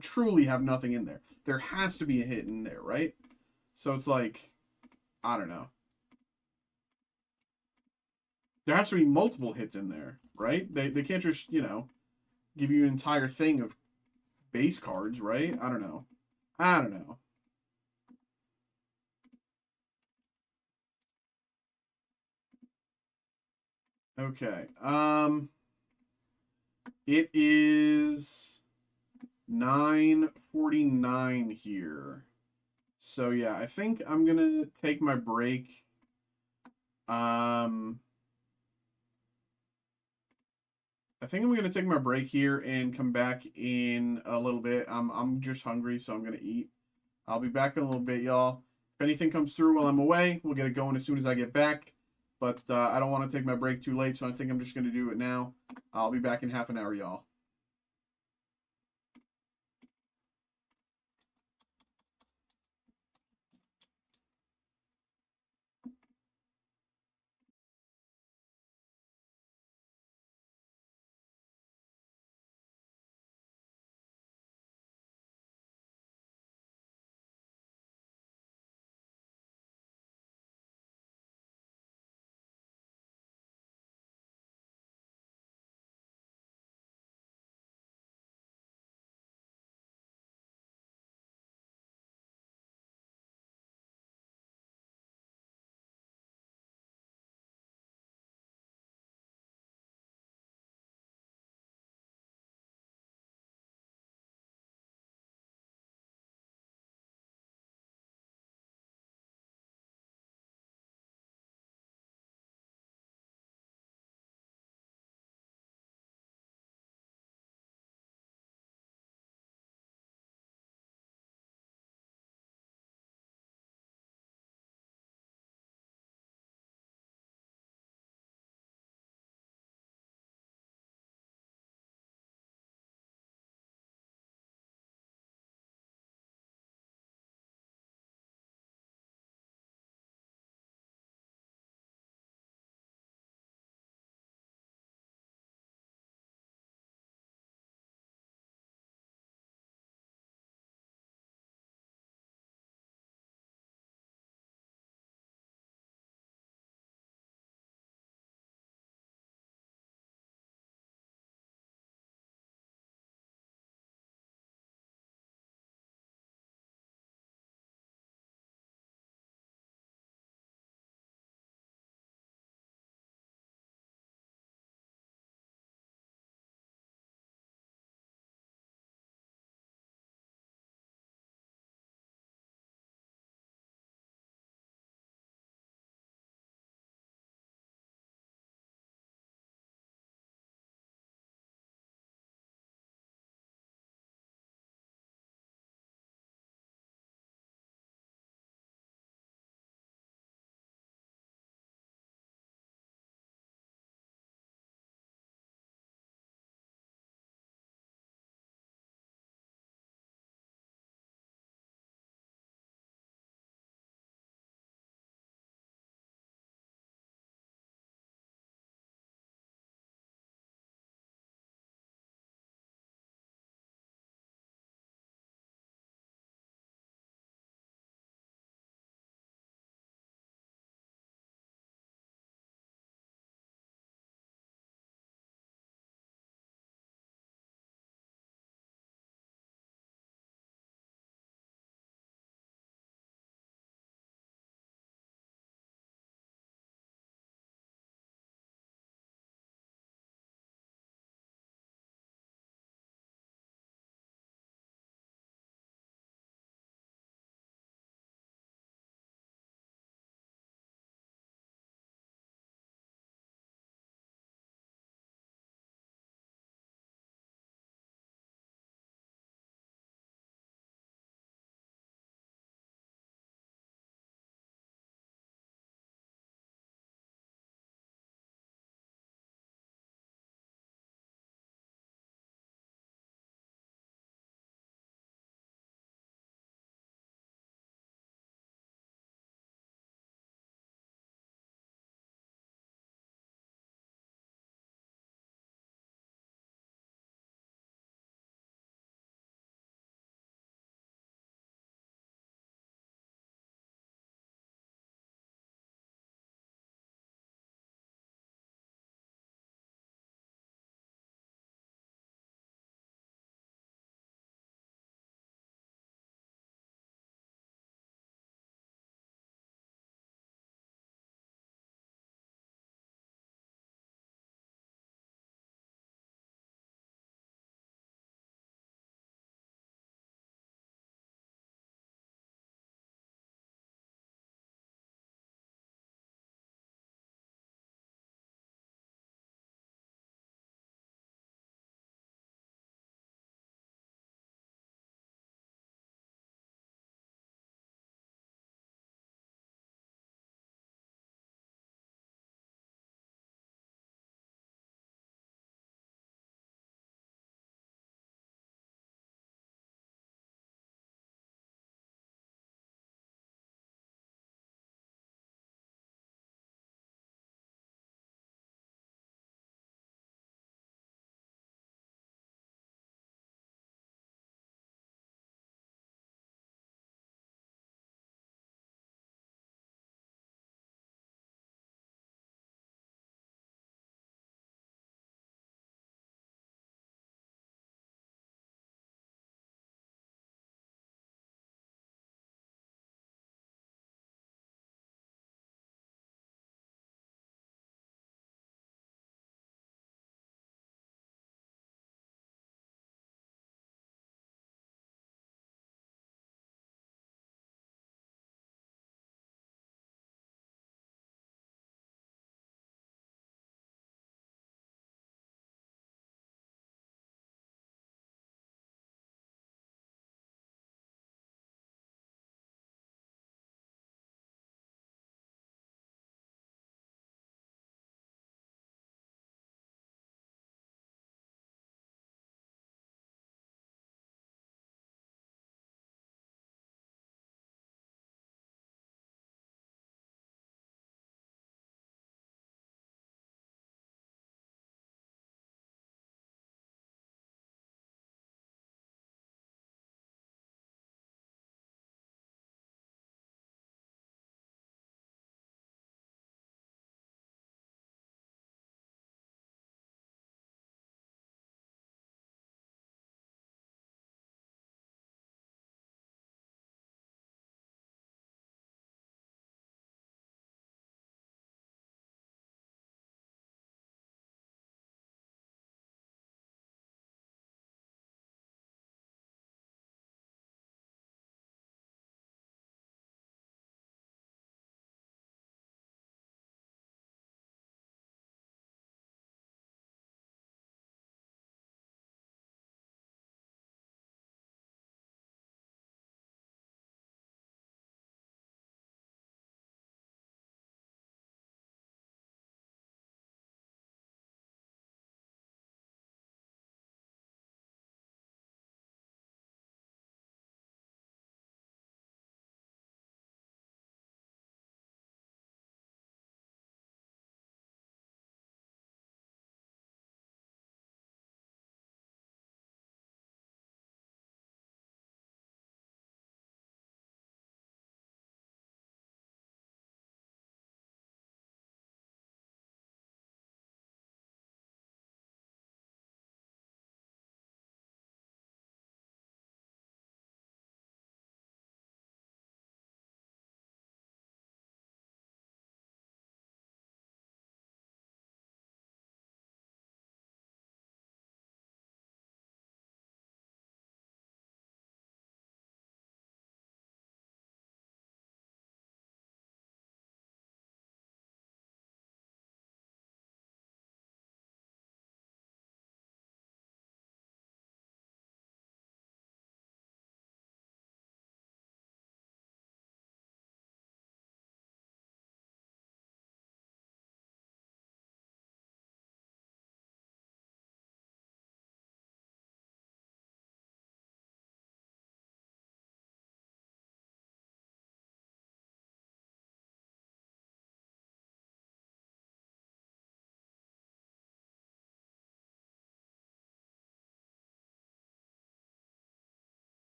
truly have nothing in there. There has to be a hit in there, right? So it's like, I don't know. There has to be multiple hits in there, right? They can't just, you know, give you an entire thing of base cards, right? I don't know. I don't know. Okay. It is 9:49 here. So yeah, I think I'm gonna take my break. I think I'm gonna take my break here and come back in a little bit. I'm just hungry, so I'm gonna eat. I'll be back in a little bit, y'all. If anything comes through while I'm away, we'll get it going as soon as I get back. But I don't want to take my break too late, so I think I'm just gonna do it now. I'll be back in half an hour, y'all.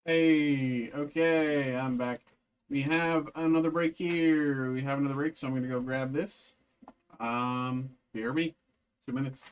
Hey, okay, I'm back. We have another break here. We have another break, so I'm gonna go grab this. BRB, 2 minutes.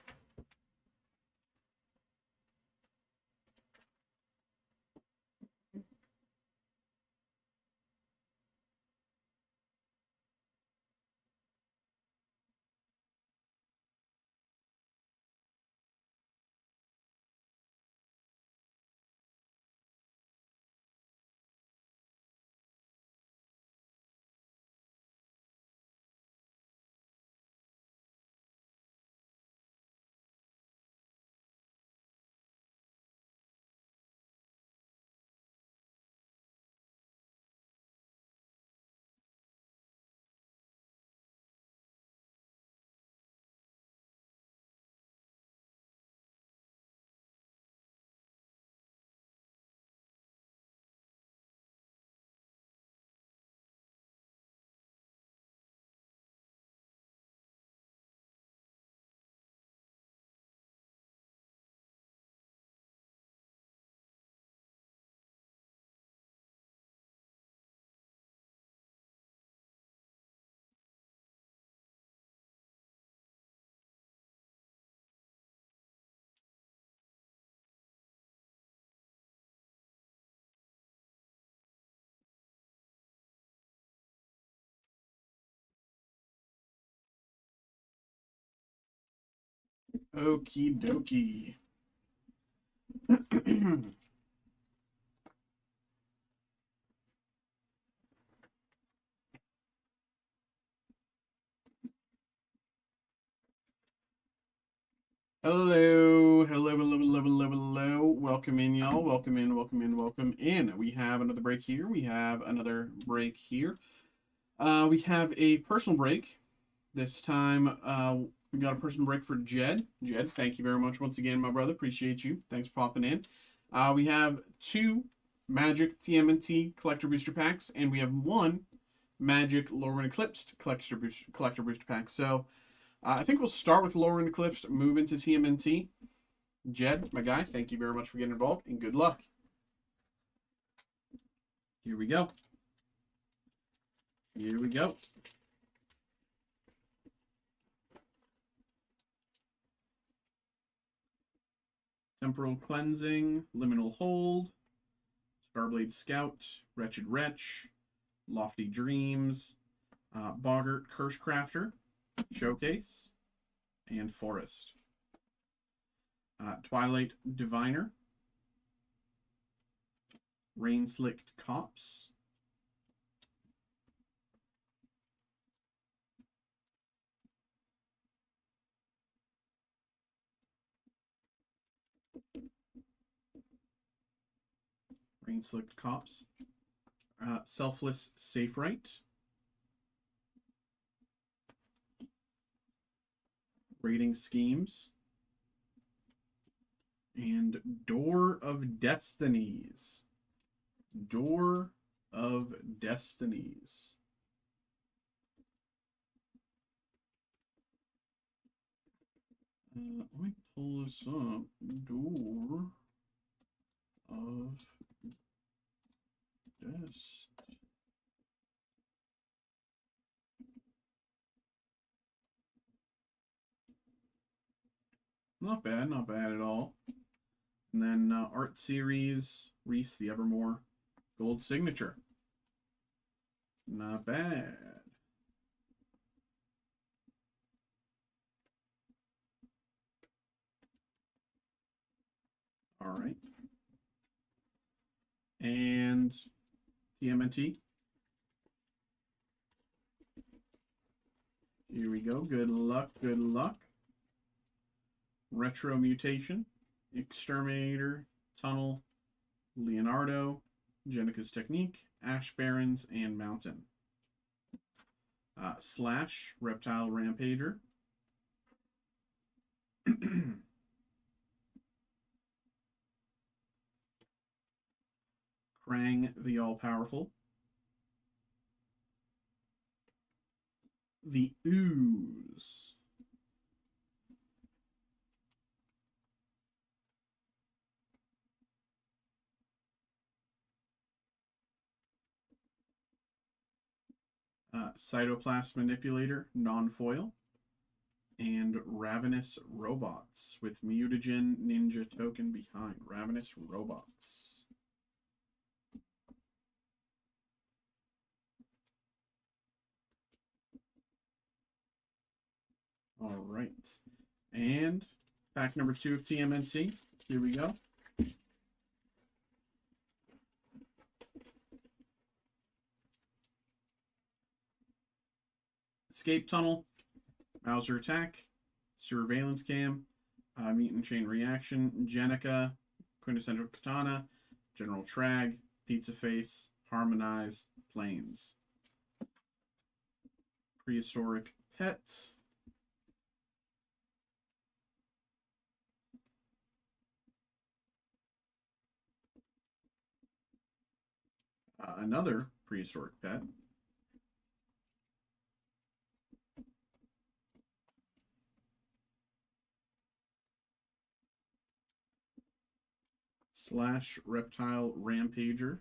Okie dokie. Hello, hello, hello, hello, hello, hello. Welcome in, y'all. Welcome in, welcome in, welcome in. We have another break here. We have another break here. We have a personal break. This time, we got a personal break for Jed. Jed, thank you very much once again, my brother. Appreciate you. Thanks for popping in. We have 2 Magic TMNT Collector Booster Packs, and we have 1 Magic Lorwyn Eclipsed Collector Booster Pack. So, I think we'll start with Lorwyn Eclipsed, move into TMNT. Jed, my guy, thank you very much for getting involved, and good luck. Here we go. Here we go. Temporal Cleansing, Liminal Hold, Starblade Scout, Wretched Wretch, Lofty Dreams, Boggart Curse Crafter, Showcase, and Forest. Twilight Diviner, Rain Slicked Copse, Rain Slicked Copse, Selfless Safe Right, Rating Schemes, and Door of Destinies. Door of Destinies. Let me pull this up. Door of Destinies. Not bad at all. And then Art Series, Reese the Evermore, Gold Signature. Not bad. All right. And TMNT. Here we go. Good luck, good luck. Retro Mutation, Exterminator, Tunnel, Leonardo, Jenica's Technique, Ash Barons, and Mountain. Slash, Reptile Rampager. Krang the All-Powerful. The Ooze. Cytoplast Manipulator, non-foil. And Ravenous Robots with Mutagen Ninja token behind. Ravenous Robots. All right. And pack number 2 of TMNT. Here we go. Escape Tunnel, Mauser Attack, Surveillance Cam, Mutant Chain Reaction, Jenica, Quintessential Katana, General Trag, Pizza Face, Harmonize, Planes. Prehistoric Pet. Another Prehistoric Pet. Slash Reptile Rampager.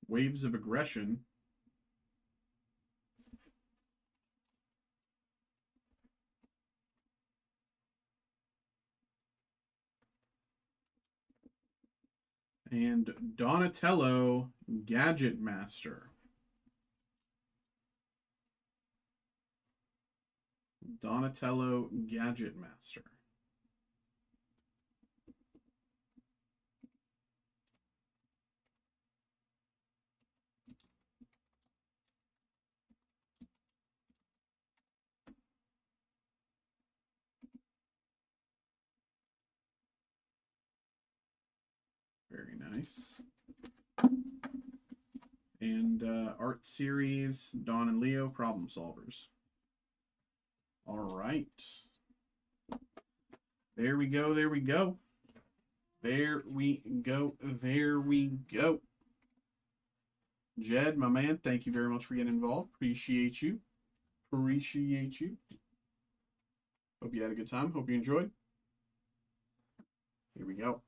Waves of Aggression. And Donatello Gadget Master. Donatello Gadget Master. Very nice. And art series, Dawn and Leo, Problem Solvers. All right. There we go, there we go. There we go, there we go. Jed, my man, thank you very much for getting involved. Appreciate you. Appreciate you. Hope you had a good time. Hope you enjoyed. Here we go.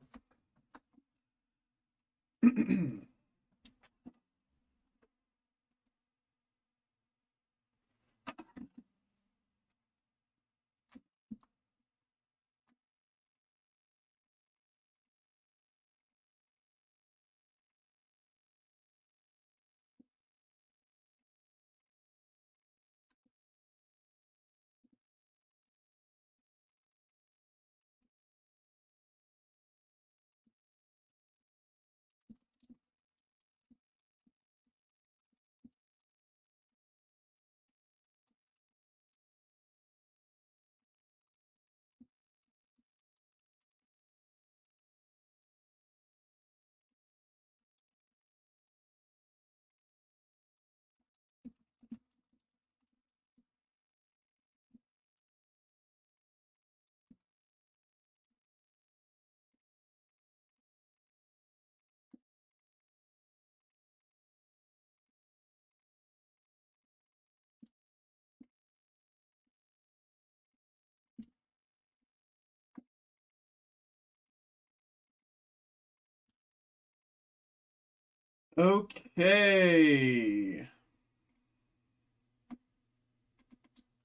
Okay.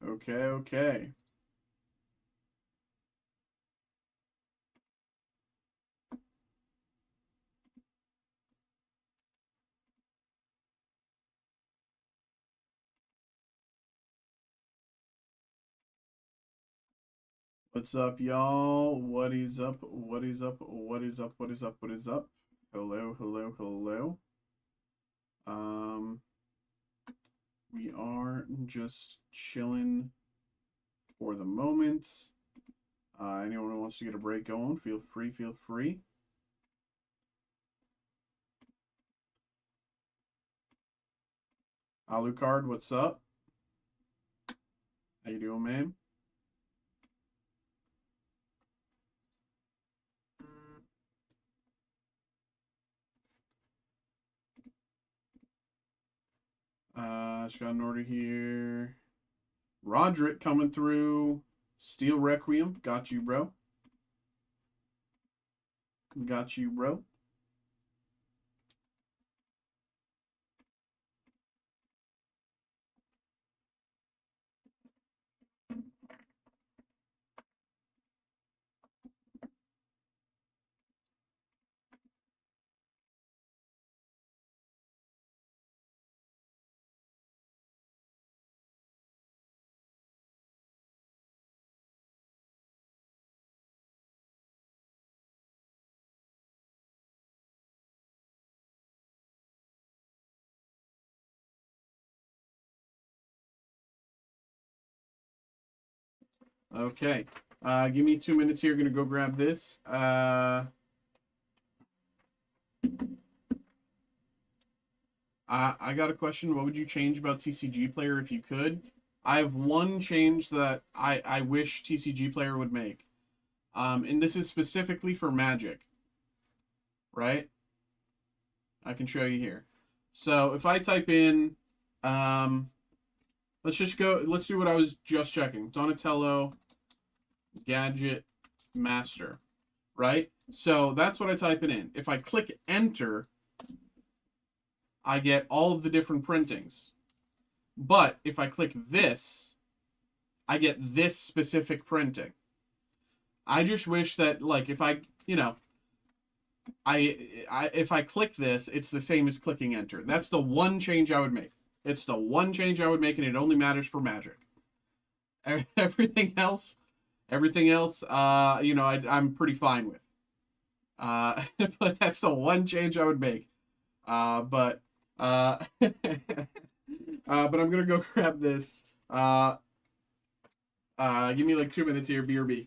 Okay. What's up, y'all? What is up? What is up? What is up? What is up? What is up? Hello, hello, hello. We are just chilling for the moment. Anyone who wants to get a break going, feel free, feel free. Alucard, what's up? How you doing, man? Just got an order here. Roderick coming through. Steel Requiem. Got you, bro. Got you, bro. Okay. Give me 2 minutes here. Gonna go grab this. I got a question. What would you change about TCG Player if you could? I have one change that I wish TCG Player would make. And this is specifically for Magic, right? I can show you here. So if I type in, let's do what I was just checking. Donatello Gadget Master, right? So that's what I type it in. If I click enter, I get all of the different printings. But if I click this, I get this specific printing. I just wish that, like, if I, you know, if I click this, it's the same as clicking enter. That's the one change I would make. It's the one change I would make, and it only matters for Magic. Everything else, you know, I'm pretty fine with. But that's the one change I would make. But I'm gonna go grab this. Give me like 2 minutes here, BRB.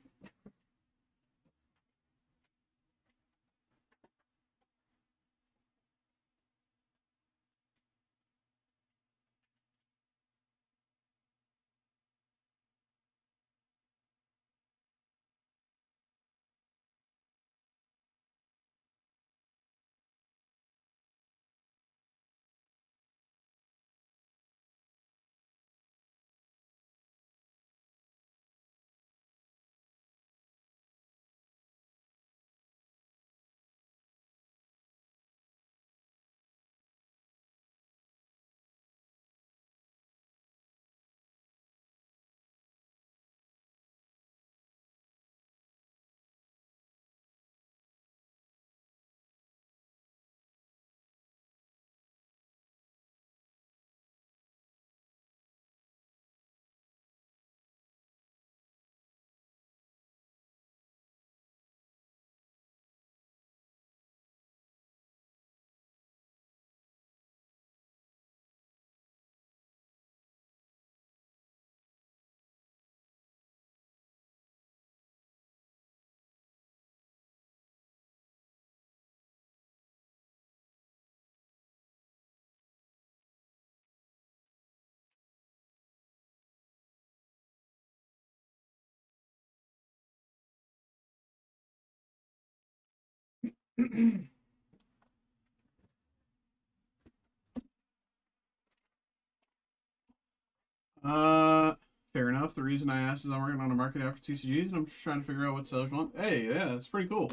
Fair enough. The reason I asked is I'm working on a market after TCGs, and I'm just trying to figure out what sellers want. Hey, yeah, that's pretty cool.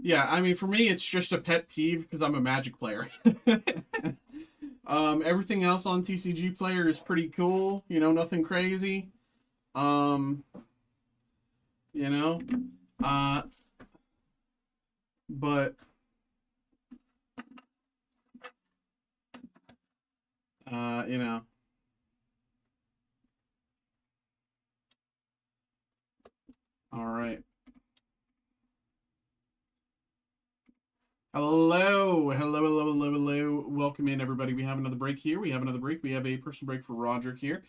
Yeah, I mean, for me, it's just a pet peeve because I'm a Magic player. Everything else on TCG Player is pretty cool. You know, nothing crazy. Um, you know, uh, but you know. All right. Hello, hello, hello, hello, hello. Welcome in, everybody. We have another break here. We have another break. We have a personal break for Roderick here.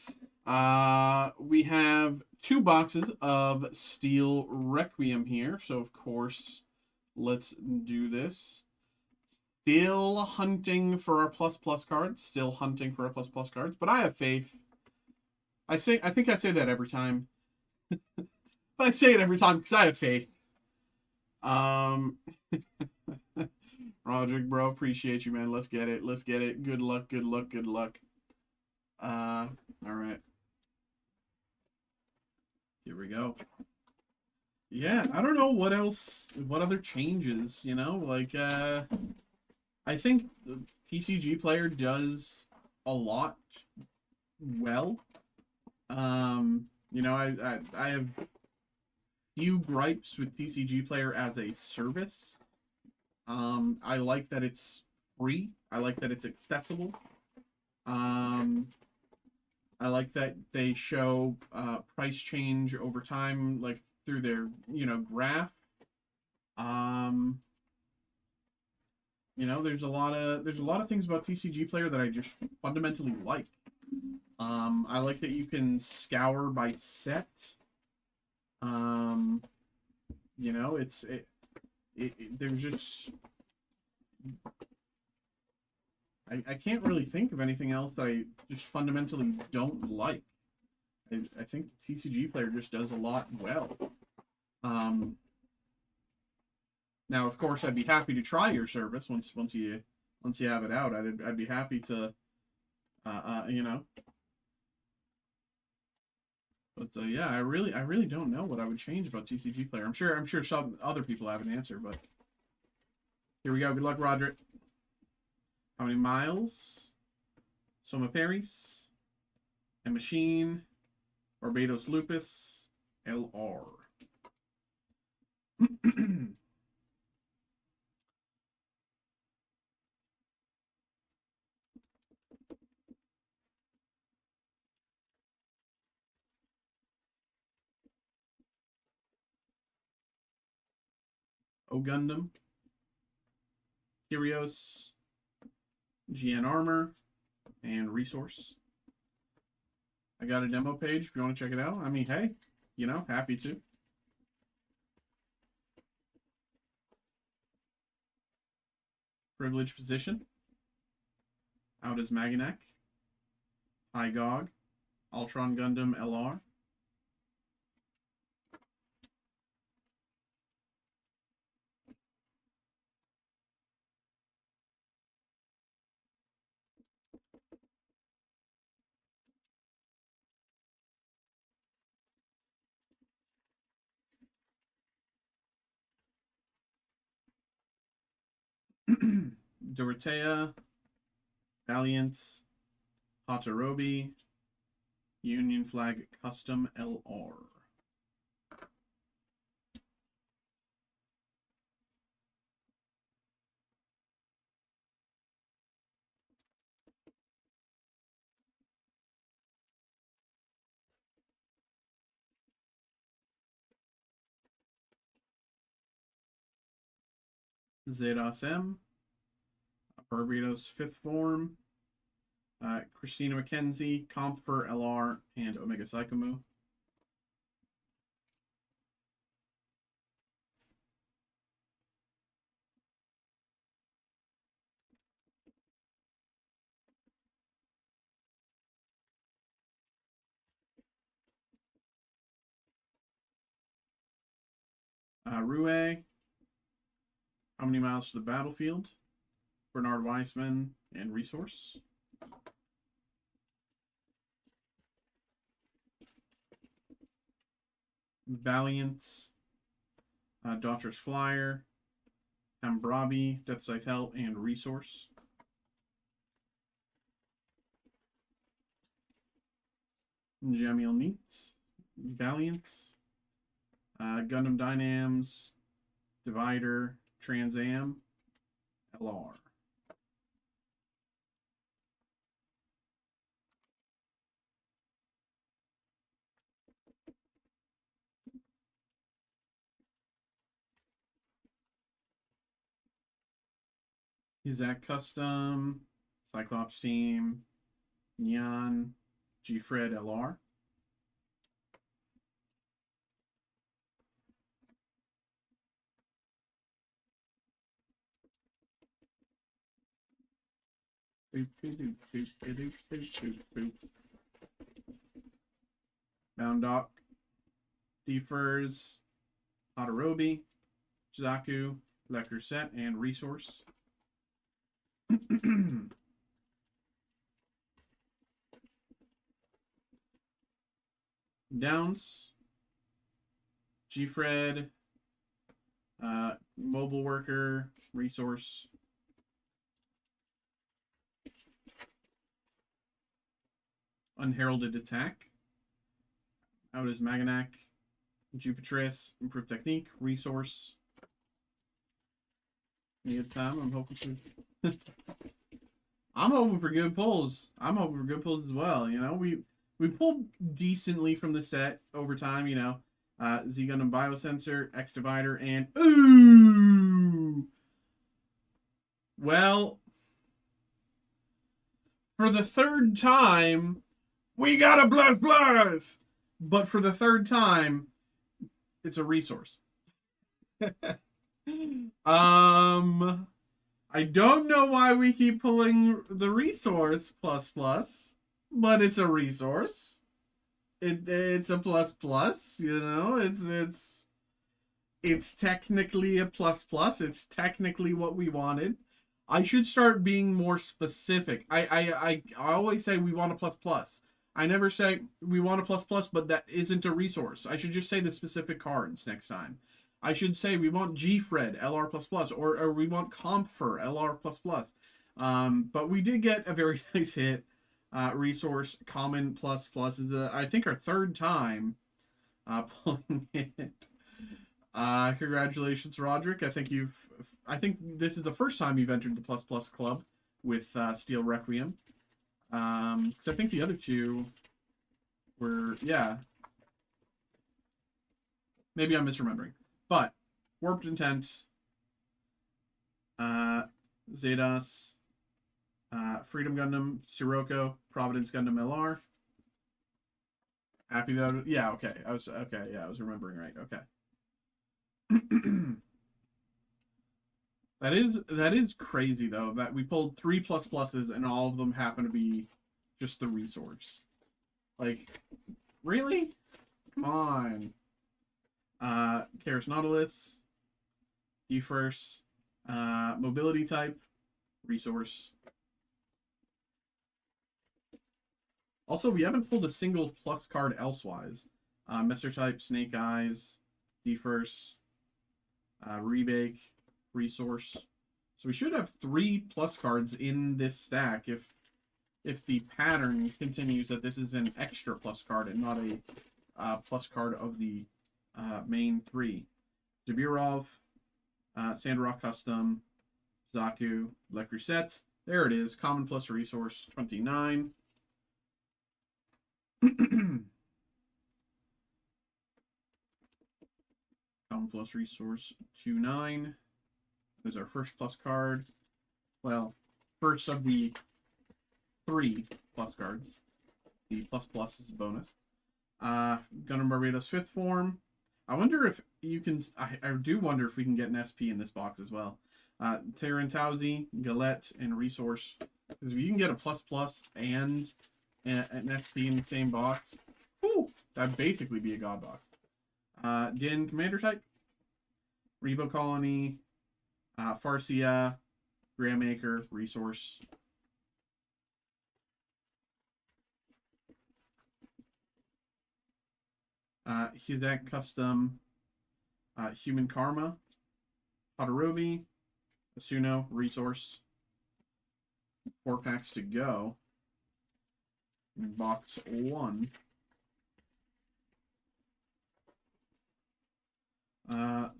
We have 2 boxes of Steel Requiem here. So, of course, let's do this. Still hunting for our plus cards. Still hunting for our plus cards. But I have faith. I think I say that every time. But I say it every time because I have faith. Roderick, bro, appreciate you, man. Let's get it. Let's get it. Good luck, good luck, good luck. All right. Here we go. Yeah, I don't know what else, what other changes, you know? Like, I think the TCG player does a lot well. You know, I have few gripes with TCG player as a service. I like that it's free. I like that it's accessible. I like that they show price change over time, like through their, you know, graph. You know, there's a lot of things about TCG player that I just fundamentally like. I like that you can scour by set. You know, there's just I can't really think of anything else that I just fundamentally don't like. I think TCG player just does a lot well. Now, of course, I'd be happy to try your service once you have it out. I'd be happy to, you know. But yeah, I really don't know what I would change about TCG player. I'm sure some other people have an answer, but here we go. Good luck, Roderick. How many miles? Soma Paris, a Machine, Barbados Lupus, LR. O Gundam, Kyrios, GN Armor, and Resource. I got a demo page if you want to check it out. I mean, hey, you know, happy to. Privileged Position. Out as Maganak. High Gog. Ultron Gundam LR. Dorothea, Valiant, Hatarobi, Union Flag Custom LR. Zedos M, Barbados Fifth Form, Christina McKenzie, Comfer LR, and Omega Psychomu. Rue, How Many Miles to the Battlefield, Bernard Weisman, and Resource. Valiant, Daughters Flyer, Hambrabi, Death Scythe Hell, and Resource. Jamil Neats, Valiant, Gundam Dynams, Divider, Trans Am, LR. Isaac Custom, Cyclops Team, Neon, G-Fred LR. Bound Dock, Defers, Hatarobi, Zaku, Lecter Set, and Resource. Downs, G-Fred, Mobile Worker, Resource. Unheralded Attack. Out is Maganac, Jupitris, Improved Technique, Resource. Need time. I'm hoping for. I'm hoping for good pulls. I'm hoping for good pulls as well. You know, we pulled decently from the set over time. You know, Z Gundam Biosensor, X Divider, and ooh. Well, for the third time, we got a blast. But for the third time, it's a resource. I don't know why we keep pulling the resource plus, but it's a resource. It's a plus, you know. It's technically a plus. It's technically what we wanted. I should start being more specific. I always say we want a plus. I never say we want a plus, but that isn't a resource. I should just say the specific cards next time. I should say we want G-Fred, LR++, or we want Comfer, LR++. But we did get a very nice hit. Resource, Common++. Is I think our third time pulling it. Congratulations, Roderick. I think this is the first time you've entered the plus club with Steel Requiem. Because I think the other two were, yeah. Maybe I'm misremembering. But, Warped Intent, Zedas, Freedom Gundam, Sirocco, Providence Gundam LR. Happy that, yeah, okay. I was remembering right, okay. That is crazy though, that we pulled 3 pluses and all of them happen to be just the resource. Like, really? Come on. Karis Nautilus, D-First, Mobility Type, Resource. Also, we haven't pulled a single plus card elsewise. Messer Type, Snake Eyes, D-First, Rebake, Resource. So we should have 3 plus cards in this stack if the pattern continues that this is an extra plus card and not a plus card of the main 3. Zabirov, Sandrock Custom, Zaku, Le Crusette. There it is. Common plus Resource 29. Common plus Resource 29. There's our first plus card. Well, first of the 3 plus cards. The plus is a bonus. Gundam Barbados 5th form. I wonder if you can... I do wonder if we can get an SP in this box as well. Terrantauzi, Galette, and Resource. Because if you can get a plus and an SP in the same box, whew, that'd basically be a god box. Din, Commander Type. Rebo Colony. Farsia, Grandmaker, Resource. Hizak Custom, Human Karma, Todorobi, Asuno, Resource. 4 packs to go. In box 1.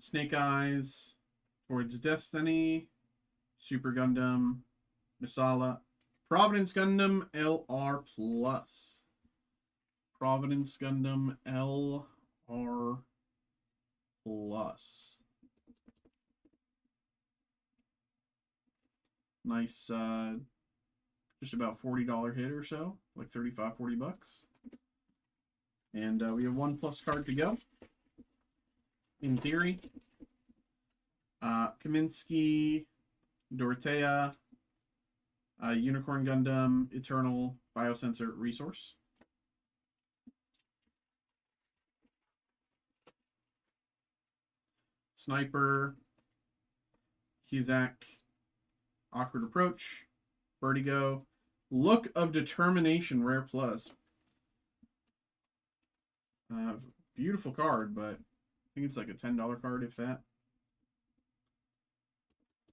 Snake Eyes, Towards Destiny, Super Gundam, Misala, Providence Gundam LR+. Providence Gundam LR+. Nice, just about $40 hit or so, like 35, 40 bucks. And we have 1 plus card to go. In theory. Kaminsky, Dorothea, Unicorn Gundam, Eternal, Biosensor, Resource. Sniper, Hizak, Awkward Approach, Vertigo, Look of Determination, Rare Plus. Beautiful card, but think it's like a $10 card, if that.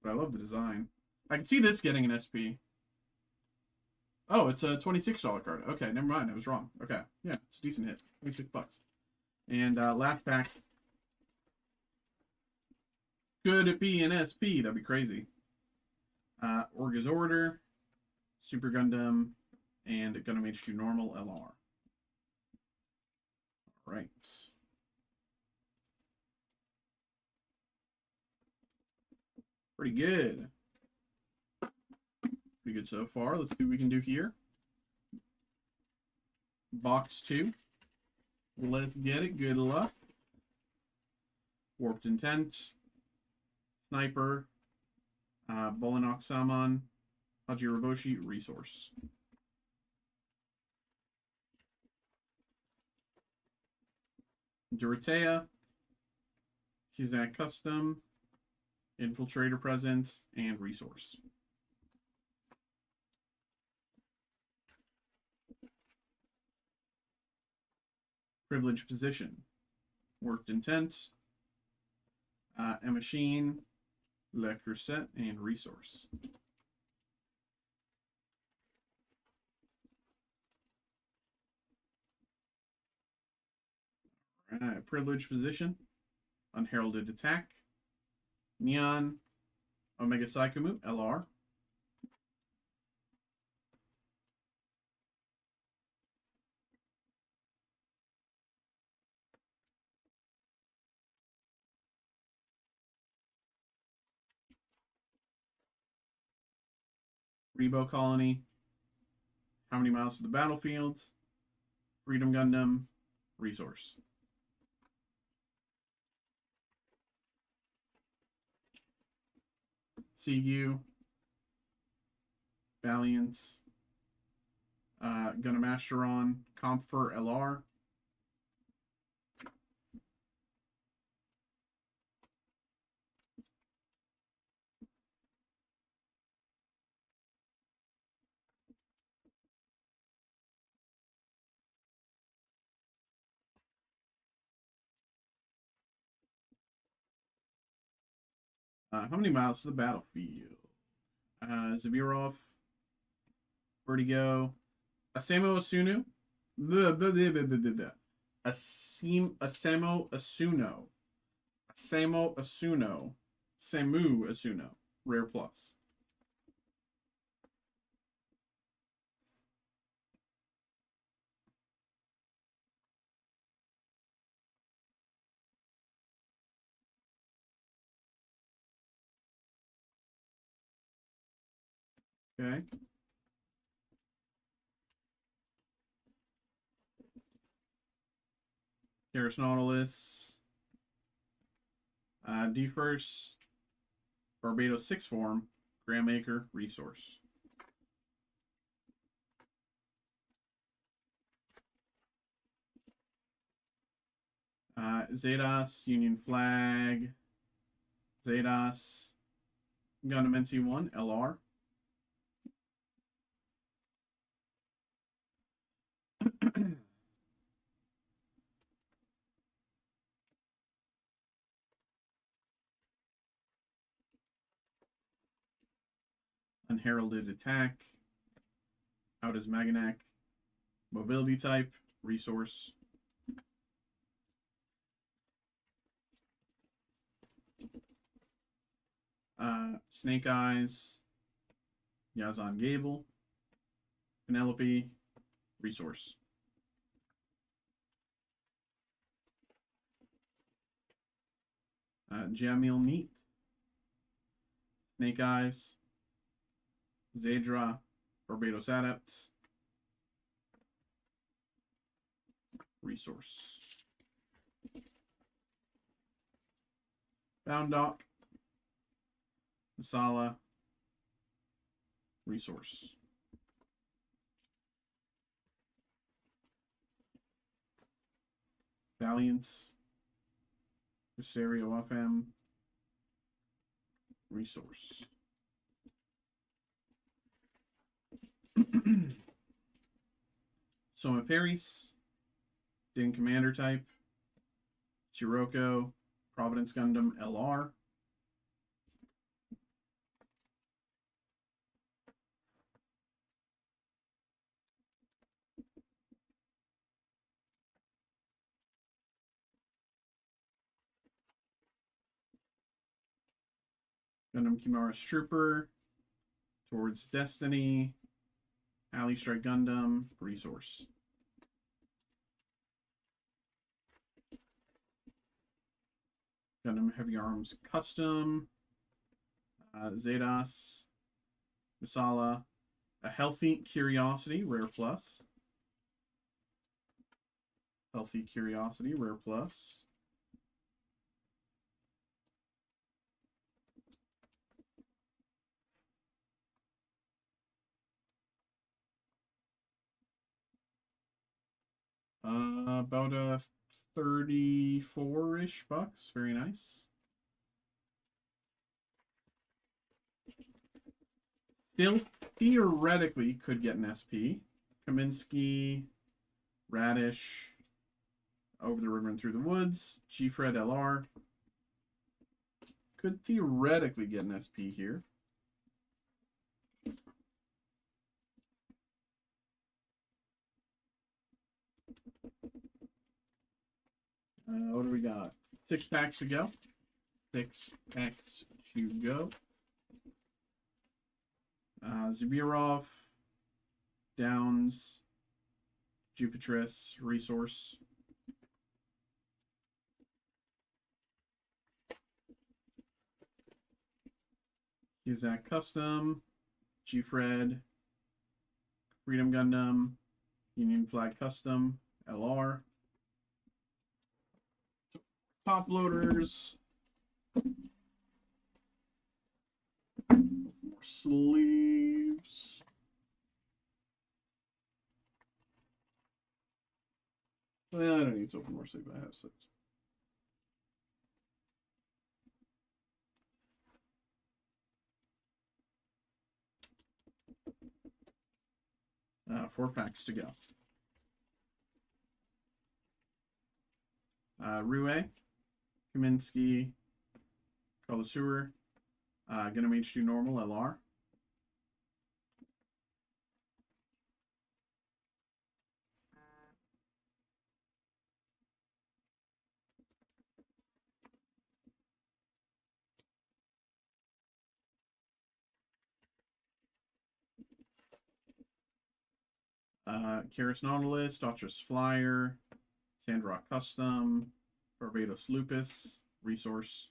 But I love the design. I can see this getting an SP. Oh, it's a $26 card. Okay, never mind. I was wrong. Okay, yeah, it's a decent hit. 26 bucks. And last pack. Could it be an SP? That'd be crazy. Orga's Order, Super Gundam, and Gundam HQ Normal LR. All right. Pretty good. Pretty good so far. Let's see what we can do here. Box 2. Let's get it. Good luck. Warped Intent. Sniper. Bolanok Saman. Hajiroboshi Resource. Dorothea. Kizak Custom. Infiltrator Presence. And Resource. Privileged Position. Worked Intent. A Machine. Lecture Set. And Resource. Alright, Privileged Position. Unheralded Attack. Neon. Omega Psychomu. LR. Rebo Colony. How many miles to the battlefield? Freedom Gundam. Resource. Seagu. Valiant. Gundam Asteron. Comfort LR. How many miles to the battlefield? Zabirov. Vertigo. Asamo Asunu. Asamo Asuno. Asamo Asuno. Samu Asuno. Rare Plus. Okay. Karis Nautilus. D-First. Barbados 6 form. Grandmaker Resource. Zetas, Union Flag. Zetas. Gundam NT1, LR. Unheralded Attack. Out as Maganak. Mobility Type. Resource. Snake Eyes. Yazan Gable. Penelope. Resource. Jamil Meat. Snake Eyes. Zadra. Barbados Adept. Resource. Bound Dock. Masala. Resource. Valiant. Rosario FM. Resource. Soma Paris. Din Commander type. Sirocco, Providence Gundam LR. Gundam Kimura's Trooper, Towards Destiny, Alley Strike Gundam, Resource. Gundam Heavy Arms Custom, Zedas, Masala, A Healthy Curiosity, Rare Plus. Healthy Curiosity, Rare Plus. About a 34-ish bucks. Very nice. Still theoretically could get an SP. Kaminsky, Radish, Over the River and Through the Woods, G-Fred LR. Could theoretically get an SP here. What do we got? 6 packs to go. 6 packs to go. Zubirov, Downs, Jupitris, Resource. Izak Custom, G-Fred, Freedom Gundam, Union Flag Custom, LR. Top loaders. More sleeves. Well, I don't need to open more sleeves. I have 6. Four packs to go. Rue, Kaminsky, Kolosur, Gundam H2 Normal LR. Karis Nautilus, Doctor's Flyer, Sandrock Custom, Barbados Lupus, Resource.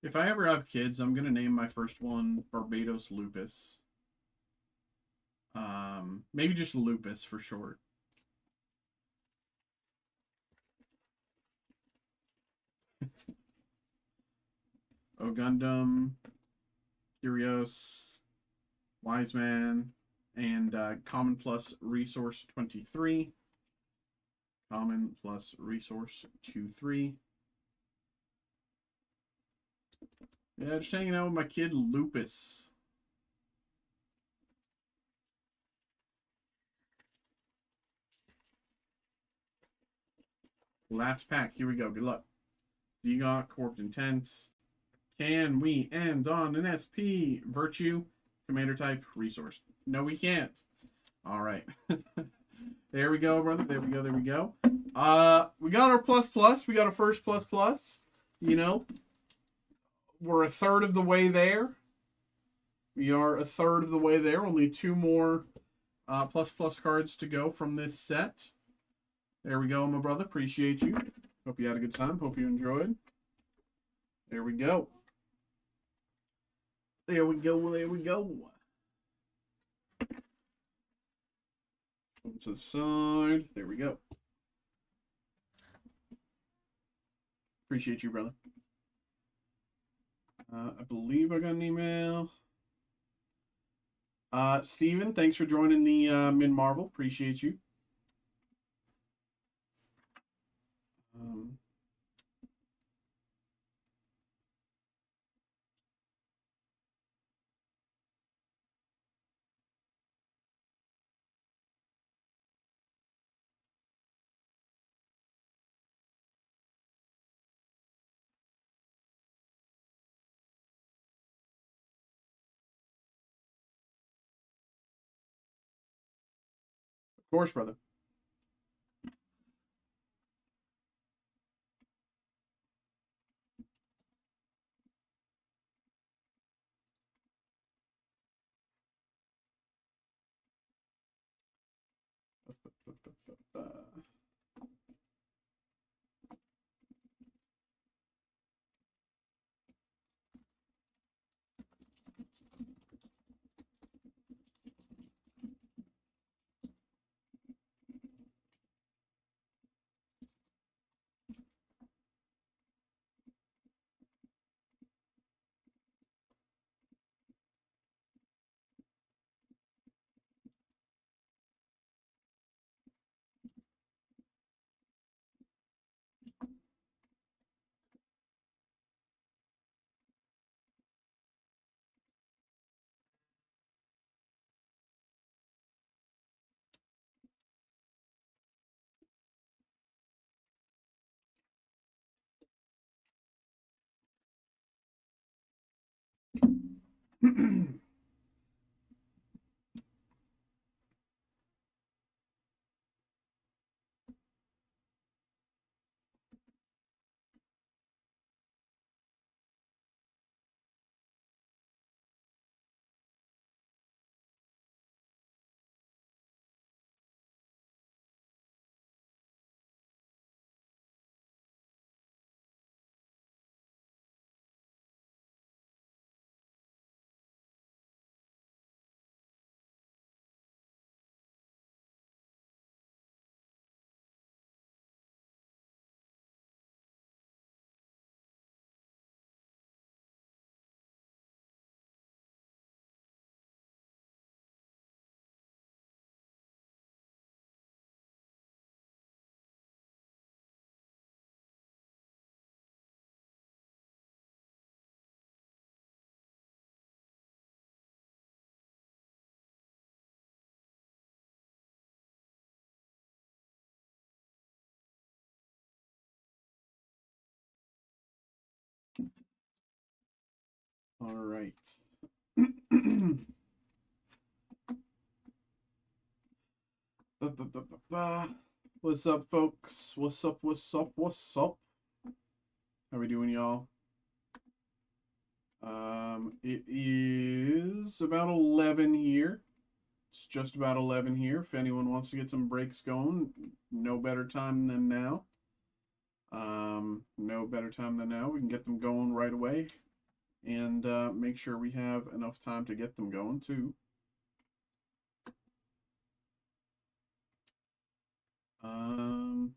If I ever have kids, I'm going to name my first one Barbados Lupus. Maybe just Lupus for short. Oh, Gundam, Curios, Wise Man, and Common Plus Resource 23. Common Plus Resource 23. Yeah, just hanging out with my kid Lupus. Last pack. Here we go. Good luck. Zegot, Corked Intense. Can we end on an SP? Virtue, Commander Type, Resource. No, we can't. All right. There we go, brother. There we go. There we go. We got our plus plus. We got our first plus plus. You know, we're a third of the way there. We are a third of the way there. Only 2 more plus plus cards to go from this set. There we go, my brother. Appreciate you. Hope you had a good time. Hope you enjoyed. There we go. There we go. There we go. To the side. There we go. Appreciate you, brother. I believe I got an email. Steven, thanks for joining the Min Marvel. Appreciate you. course, brother. All right. What's up, folks? What's up? What's up? What's up? How we doing, y'all? It is about 11 here. It's just about 11 here. If anyone wants to get some breaks going, no better time than now. No better time than now. We can get them going right away and make sure we have enough time to get them going too. Um,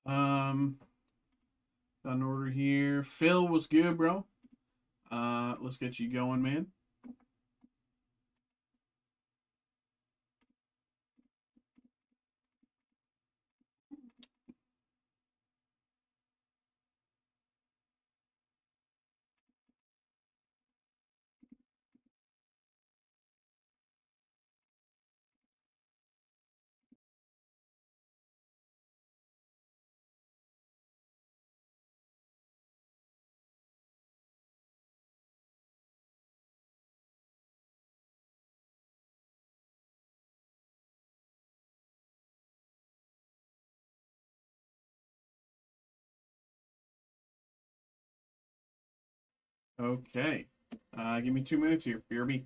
Got an order here. Phil was good, bro. Let's get you going, man. Okay. Give me 2 minutes here. BRB.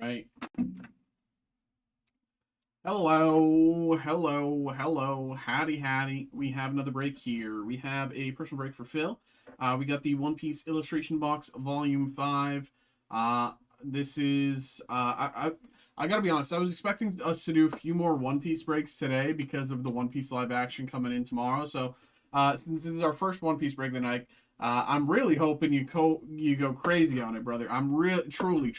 All right. Hello. Howdy. We have another break here. We have a personal break for Phil. We got the One Piece Illustration Box Volume 5. This is, I gotta be honest, I was expecting us to do a few more One Piece breaks today because of the One Piece live action coming in tomorrow. So, since this is our first One Piece break of the night, I'm really hoping you go crazy on it, brother. I'm really, truly,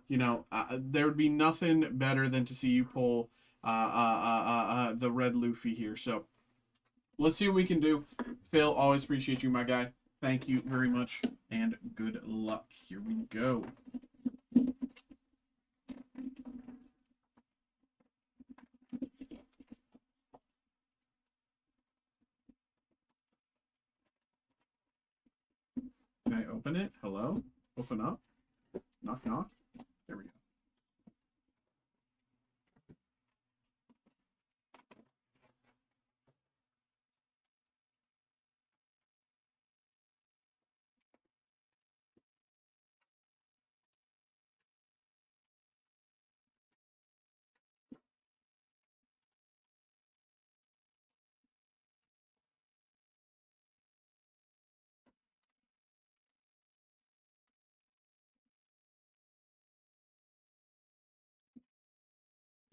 there would be nothing better than to see you pull the red Luffy here. So let's see what we can do. Phil, always appreciate you, my guy. Thank you very much, and good luck. Here we go. Can I open it? Hello? Open up? Knock, knock. There we go.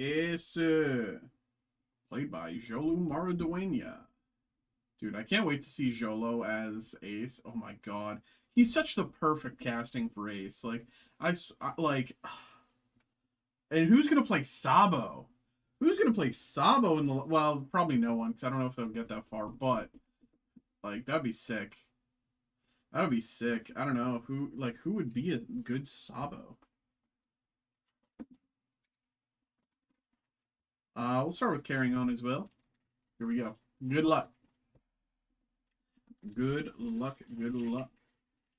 It's played by Jolo Maraduena. Dude, I can't wait to see Jolo as Ace. Oh my god. He's such the perfect casting for Ace. Like, and who's gonna play Sabo? Who's gonna play Sabo in the? Well, probably no one, because I don't know if they'll get that far. But like, that'd be sick. That would be sick. I don't know who would be a good Sabo. We'll start with carrying on as well. Here we go. Good luck. Good luck. Good luck.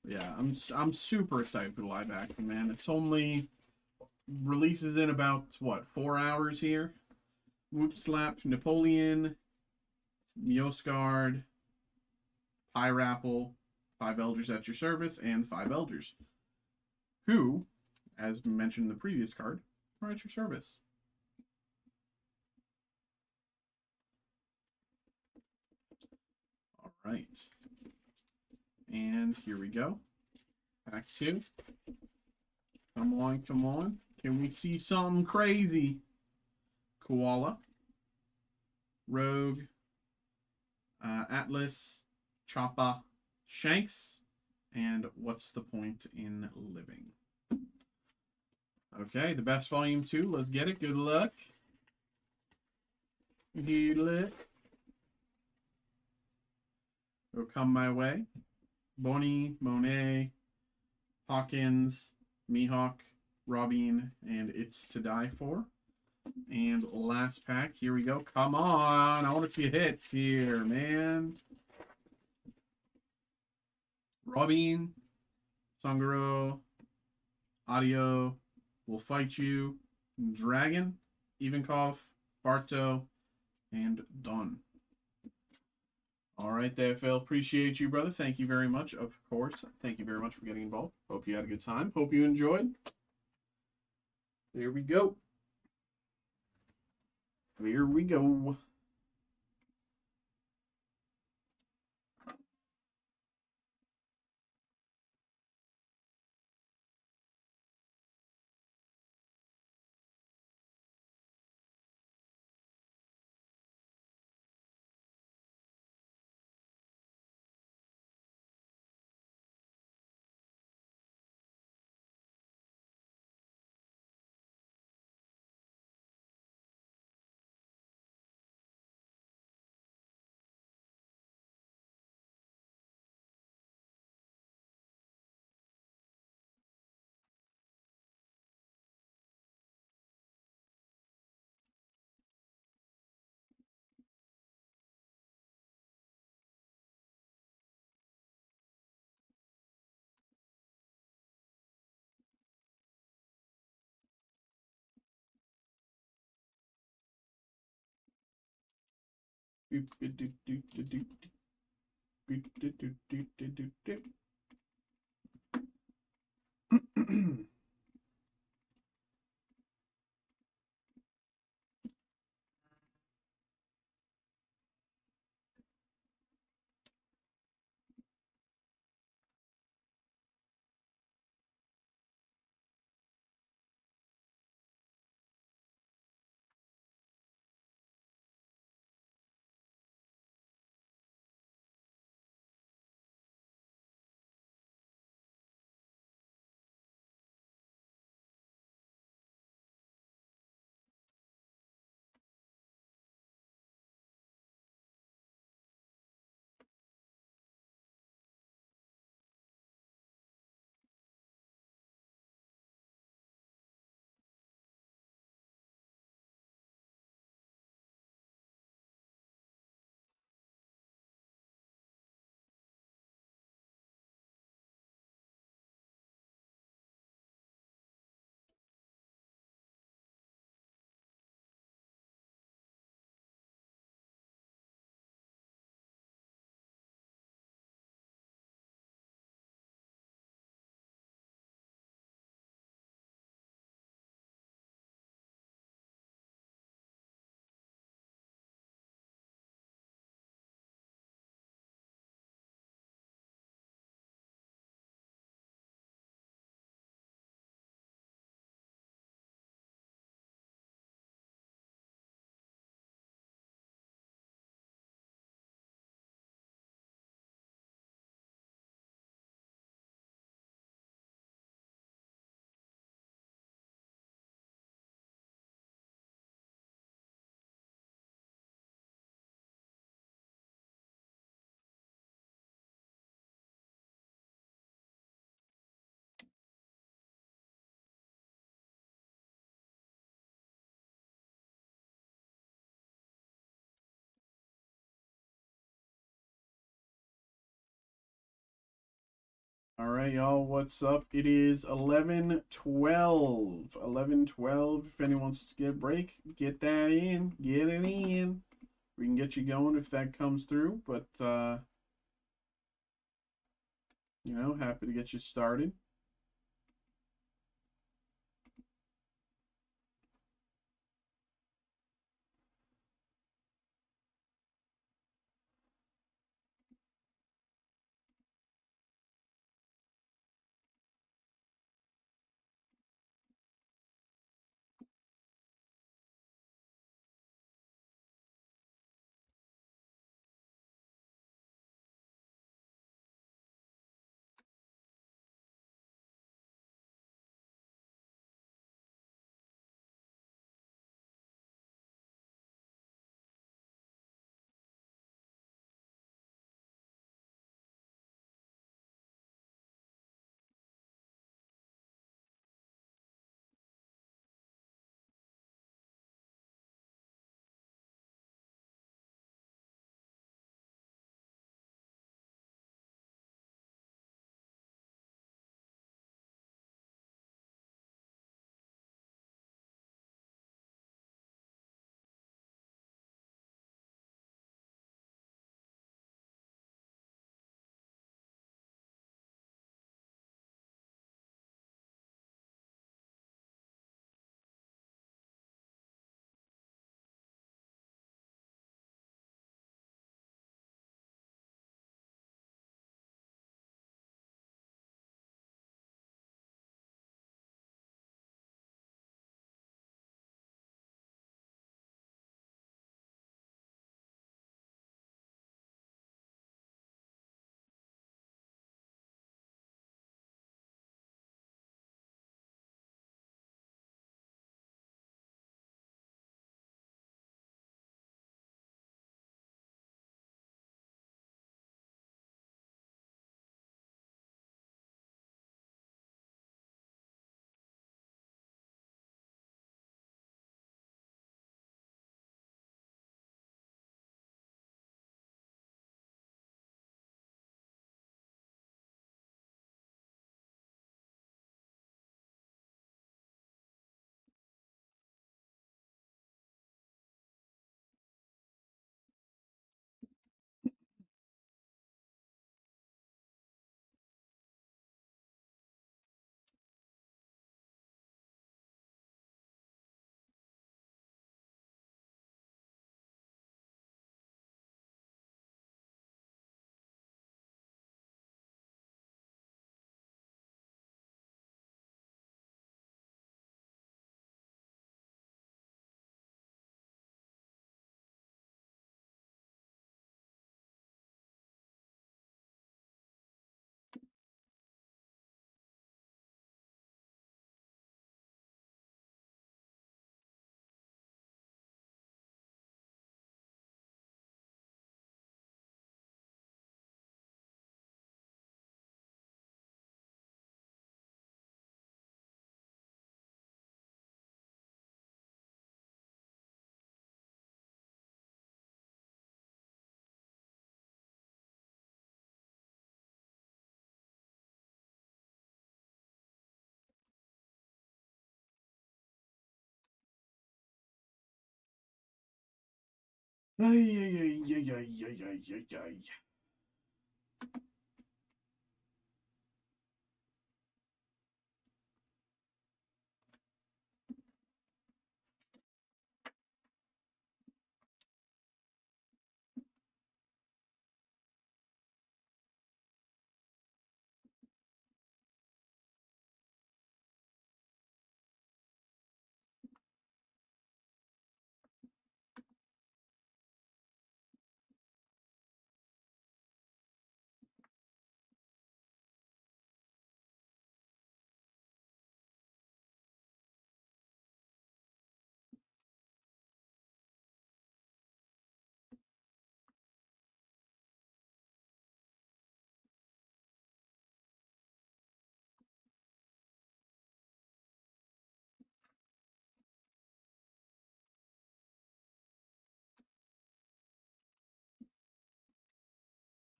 Yeah, I'm super excited for the live action, man. It's only releases in about what 4 hours here. Whoop Slap, Napoleon, Neoscard, Pyrapple, 5 Elders at your service, and 5 Elders, who, as mentioned in the previous card, are at your service. All right. And here we go. Pack 2. Come on, come on. Can we see something crazy? Koala, Rogue, Atlas, Choppa, Shanks, and What's the Point in Living? Okay, the best volume 2. Let's get it. Good luck. Good luck. It'll come my way. Bonnie, Monet, Hawkins, Mihawk, Robin, and It's to Die For. And last pack. Here we go. Come on. I want to see hits here, man. Robin, Sanguro, Audio, Will Fight You, Dragon, Ivankov, Barto, and Don. All right, there, Phil. Appreciate you, brother. Thank you very much. Of course. Thank you very much for getting involved. Hope you had a good time. Hope you enjoyed. There we go. Here we go. All right, y'all, what's up? It is 11:12. 11:12. If anyone wants to get a break, get that in. Get it in. We can get you going if that comes through, but, happy to get you started. Ay, ay, ay, ay, ay, ay, ay, ay, ay.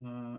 Uh,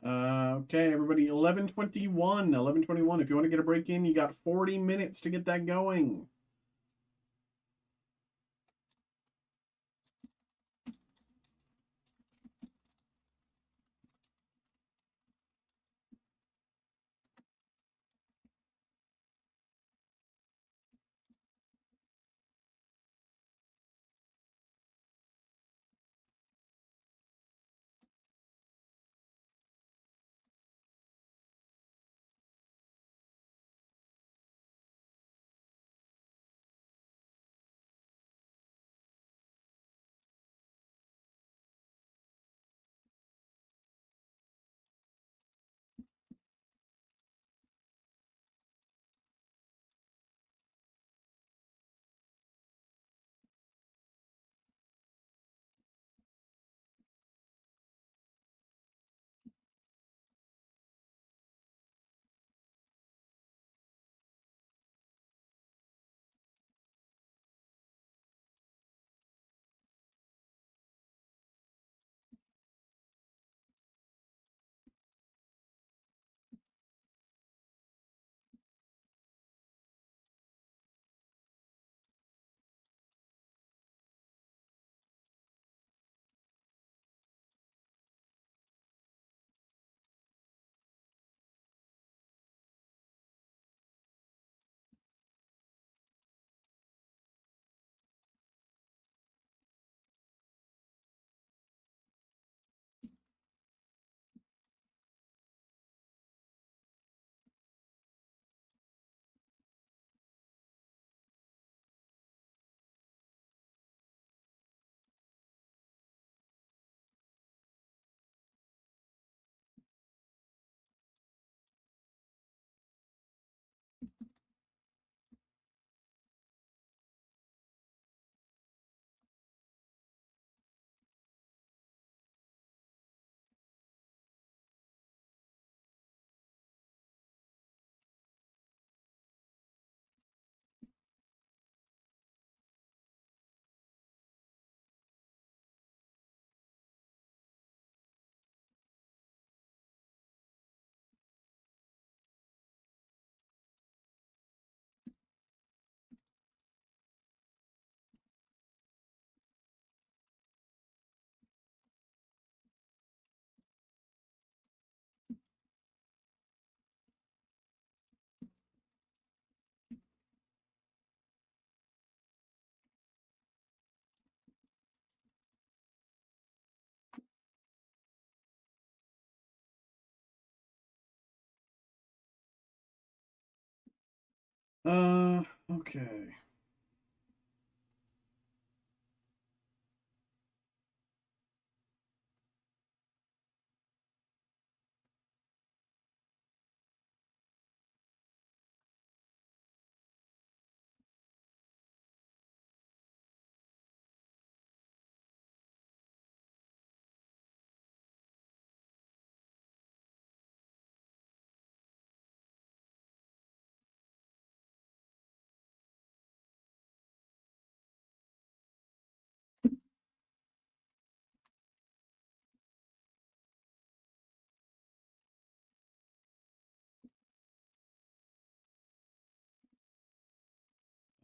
Okay, everybody, 11:21. 11:21. If you want to get a break in, you got 40 minutes to get that going. Okay.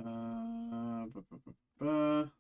Ba, ba, ba, ba.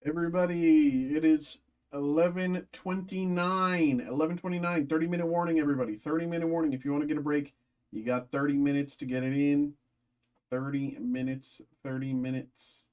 Everybody, it is 11:29. 11:29. 30-minute warning, everybody. 30-minute warning. If you want to get a break, you got 30 minutes to get it in. 30 minutes. 30 minutes.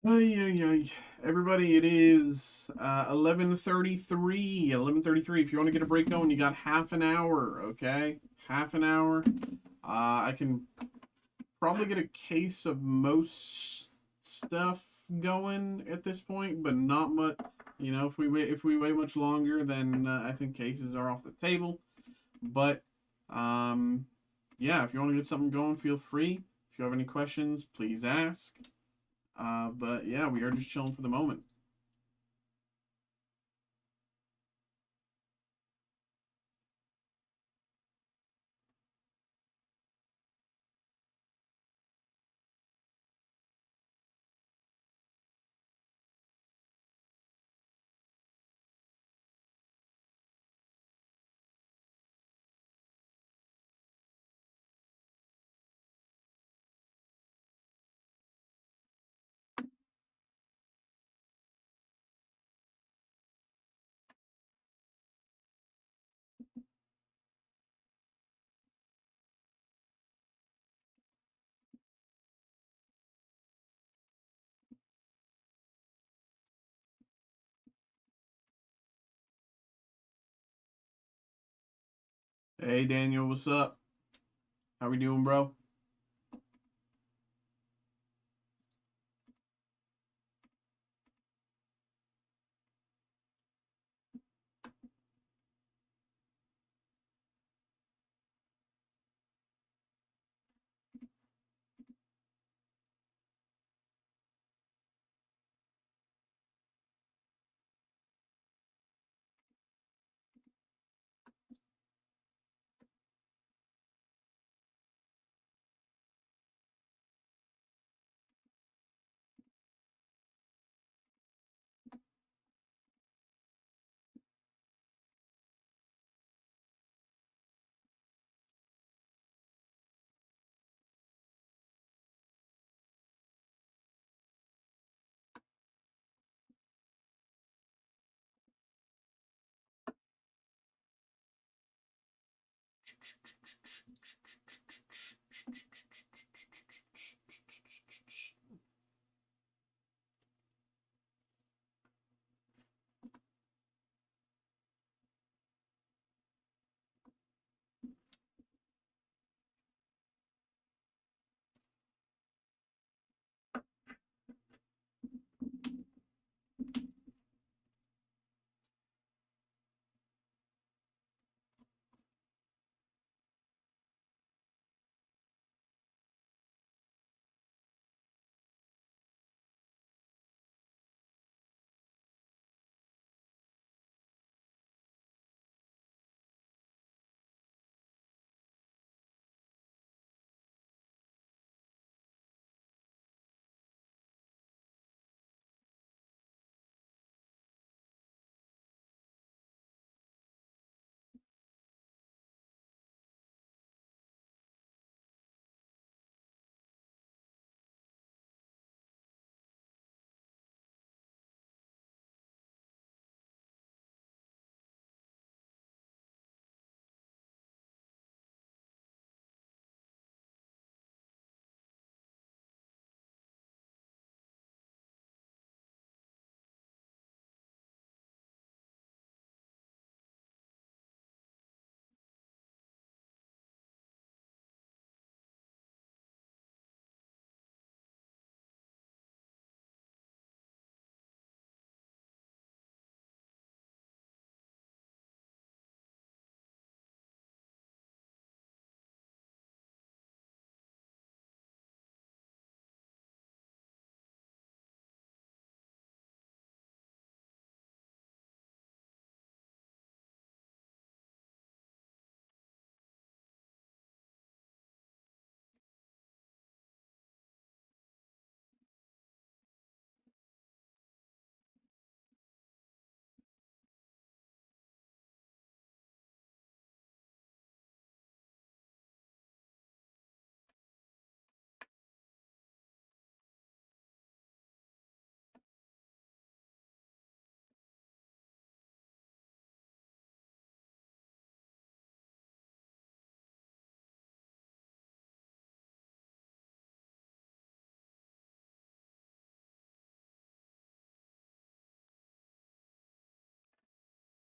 Ay, ay, ay. Everybody, it is 11:33. 11:33. If you want to get a break going, you got half an hour, okay? Half an hour. I can probably get a case of most stuff going at this point, but not much. You know, if we wait much longer, then I think cases are off the table. But yeah, if you want to get something going, feel free. If you have any questions, please ask. But yeah, we are just chilling for the moment. Hey Daniel, what's up? How we doing, bro?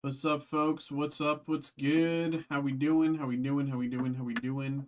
What's up, folks? What's up? What's good? How we doing? How we doing? How we doing? How we doing?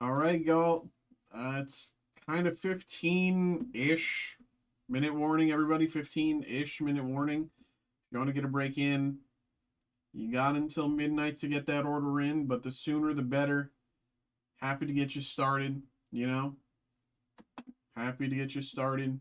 All right, y'all. It's kind of 15-ish minute warning, everybody. 15-ish minute warning. If you want to get a break in, you got until midnight to get that order in, but the sooner the better. Happy to get you started, you know? Happy to get you started.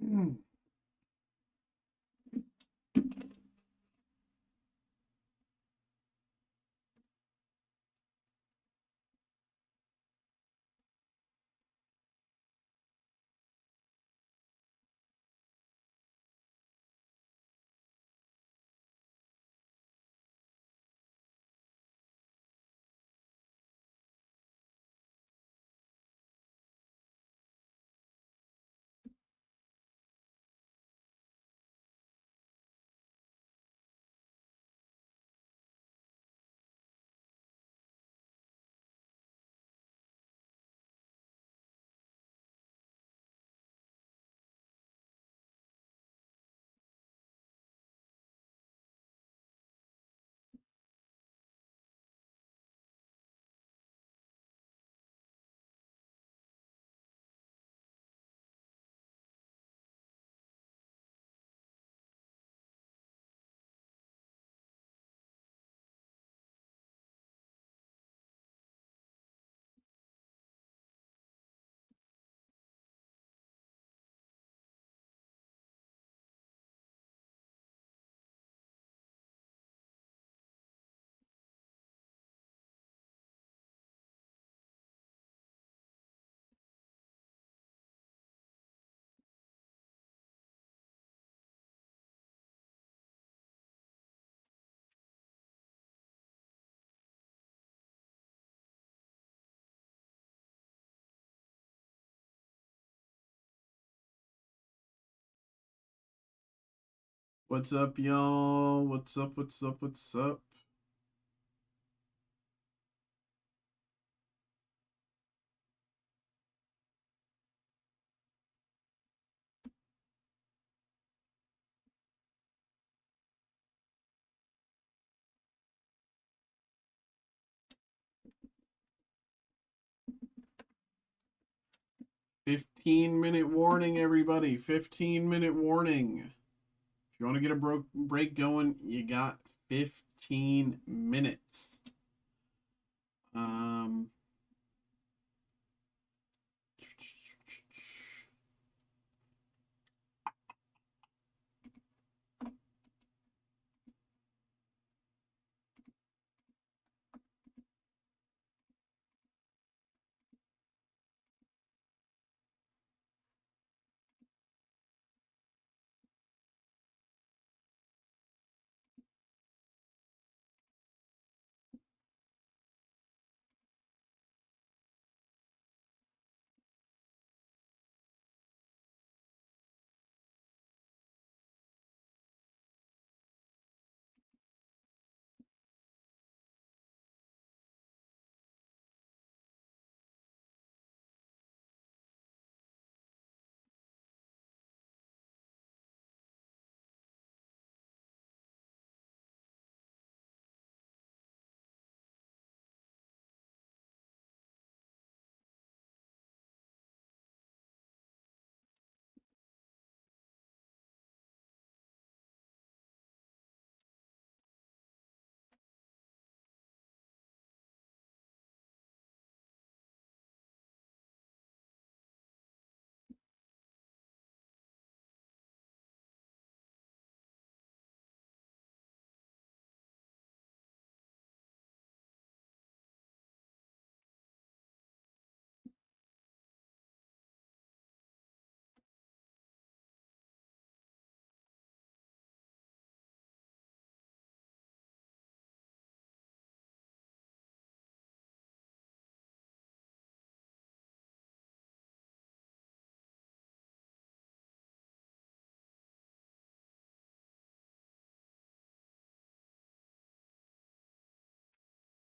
Mm. 'What's up, y'all? What's up? What's up? What's up? 15-minute warning, everybody. 15-minute warning. If you want to get a break going, you got 15 minutes. Um,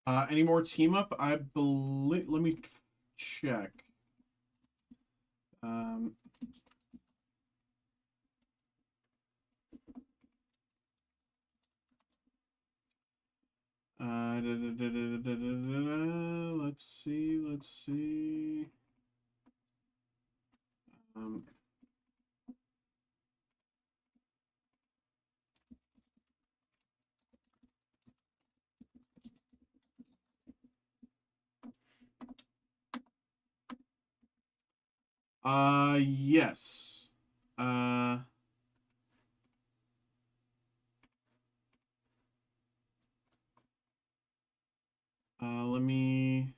Any more team up? I believe. Let me check. Um, let's see. Let's see. Um, yes. Let me.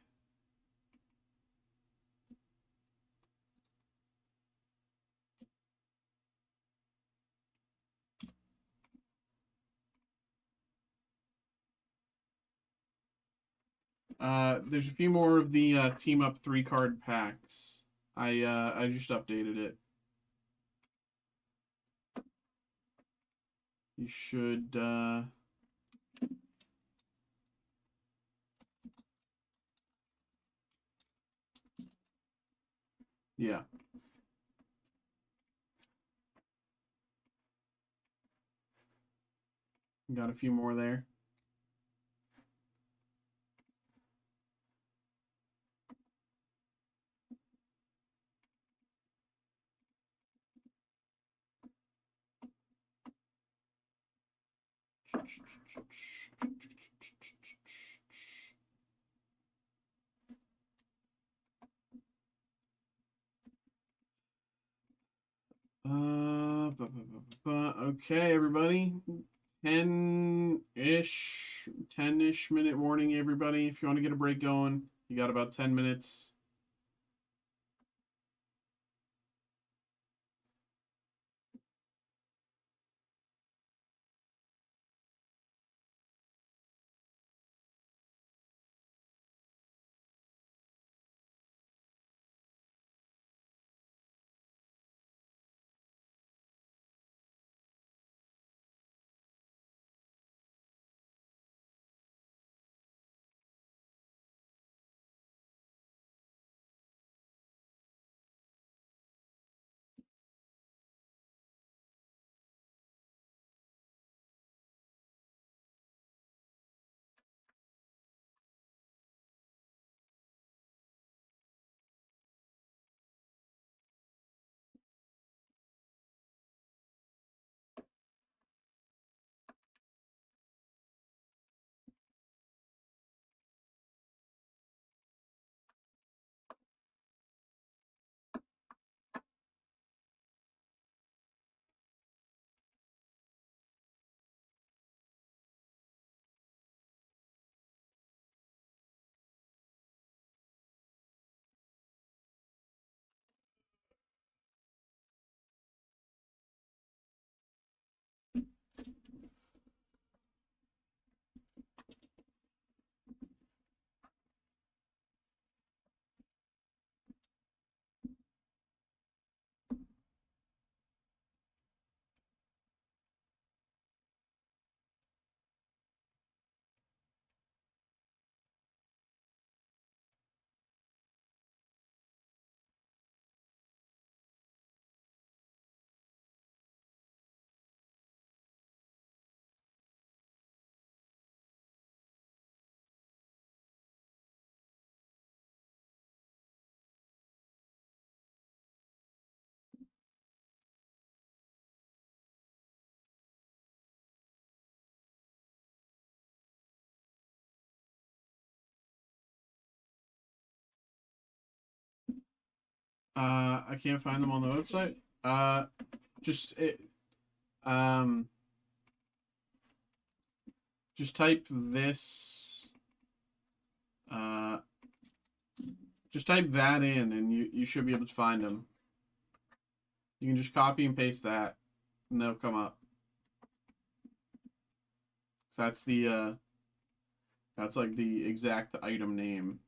There's a few more of the team up 3-card packs. I just updated it. You should yeah. Got a few more there. Okay, everybody. 10-ish minute warning, everybody. If you want to get a break going, you got about 10 minutes. I can't find them on the website. Just it, um, just type this. Uh, just type that in, and you should be able to find them. You can just copy and paste that, and they'll come up. So that's like the exact item name.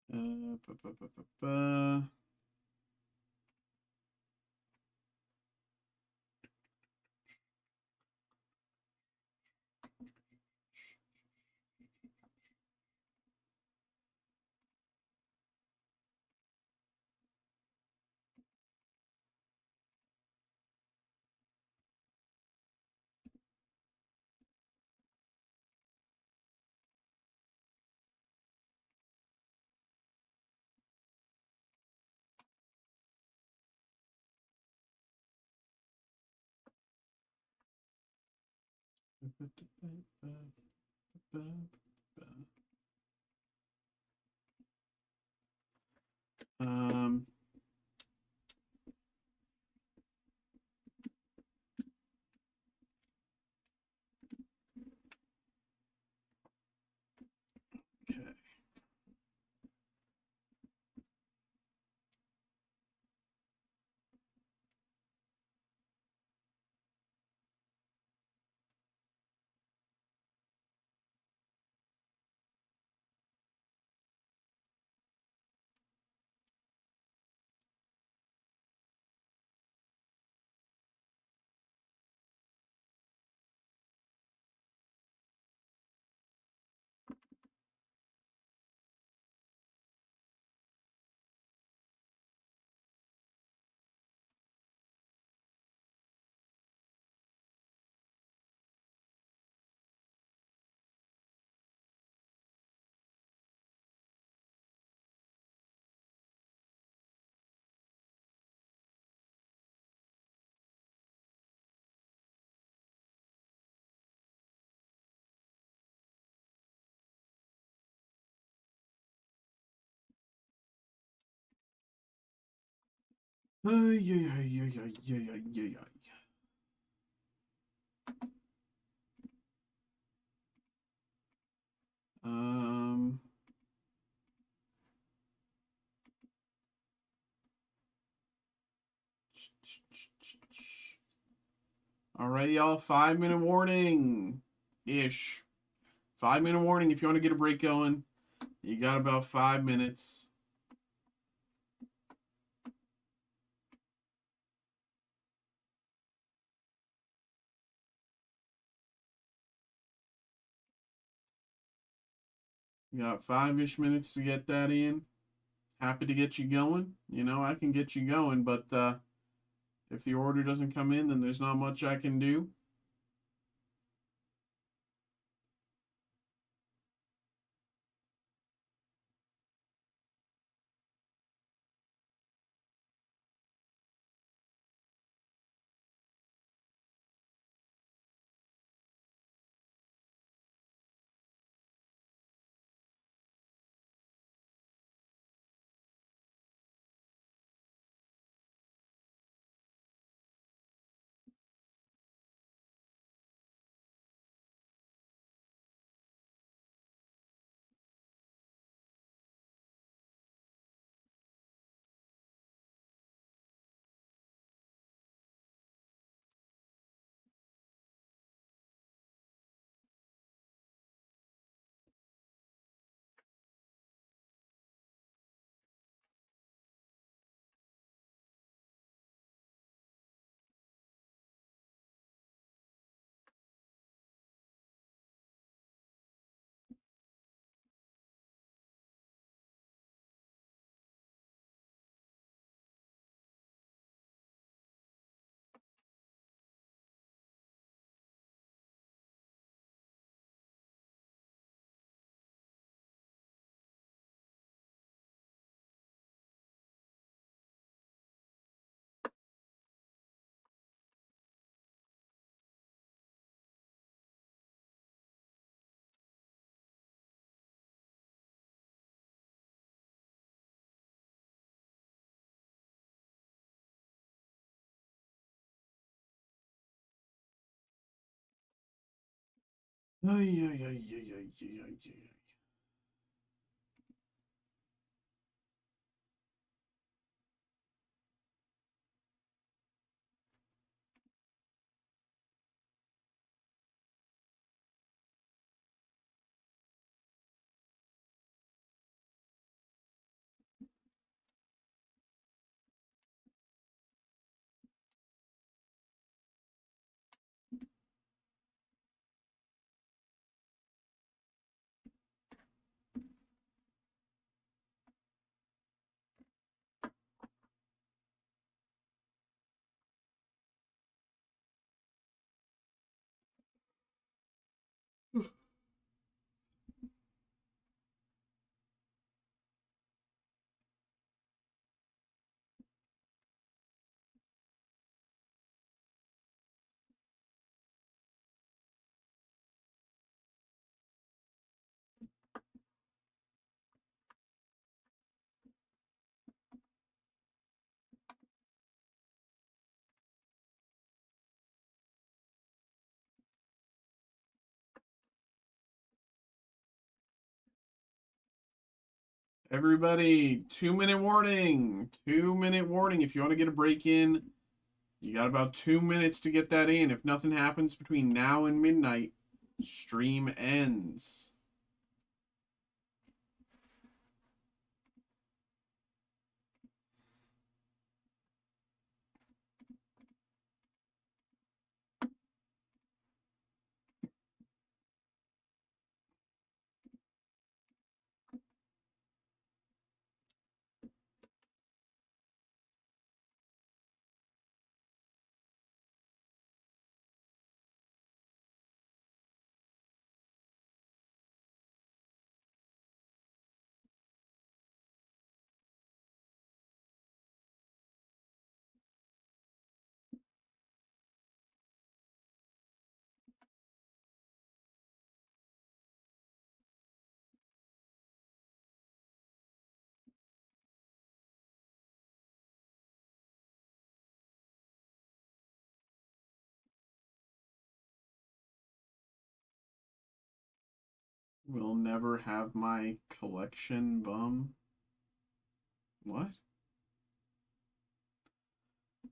Ba, ba, ba, ba, ba. Um, okay. Ay, ay, ay, ay, ay, ay, ay, ay, ay. Um, all right, y'all. 5-minute warning ish. 5-minute warning if you want to get a break going. You got about 5 minutes. You got 5-ish minutes to get that in. Happy to get you going. You know, I can get you going, but if the order doesn't come in, then there's not much I can do. Ay, ay, ay, ay, ay, ay, ay, ay. Everybody, 2-minute warning. 2-minute warning. If you want to get a break in, you got about 2 minutes to get that in. If nothing happens between now and midnight, stream ends. Will never have my collection bum. What?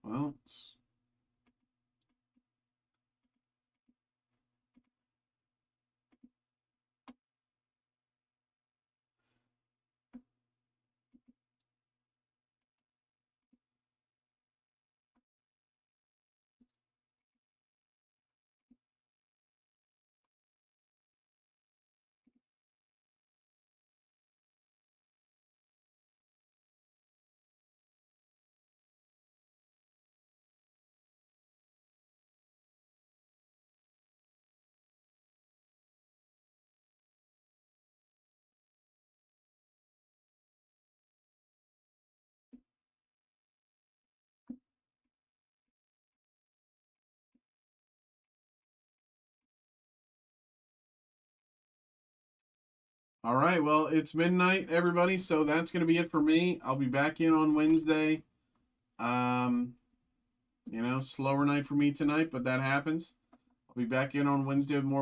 Well, all right. Well, it's midnight, everybody. So that's going to be it for me. I'll be back in on Wednesday. Slower night for me tonight, but that happens. I'll be back in on Wednesday with more